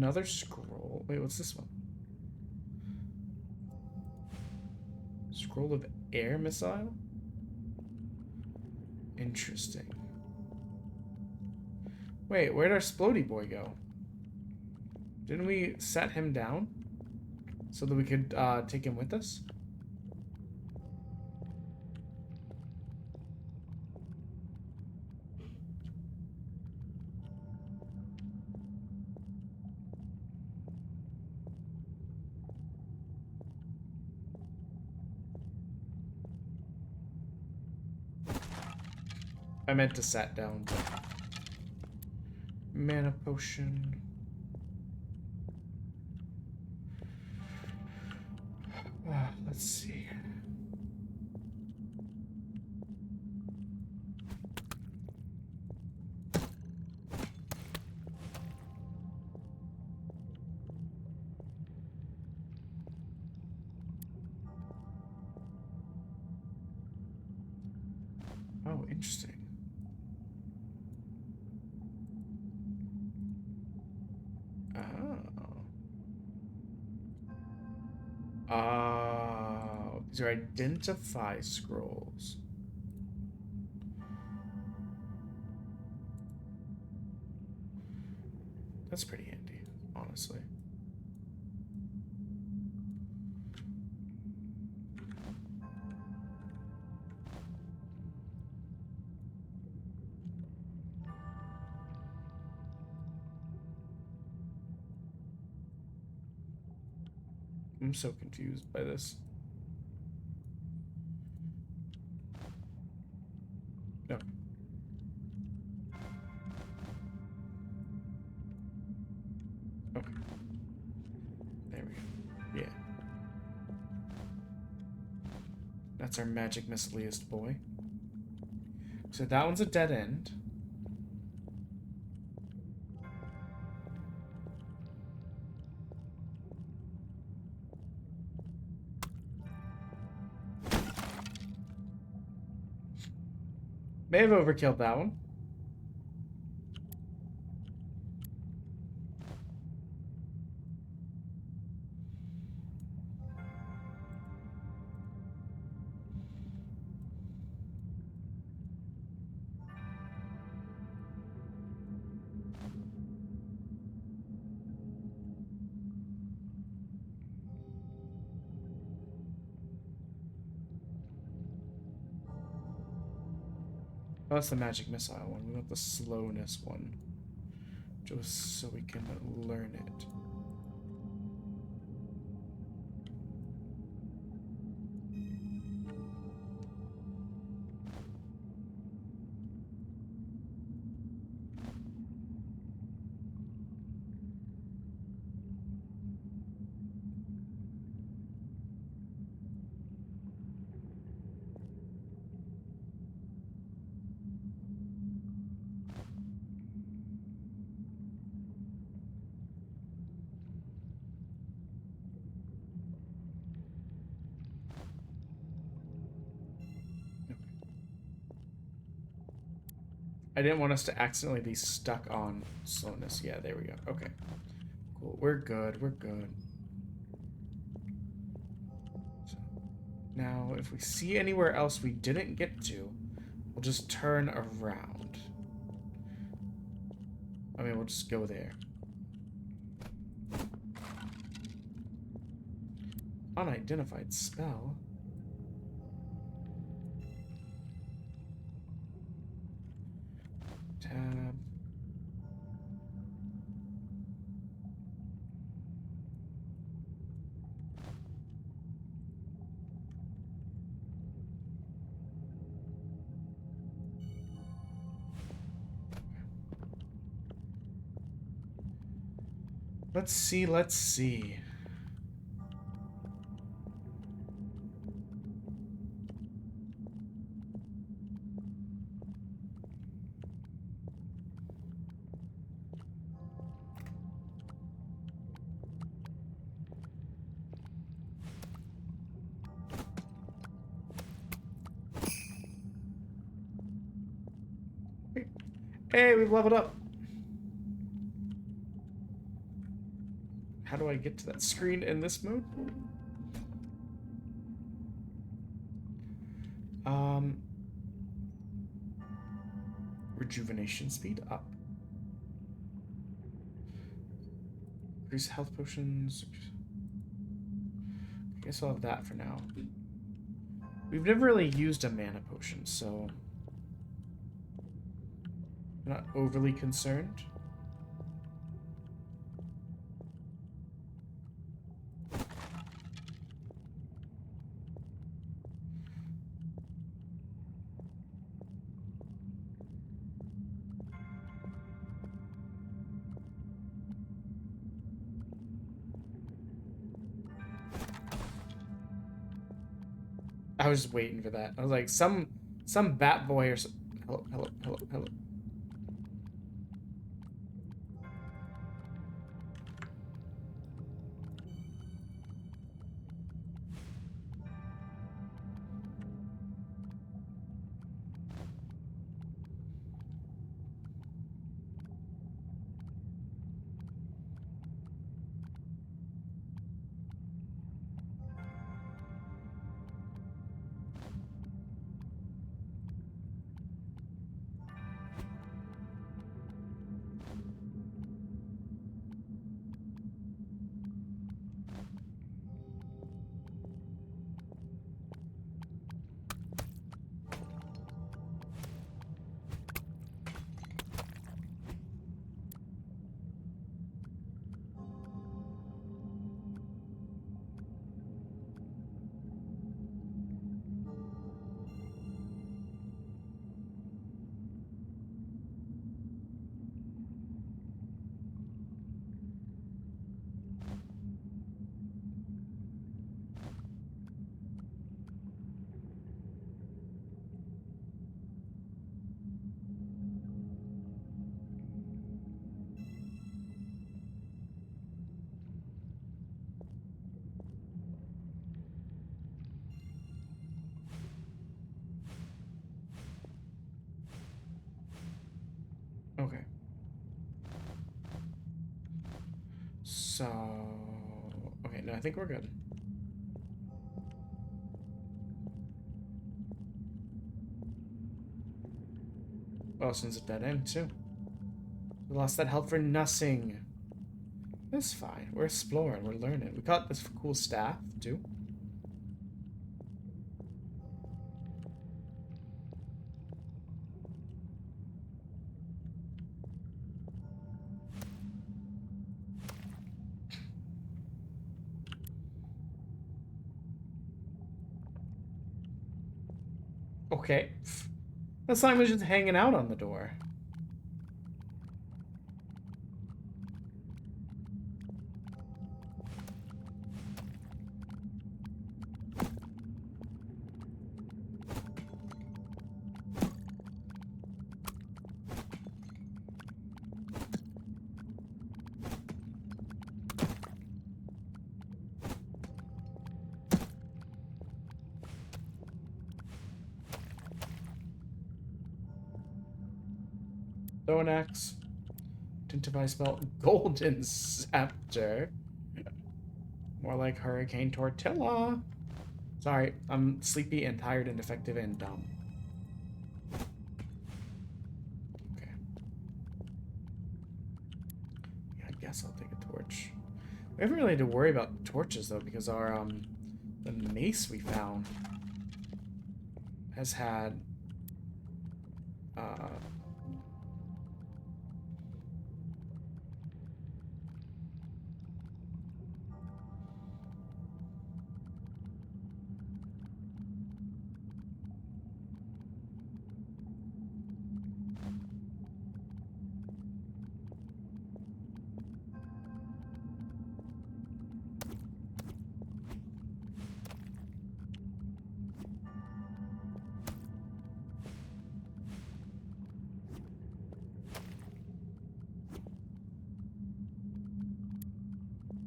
S1: another scroll. Wait, what's this one? Scroll of air missile? Interesting. Wait, where'd our Splody boy go? Didn't we set him down so that we could take him with us? I meant to sat down. Mana potion. Let's see. Oh, interesting. These are identify scrolls. That's pretty handy, honestly. I'm so confused by this. No. Okay. There we go. Yeah. That's our magic miscellaneous boy. So that one's a dead end. May have overkilled that one. Oh, that's the magic missile one. We want the slowness one. Just so we can learn it. I didn't want us to accidentally be stuck on slowness. Yeah, there we go. Okay. Cool. We're good. We're good. So, now, if we see anywhere else we didn't get to, we'll just turn around. I mean, we'll just go there. Unidentified spell. Tab. Let's see, let's see. Hey, we've leveled up. do I get to that screen in this mode? Rejuvenation speed up. Increase health potions. I guess I'll have that for now. We've never really used a mana potion, so I'm not overly concerned. I was just waiting for that. I was like, some bat boy or some... Hello, hello, hello, hello. Okay. So... Okay, no, I think we're good. Oh, since it's dead end, too. We lost that health for nothing. That's fine. We're exploring. We're learning. We got this cool staff, too. Okay. That sign was just hanging out on the door. Throw an axe. Identify spell. Golden Scepter. More like Hurricane Tortilla. Sorry, I'm sleepy and tired and defective and dumb. Okay. Yeah, I guess I'll take a torch. We haven't really had to worry about torches though, because our the mace we found has had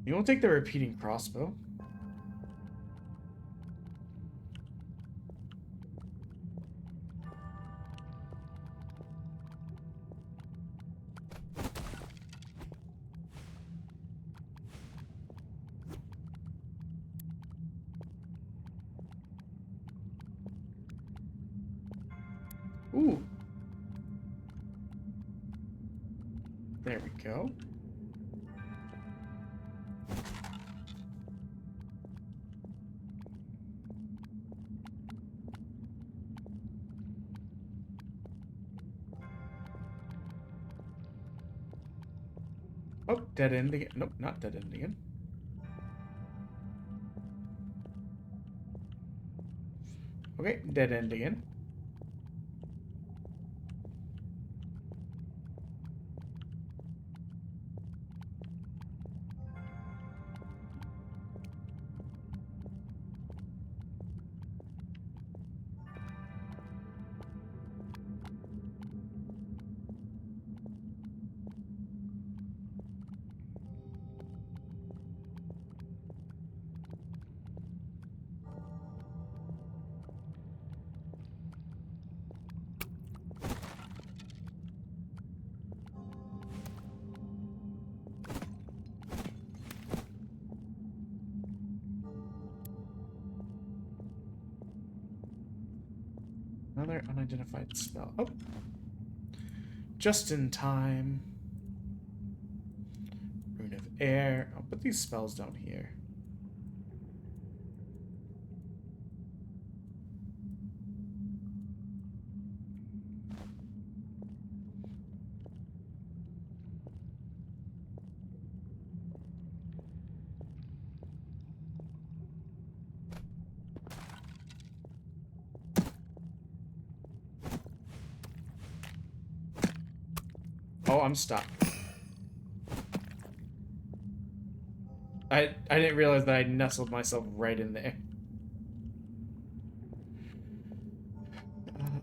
S1: You won't take the repeating crossbow. Ooh. There we go. Oh, dead end again. Nope, not dead end again. Okay, dead end again. Another unidentified spell. Oh. Just in time. Rune of Air. I'll put these spells down here. Oh, I'm stuck. I didn't realize that I nestled myself right in there.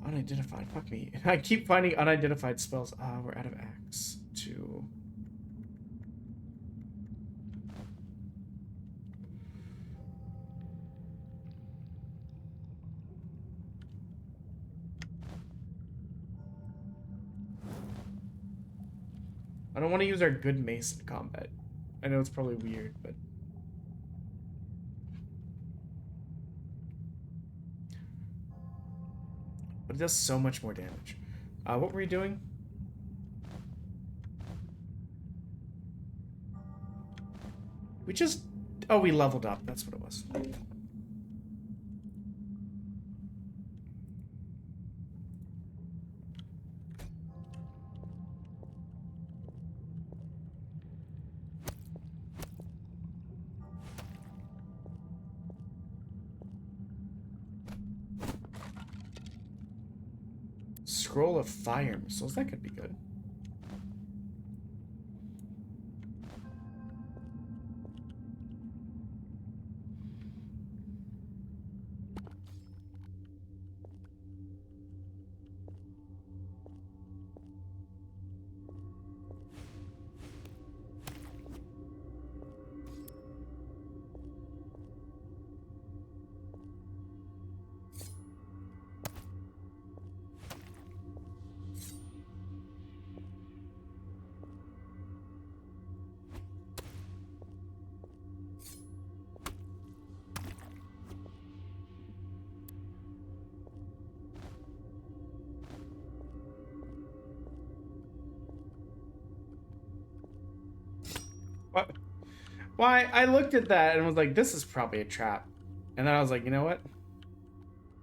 S1: Unidentified. Fuck me. I keep finding unidentified spells. We're out of axe. 2. I don't want to use our good mace in combat. I know it's probably weird, but... But it does so much more damage. What were you doing? We just... Oh, we leveled up. That's what it was. Scroll of Fire Missiles. That could be good. What? Why? I looked at that and was like, this is probably a trap. And then I was like, you know what?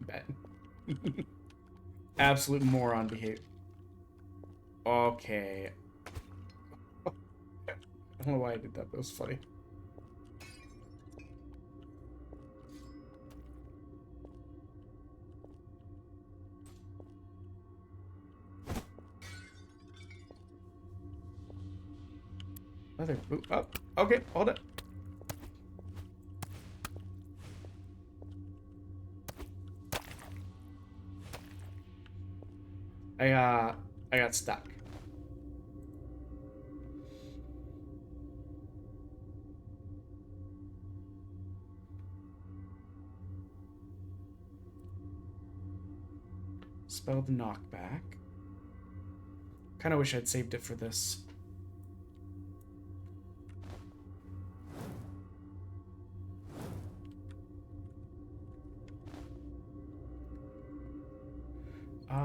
S1: Bet. Absolute moron behavior. Okay. I don't know why I did that. That was funny. Another boot up. Oh, okay, hold it. I got stuck. Spell the knockback. Kind of wish I'd saved it for this.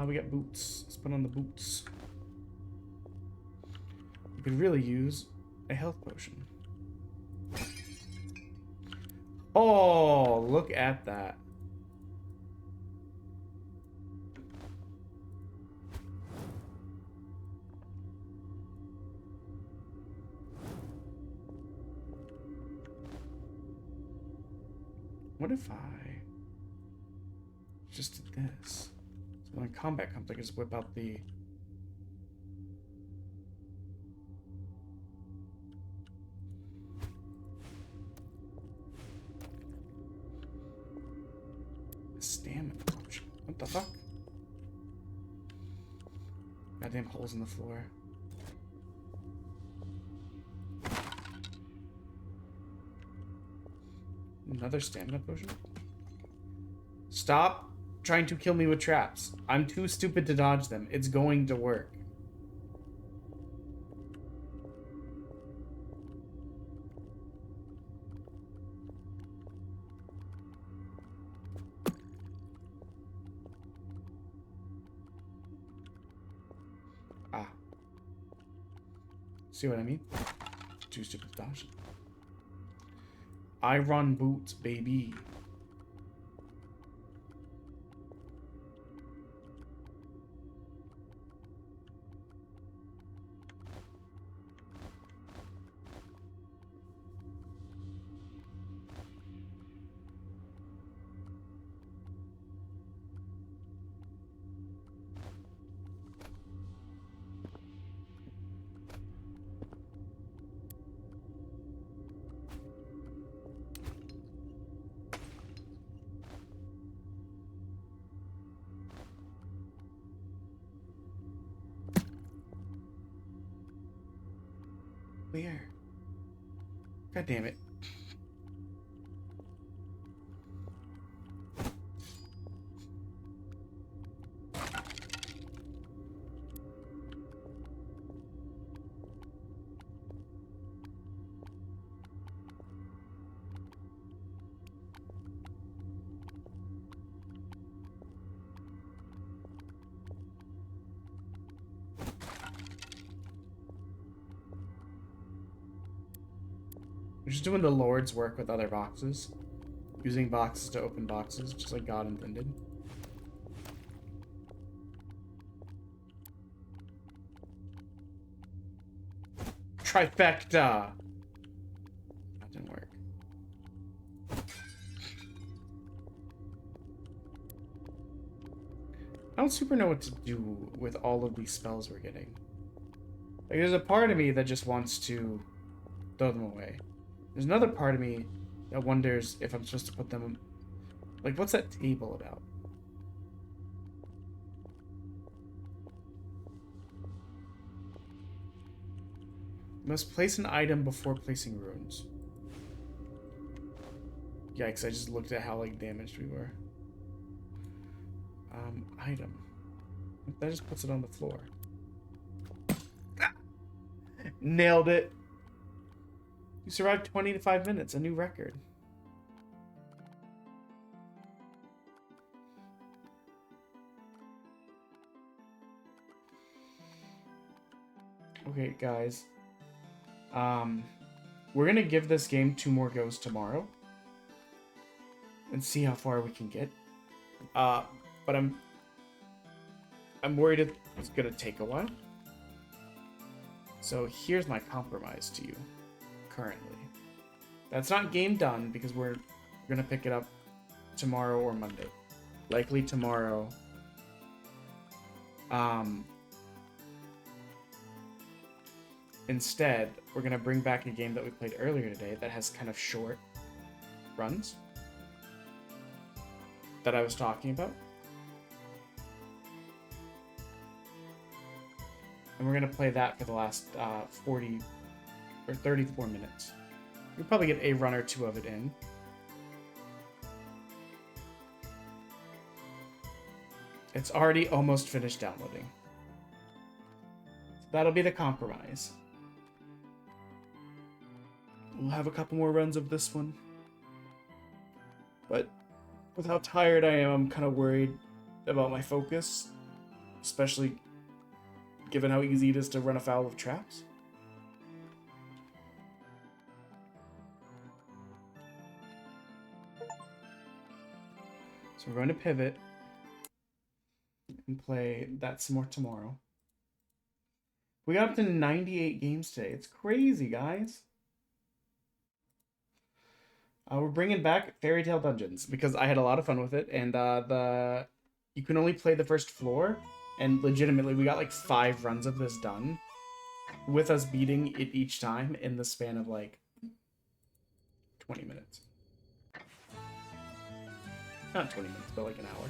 S1: We got boots. Let's put on the boots. We could really use a health potion. Oh, look at that. What if I just did this? So when combat comes, I can just whip out the... stamina potion. What the fuck? Goddamn holes in the floor. Another stamina potion? Stop trying to kill me with traps. I'm too stupid to dodge them. It's going to work. Ah. See what I mean? Too stupid to dodge them. I run boots, baby. Where? God damn it. We're just doing the Lord's work with other boxes. Using boxes to open boxes, just like God intended. Trifecta! That didn't work. I don't super know what to do with all of these spells we're getting. Like, there's a part of me that just wants to throw them away. There's another part of me that wonders if I'm supposed to put them... Like, what's that table about? You must place an item before placing runes. Yikes, I just looked at how, like, damaged we were. Item. That just puts it on the floor. Ah! Nailed it. You survived 25 minutes, a new record. Okay, guys. We're gonna give this game 2 more goes tomorrow. And see how far we can get. But I'm worried it's gonna take a while. So here's my compromise to you. Currently. That's not game done because we're gonna pick it up tomorrow or Monday. Likely tomorrow. Instead, we're gonna bring back a game that we played earlier today that has kind of short runs that I was talking about. And we're gonna play that for the last 40 or 34 minutes. You'll probably get a run or 2 of it in. It's already almost finished downloading. So that'll be the compromise. We'll have a couple more runs of this one. But with how tired I am, I'm kind of worried about my focus especially given how easy it is to run afoul of traps. So we're going to pivot and play that some more tomorrow. We got up to 98 games today. It's crazy, guys. We're bringing back Fairy Tale Dungeons because I had a lot of fun with it, and you can only play the first floor, and legitimately we got like 5 runs of this done, with us beating it each time in the span of like 20 minutes. Not 20 minutes, but like an hour.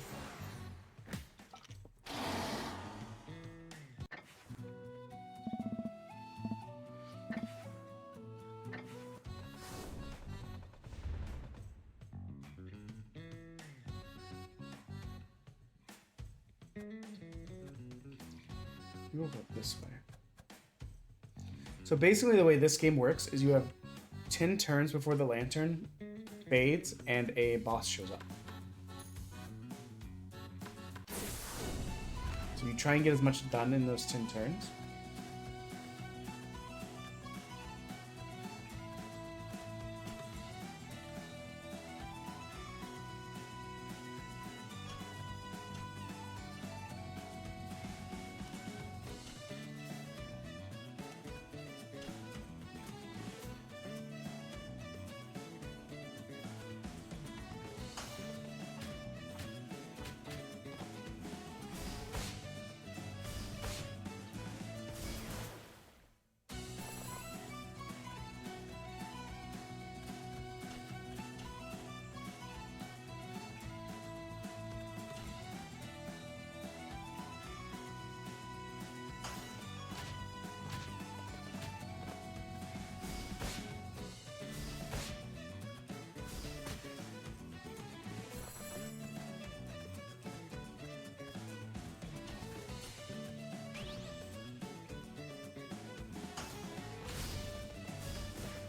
S1: We'll go this way. So basically the way this game works is you have 10 turns before the lantern fades and a boss shows up. So you try and get as much done in those 10 turns.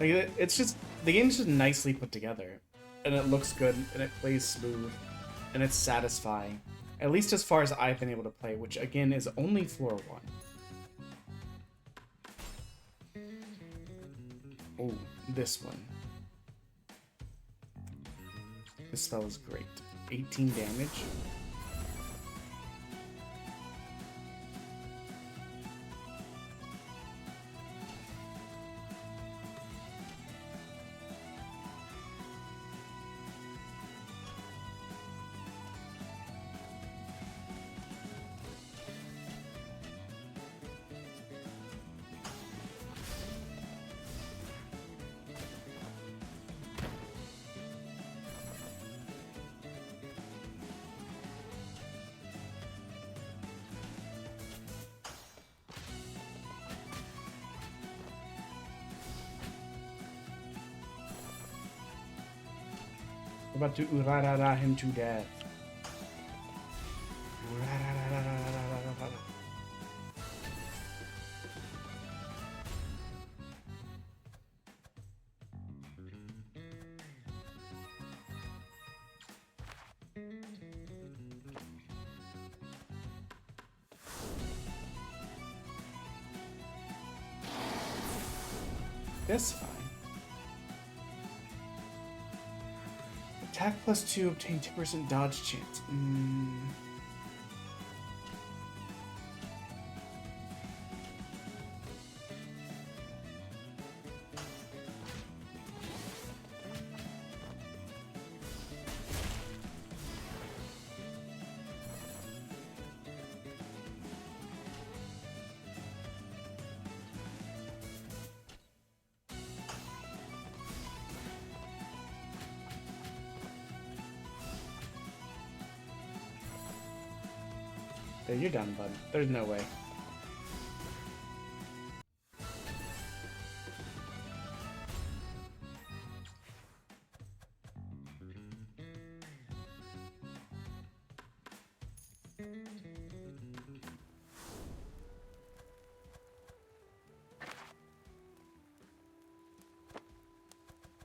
S1: Like, it's just, the game's just nicely put together, and it looks good, and it plays smooth, and it's satisfying, at least as far as I've been able to play, which again is only floor 1. Oh, this one. This spell is great. 18 damage. About to urarara him to death. This fine. Attack +2, obtain 2% dodge chance. Yeah, you're done, bud. There's no way.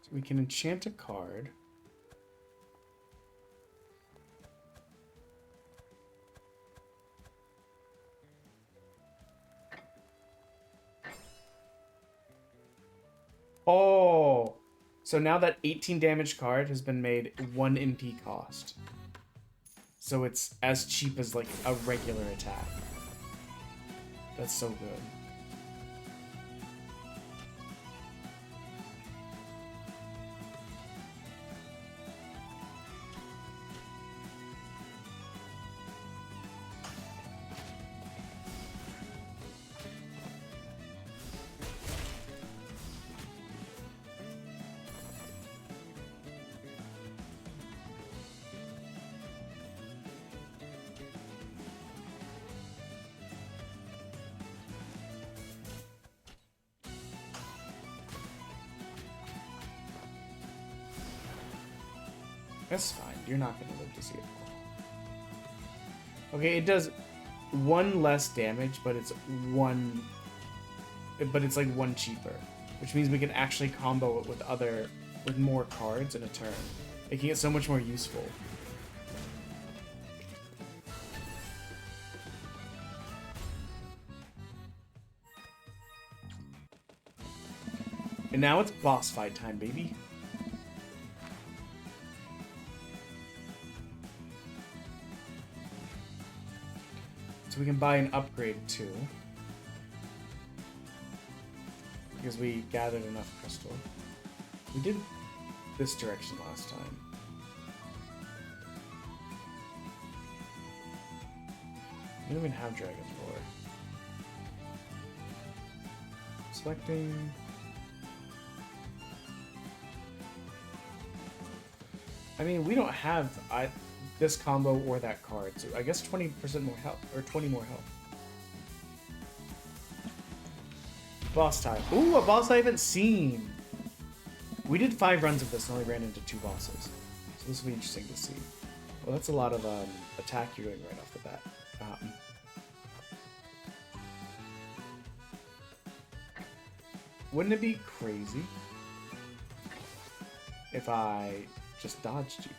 S1: So we can enchant a card. Oh, so now that 18 damage card has been made 1 MP cost. So it's as cheap as like a regular attack. That's so good. That's fine. You're not going to live to see it fall. Okay, it does 1 less damage, but it's like 1 cheaper, which means we can actually combo it with more cards in a turn, making it so much more useful. And now it's boss fight time, baby. So we can buy an upgrade too. Because we gathered enough crystal. We did this direction last time. We don't even have Dragon's Roar. Selecting... I mean, we don't have this combo or that card, so I guess 20% more health, or 20 more health. Boss type. Ooh, a boss I haven't seen! We did 5 runs of this and only ran into 2 bosses. So this will be interesting to see. Well, that's a lot of attack you're doing right off the bat. Wouldn't it be crazy if I just dodged you?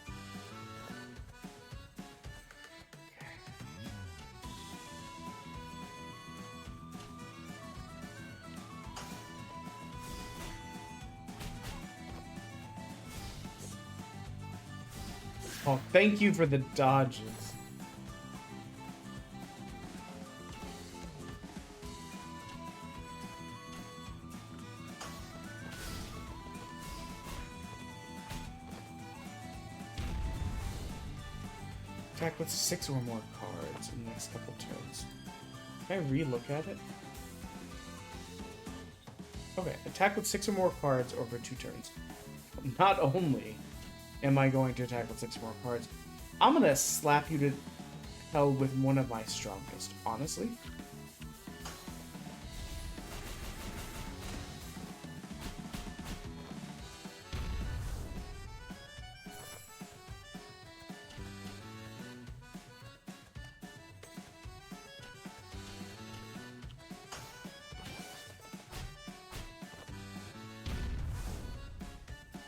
S1: Oh, thank you for the dodges. Attack with 6 or more cards in the next couple turns. Can I re-look at it? Okay, attack with 6 or more cards over 2 turns. Not only am I going to attack with 6 more cards, I'm gonna slap you to hell with one of my strongest, honestly.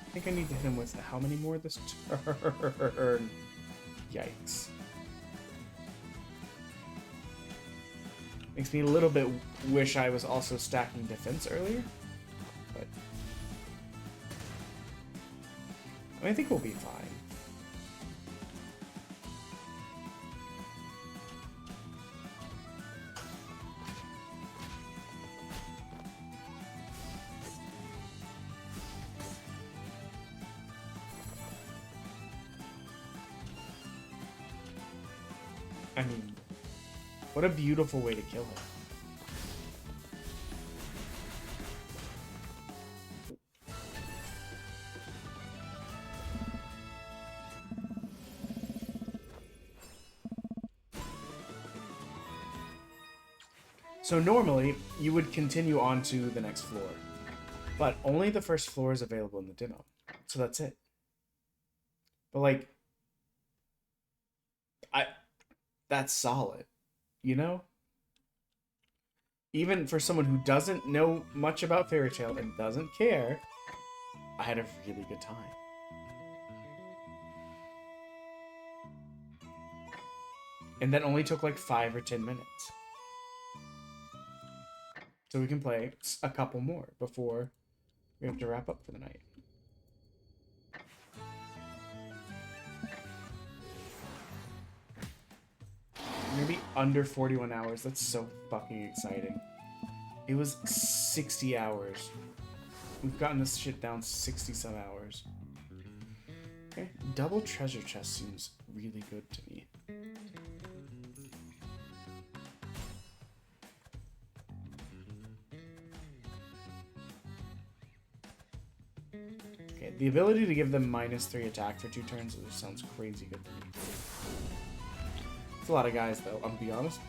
S1: I think I need to hit him with how many more this turn? Yikes. Makes me a little bit wish I was also stacking defense earlier, but I think we'll be fine. I mean, what a beautiful way to kill him. So normally, you would continue on to the next floor, but only the first floor is available in the demo, so that's it. But like, that's solid, you know? Even for someone who doesn't know much about Fairy Tail and doesn't care, I had a really good time. And that only took like 5 or 10 minutes. So we can play a couple more before we We have to wrap up for the night. We're gonna be under 41 hours. That's so fucking exciting. It was 60 hours. We've gotten this shit down 60 some hours. Okay, double treasure chest seems really good to me. Okay, the ability to give them -3 attack for 2 turns sounds crazy good to me. It's a lot of guys though, I'm gonna be honest.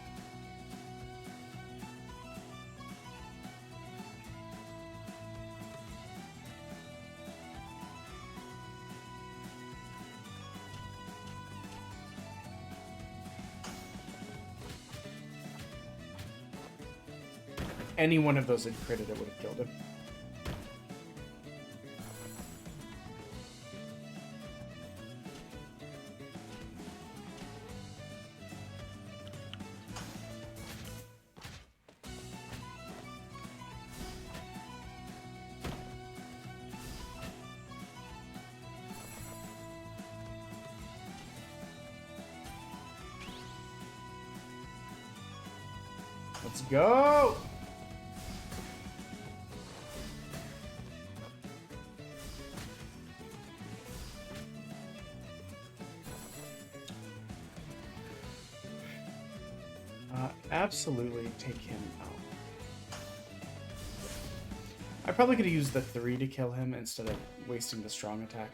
S1: Any one of those had critted, it would have killed him. Let's go! Absolutely take him out. I probably could have used the 3 to kill him instead of wasting the strong attack.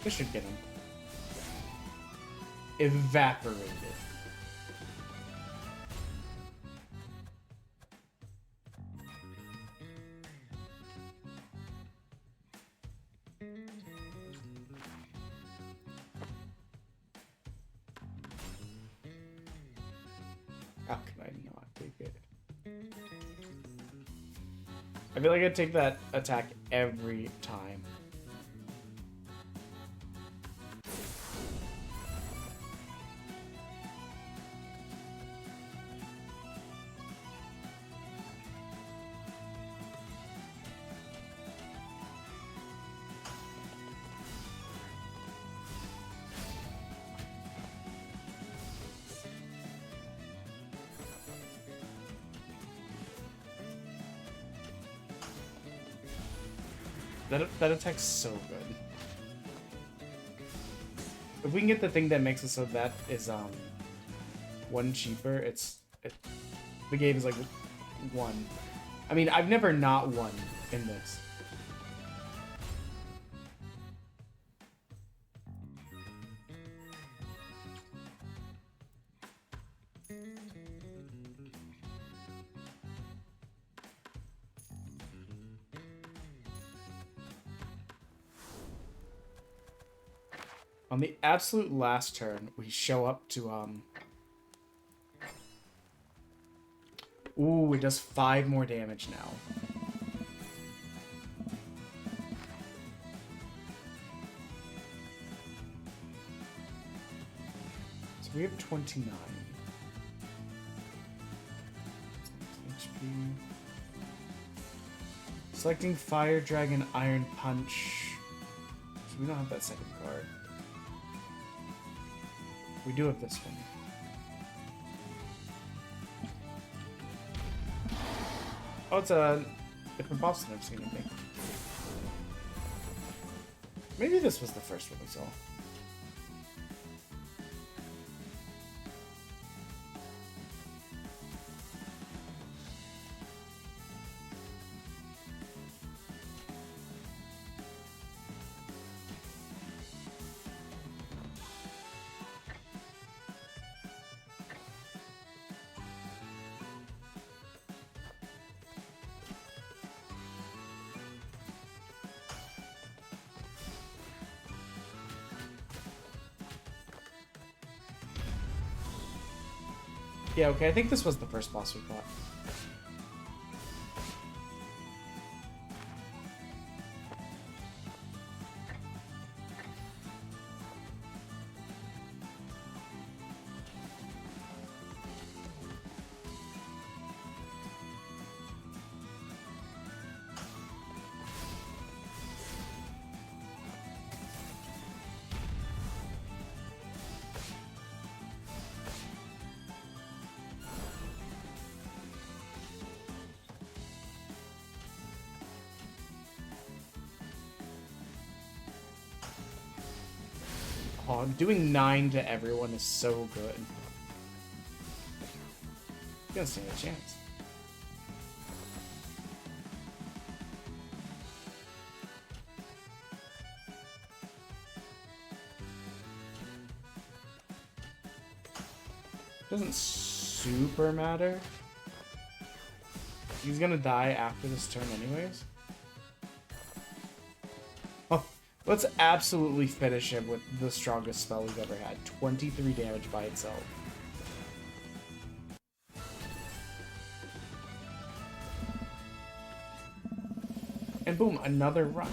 S1: This should get him. Evaporated. How can I not take it? I feel like I take that attack every time. That attack's so good. If we can get the thing that makes it so that is 1 cheaper, the game is like 1. I mean, I've never not won in this. On the absolute last turn, we show up to, Ooh, it does 5 more damage now. So we have 29. HP. Selecting Fire Dragon, Iron Punch. So we don't have that second card. We do have this one. Oh, it's a different boss than I've seen, I think. Maybe this was the first one we saw. Yeah, okay, I think this was the first boss we fought. Oh, doing 9 to everyone is so good. You don't stand a chance. Doesn't super matter. He's gonna die after this turn anyways. Oh, let's absolutely finish him with the strongest spell we've ever had. 23 damage by itself. And boom, another run.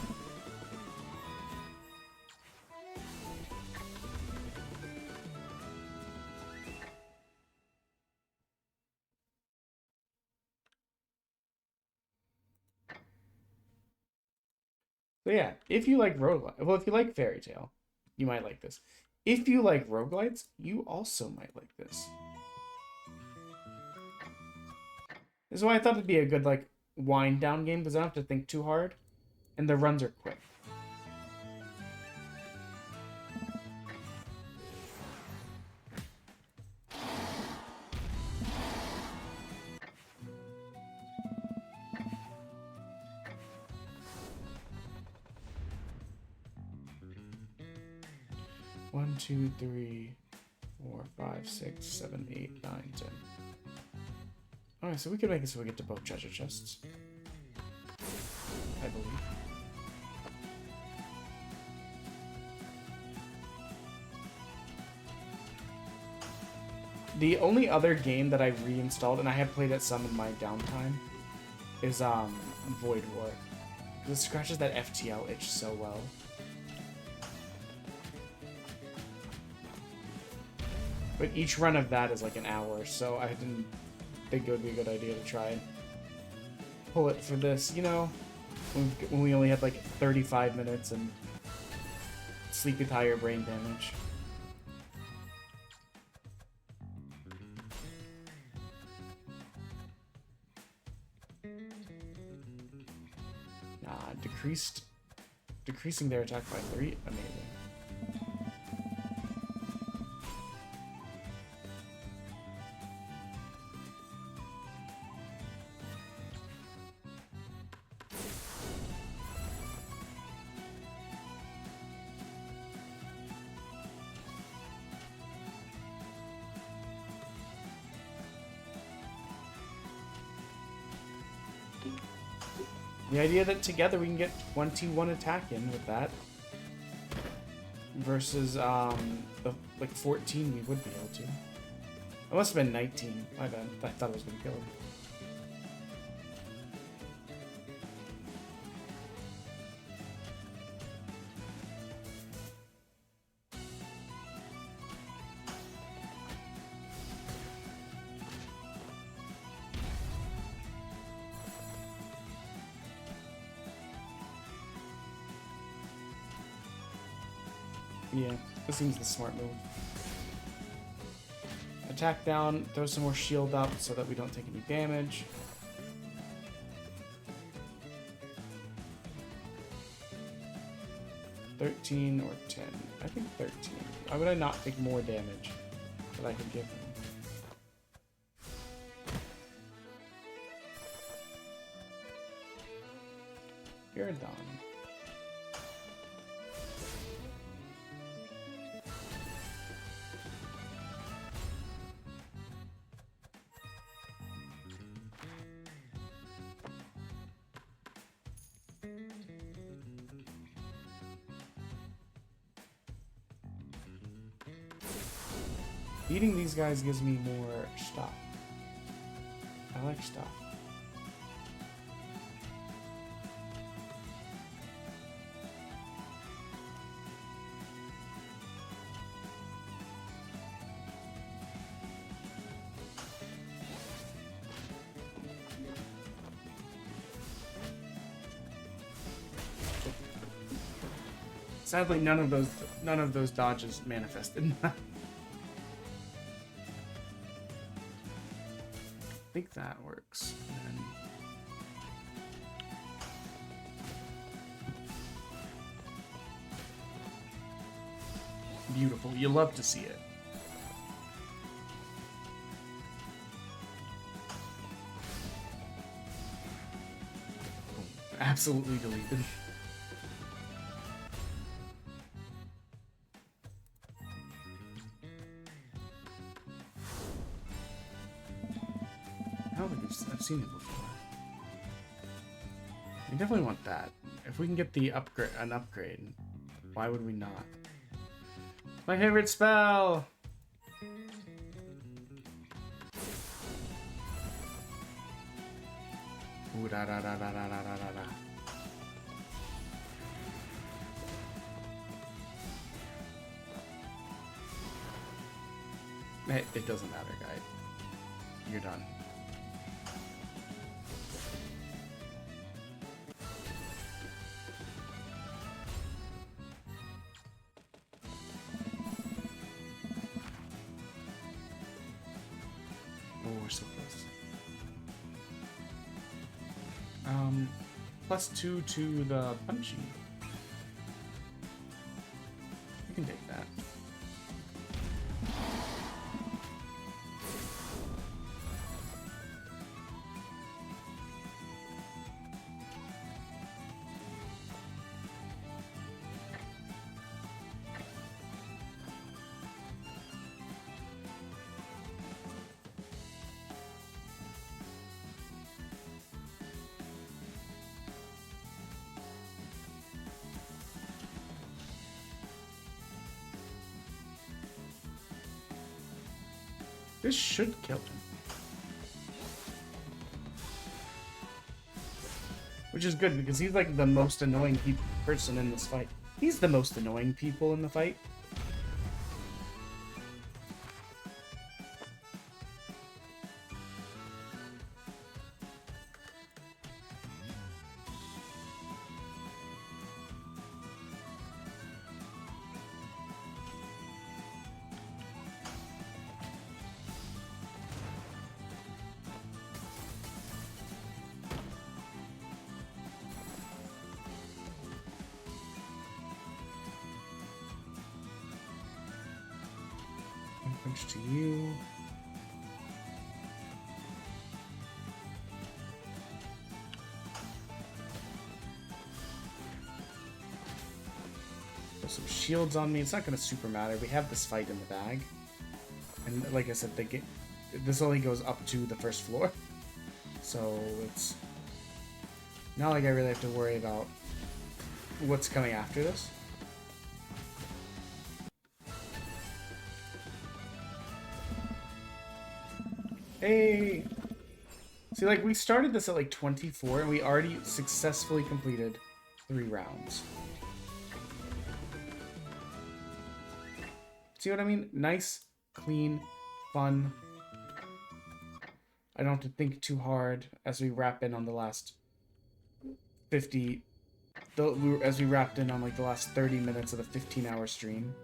S1: So yeah, if you like roguelite, well, if you like Fairy Tail, you might like this. If you like roguelites, you also might like this. This is why I thought it'd be a good like wind down game because I don't have to think too hard, and the runs are quick. One, two, three, 4, 5, 6, 7, 8, 9, 10. Alright, so we can make it so we get to both treasure chests. I believe. The only other game that I reinstalled, and I have played it some in my downtime, is Void War. It scratches that FTL itch so well. But each run of that is like an hour, so I didn't think it would be a good idea to try and pull it for this, you know, when we only had like 35 minutes and sleepy tire brain damage. Nah, decreasing their attack by 3, amazing. The idea that together we can get 21 attack in with that versus the like 14 we would be able to. It must have been 19. My bad. I thought it was gonna kill him. Yeah, this seems the smart move. Attack down, throw some more shield up so that we don't take any damage. $13 or 10. I think 13. Why would I not take more damage that I could give him? You're done. Beating these guys gives me more stuff. I like stuff. Sadly, none of those dodges manifested. I think that works. And then... Beautiful. You love to see it. Absolutely deleted. I don't think I've seen it before. We definitely want that. If we can get the an upgrade, why would we not? My favorite spell! Ooh, da da da da da da da da. It doesn't matter, guy. You're done. Oh, we're so close. +2 to the punchy. You can take that. This should kill him. Which is good, because he's like the most annoying person in this fight. He's the most annoying people in the fight. Punch to you. Put some shields on me. It's not gonna super matter. We have this fight in the bag, and like I said, this only goes up to the first floor, so it's not like I really have to worry about what's coming after this. Hey! See, like, we started this at, like, 24, and we already successfully completed 3 rounds. See what I mean? Nice, clean, fun. I don't have to think too hard as we wrap in on the last 50... as we wrapped in on, like, the last 30 minutes of the 15-hour stream.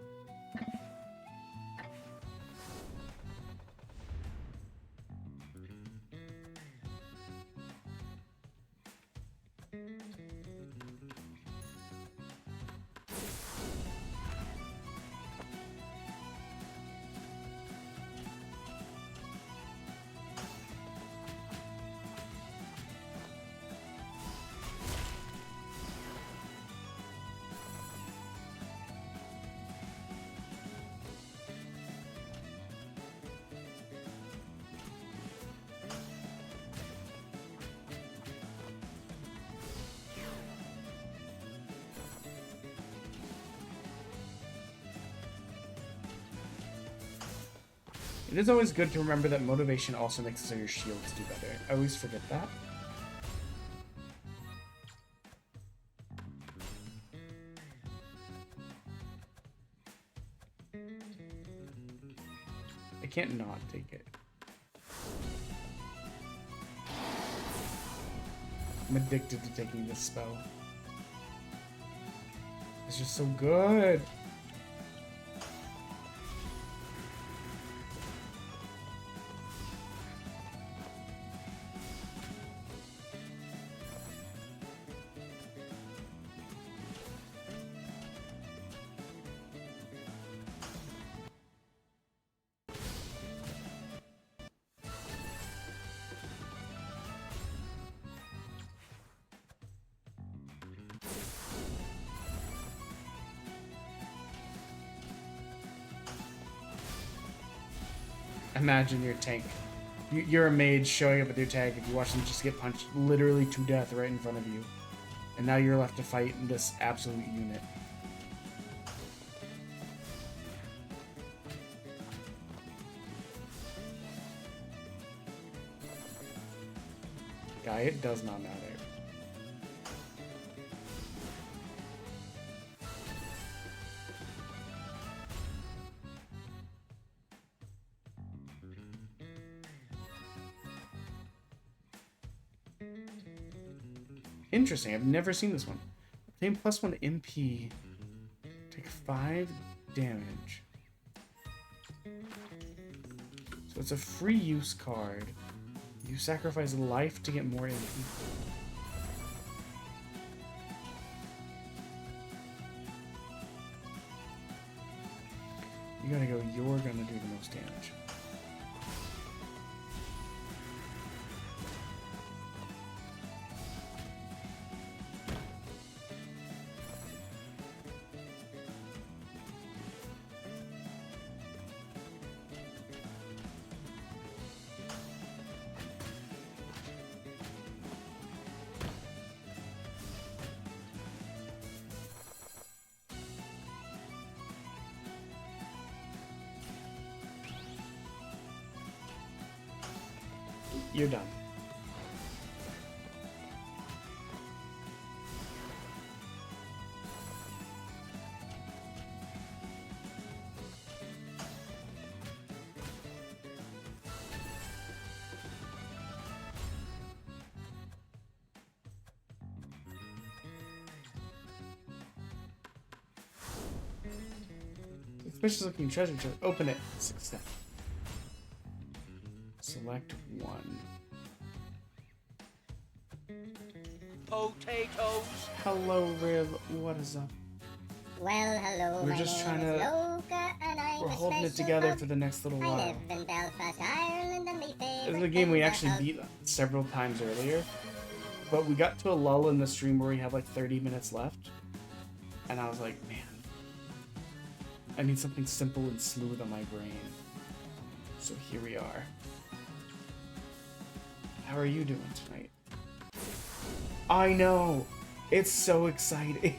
S1: It is always good to remember that motivation also makes so your shields do better. I always forget that. I can't not take it. I'm addicted to taking this spell. It's just so good. Imagine your tank. You're a mage showing up with your tank and you watch them just get punched literally to death right in front of you. And now you're left to fight this absolute unit. Guy, it does not matter. Interesting, I've never seen this one. Obtain +1 MP. Take 5 damage. So it's a free use card. You sacrifice life to get more MP. You gotta go, you're gonna do the most damage. You're done. Suspicious looking treasure chest. Open it. Success. Select one.
S11: Potatoes.
S1: Hello, Riv. What is up?
S20: Well, hello.
S1: We're just trying to.
S20: Loka, and I'm
S1: We're
S20: a
S1: holding it
S20: special
S1: together
S20: pug.
S1: for the next little
S20: I
S1: while.
S20: live in Belfast, Ireland, and my
S1: This
S20: favorite
S1: is a game we
S20: thing's a
S1: actually
S20: hug.
S1: beat several times earlier, but we got to a lull in the stream where we have like 30 minutes left, and I was like, man, I need something simple and smooth on my brain. So here we are. How are you doing tonight? I know! It's so exciting!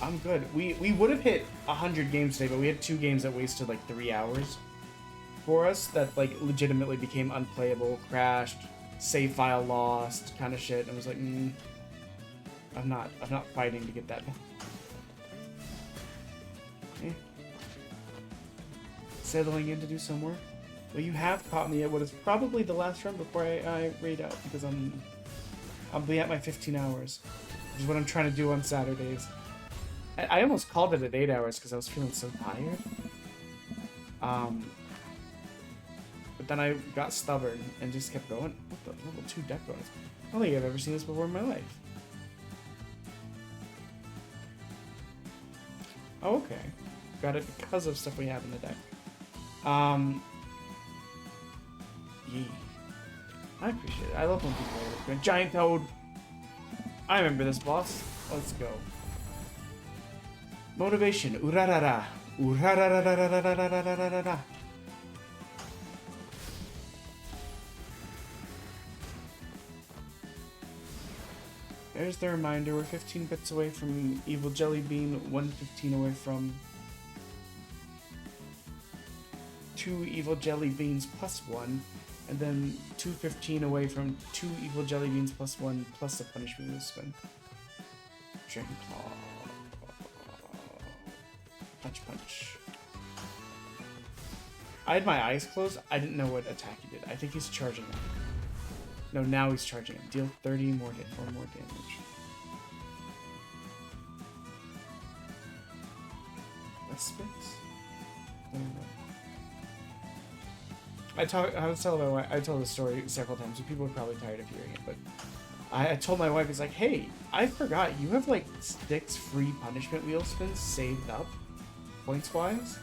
S1: I'm good. We would have hit 100 games today, but we had 2 games that wasted like 3 hours for us that like legitimately became unplayable, crashed, save file lost, kind of shit. And I was like, I'm not fighting to get that one. Okay. Settling in to do some work. Well, you have caught me at what is probably the last run before I raid out, because I'll be at my 15 hours, which is what I'm trying to do on Saturdays. I almost called it at 8 hours because I was feeling so tired. But then I got stubborn and just kept going. What the level 2 deck bonus? I don't think I've ever seen this before in my life. Oh, okay. Got it because of stuff we have in the deck. Yeah. I appreciate it. I love when people are like, Giant Toad! I remember this, boss. Let's go. Motivation. Urarara. Urarararararararararara. There's the reminder. We're 15 bits away from Evil Jelly Bean, 115 away from 2 evil jelly beans plus 1, and then 215 away from 2 evil jelly beans plus 1 plus a punishment wheel spin. Dragon Claw. Punch, punch. I had my eyes closed. I didn't know what attack he did. I think he's charging him. No, now he's charging him. Deal 30 more hit or more damage. Respite? I told the story several times, so people are probably tired of hearing it, but I told my wife, it's like, hey, I forgot, you have like 6 free punishment wheel spins saved up, points-wise?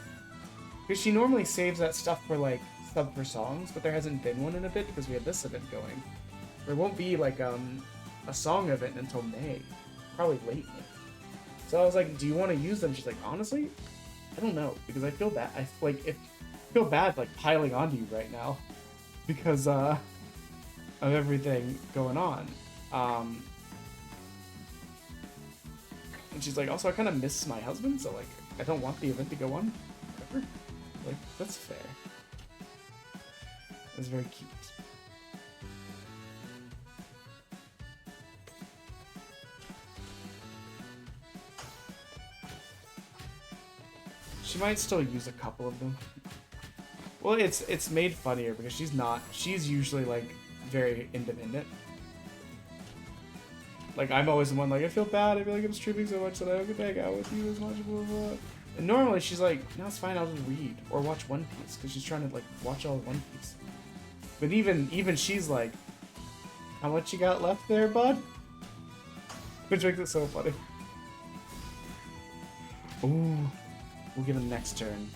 S1: Because she normally saves that stuff for like, sub for songs, but there hasn't been one in a bit because we had this event going. There won't be like a song event until May, probably late May. So I was like, do you want to use them? She's like, honestly, I don't know, because I feel bad. I feel bad like piling onto you right now because of everything going on. And she's like, also, I kind of miss my husband, so like, I don't want the event to go on forever. Like, that's fair. That's very cute. She might still use a couple of them. Well, it's made funnier because she's usually like very independent. Like, I'm always the one like, I feel bad, I feel like I'm streaming so much that I don't get to hang out with you as much, blah, blah, blah. And normally she's like, no, it's fine, I'll just read or watch One Piece because she's trying to like watch all of One Piece. But even she's like, how much you got left there, bud? Which makes it so funny. Ooh, we'll get him next turn.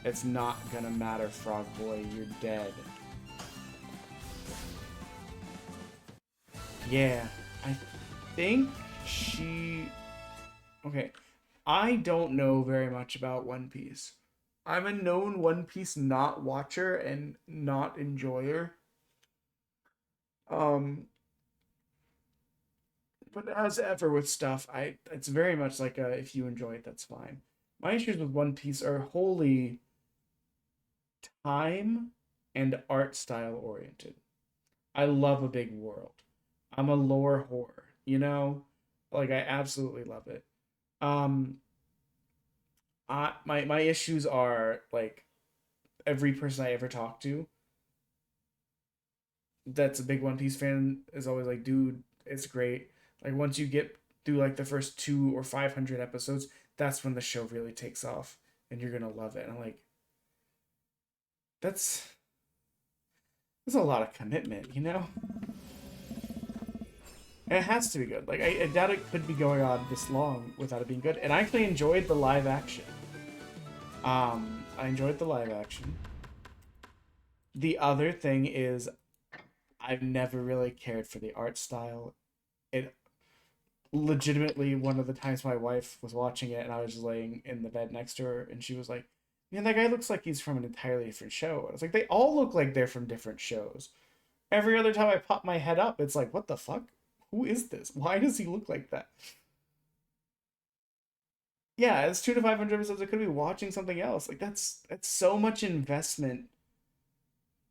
S1: It's not gonna matter, Frog Boy, you're dead. Yeah, I think she... Okay, I don't know very much about One Piece. I'm a known One Piece not watcher and not enjoyer. But as ever with stuff, it's very much like a, if you enjoy it, that's fine. My issues with One Piece are wholly time and art style oriented. I love a big world. I'm a lore whore, you know? Like, I absolutely love it. My issues are, like, every person I ever talk to that's a big One Piece fan is always like, dude, it's great. Like, once you get through, like, the first 200 or 500 episodes, that's when the show really takes off, and you're gonna love it. And I'm like, that's a lot of commitment, you know? And it has to be good. Like, I doubt it could be going on this long without it being good. And I actually enjoyed the live action. I enjoyed the live action. The other thing is, I've never really cared for the art style. It legitimately, one of the times my wife was watching it and I was just laying in the bed next to her and she was like, man, that guy looks like he's from an entirely different show. And I was like, they all look like they're from different shows. Every other time I pop my head up, it's like, what the fuck? Who is this? Why does he look like that? Yeah, it's 200 to 500 episodes. I could be watching something else. Like, that's so much investment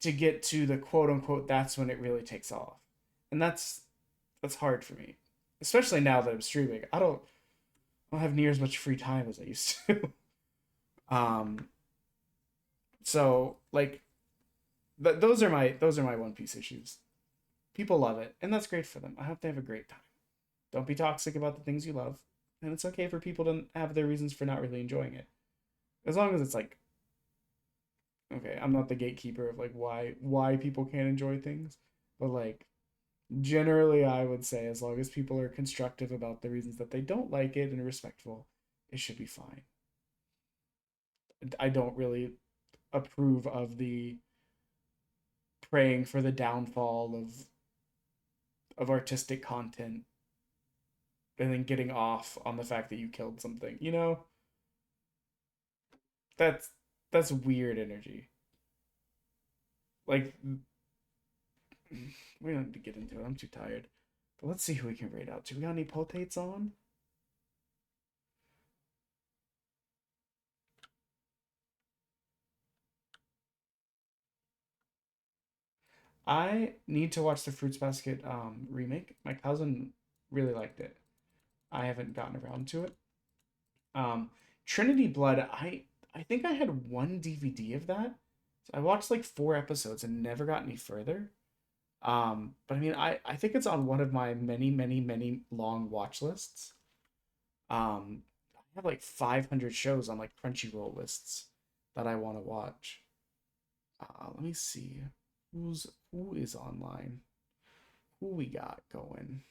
S1: to get to the quote unquote, that's when it really takes off. And that's hard for me. Especially now that I'm streaming. I don't have near as much free time as I used to. So like, those are my One Piece issues. People love it, and that's great for them. I hope they have a great time. Don't be toxic about the things you love, and it's okay for people to have their reasons for not really enjoying it. As long as it's like, okay, I'm not the gatekeeper of like why people can't enjoy things, but like, generally I would say as long as people are constructive about the reasons that they don't like it and respectful, it should be fine. I don't really approve of the praying for the downfall of artistic content and then getting off on the fact that you killed something, you know? That's weird energy. Like, we don't need to get into it. I'm too tired. But let's see who we can raid out to. We got any potates on? I need to watch the Fruits Basket remake. My cousin really liked it. I haven't gotten around to it. Trinity Blood, I think I had one DVD of that. So I watched like 4 episodes and never got any further. But I mean, I think it's on one of my many long watch lists. I have like 500 shows on like Crunchyroll lists that I want to watch. Let me see who is online. Who we got going?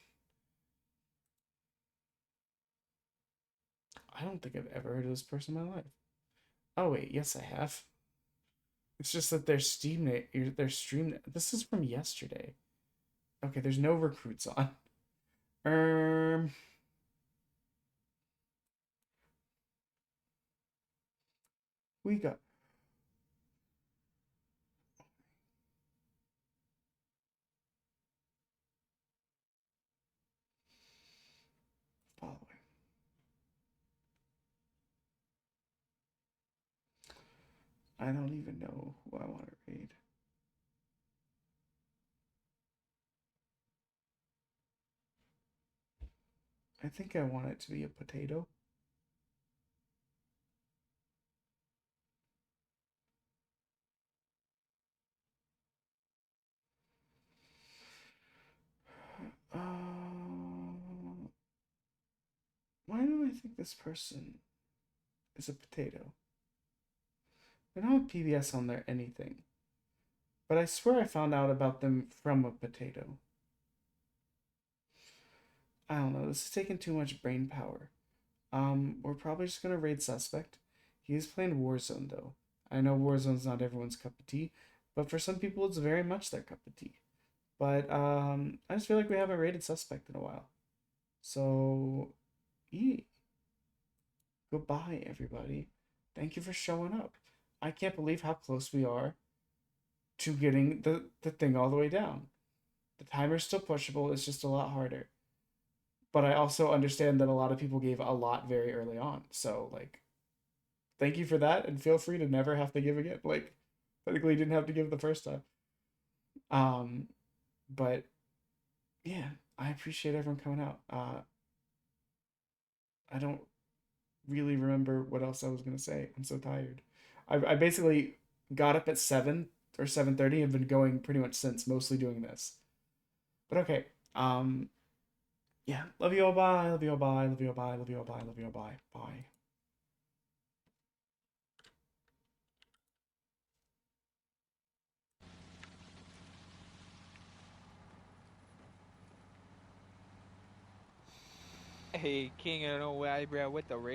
S1: I don't think I've ever heard of this person in my life. Oh wait, yes I have. It's just that their stream. This is from yesterday. Okay, there's no recruits on. We got. Following. I don't even know who I want to read. I think I want it to be a potato. Why do I think this person is a potato? They don't have PBS on their anything. But I swear I found out about them from a potato. I don't know, this is taking too much brain power. We're probably just gonna raid Suspect. He's playing Warzone though. I know Warzone's not everyone's cup of tea, but for some people it's very much their cup of tea. But I just feel like we haven't raided Suspect in a while. So yeah. Goodbye, everybody. Thank you for showing up. I can't believe how close we are to getting the thing all the way down. The timer's still pushable, it's just a lot harder. But I also understand that a lot of people gave a lot very early on. So, like, thank you for that, and feel free to never have to give again. Like, technically, you didn't have to give the first time. But yeah, I appreciate everyone coming out. I don't really remember what else I was gonna say. I'm so tired. I basically got up at 7 or 7:30 and been going pretty much since, mostly doing this. But okay. Yeah. Love you all, bye. Love you all, bye. Love you all, bye. Love you all, bye. Love you all, bye. Bye.
S21: Hey, King, I don't know why, bro, with the raid.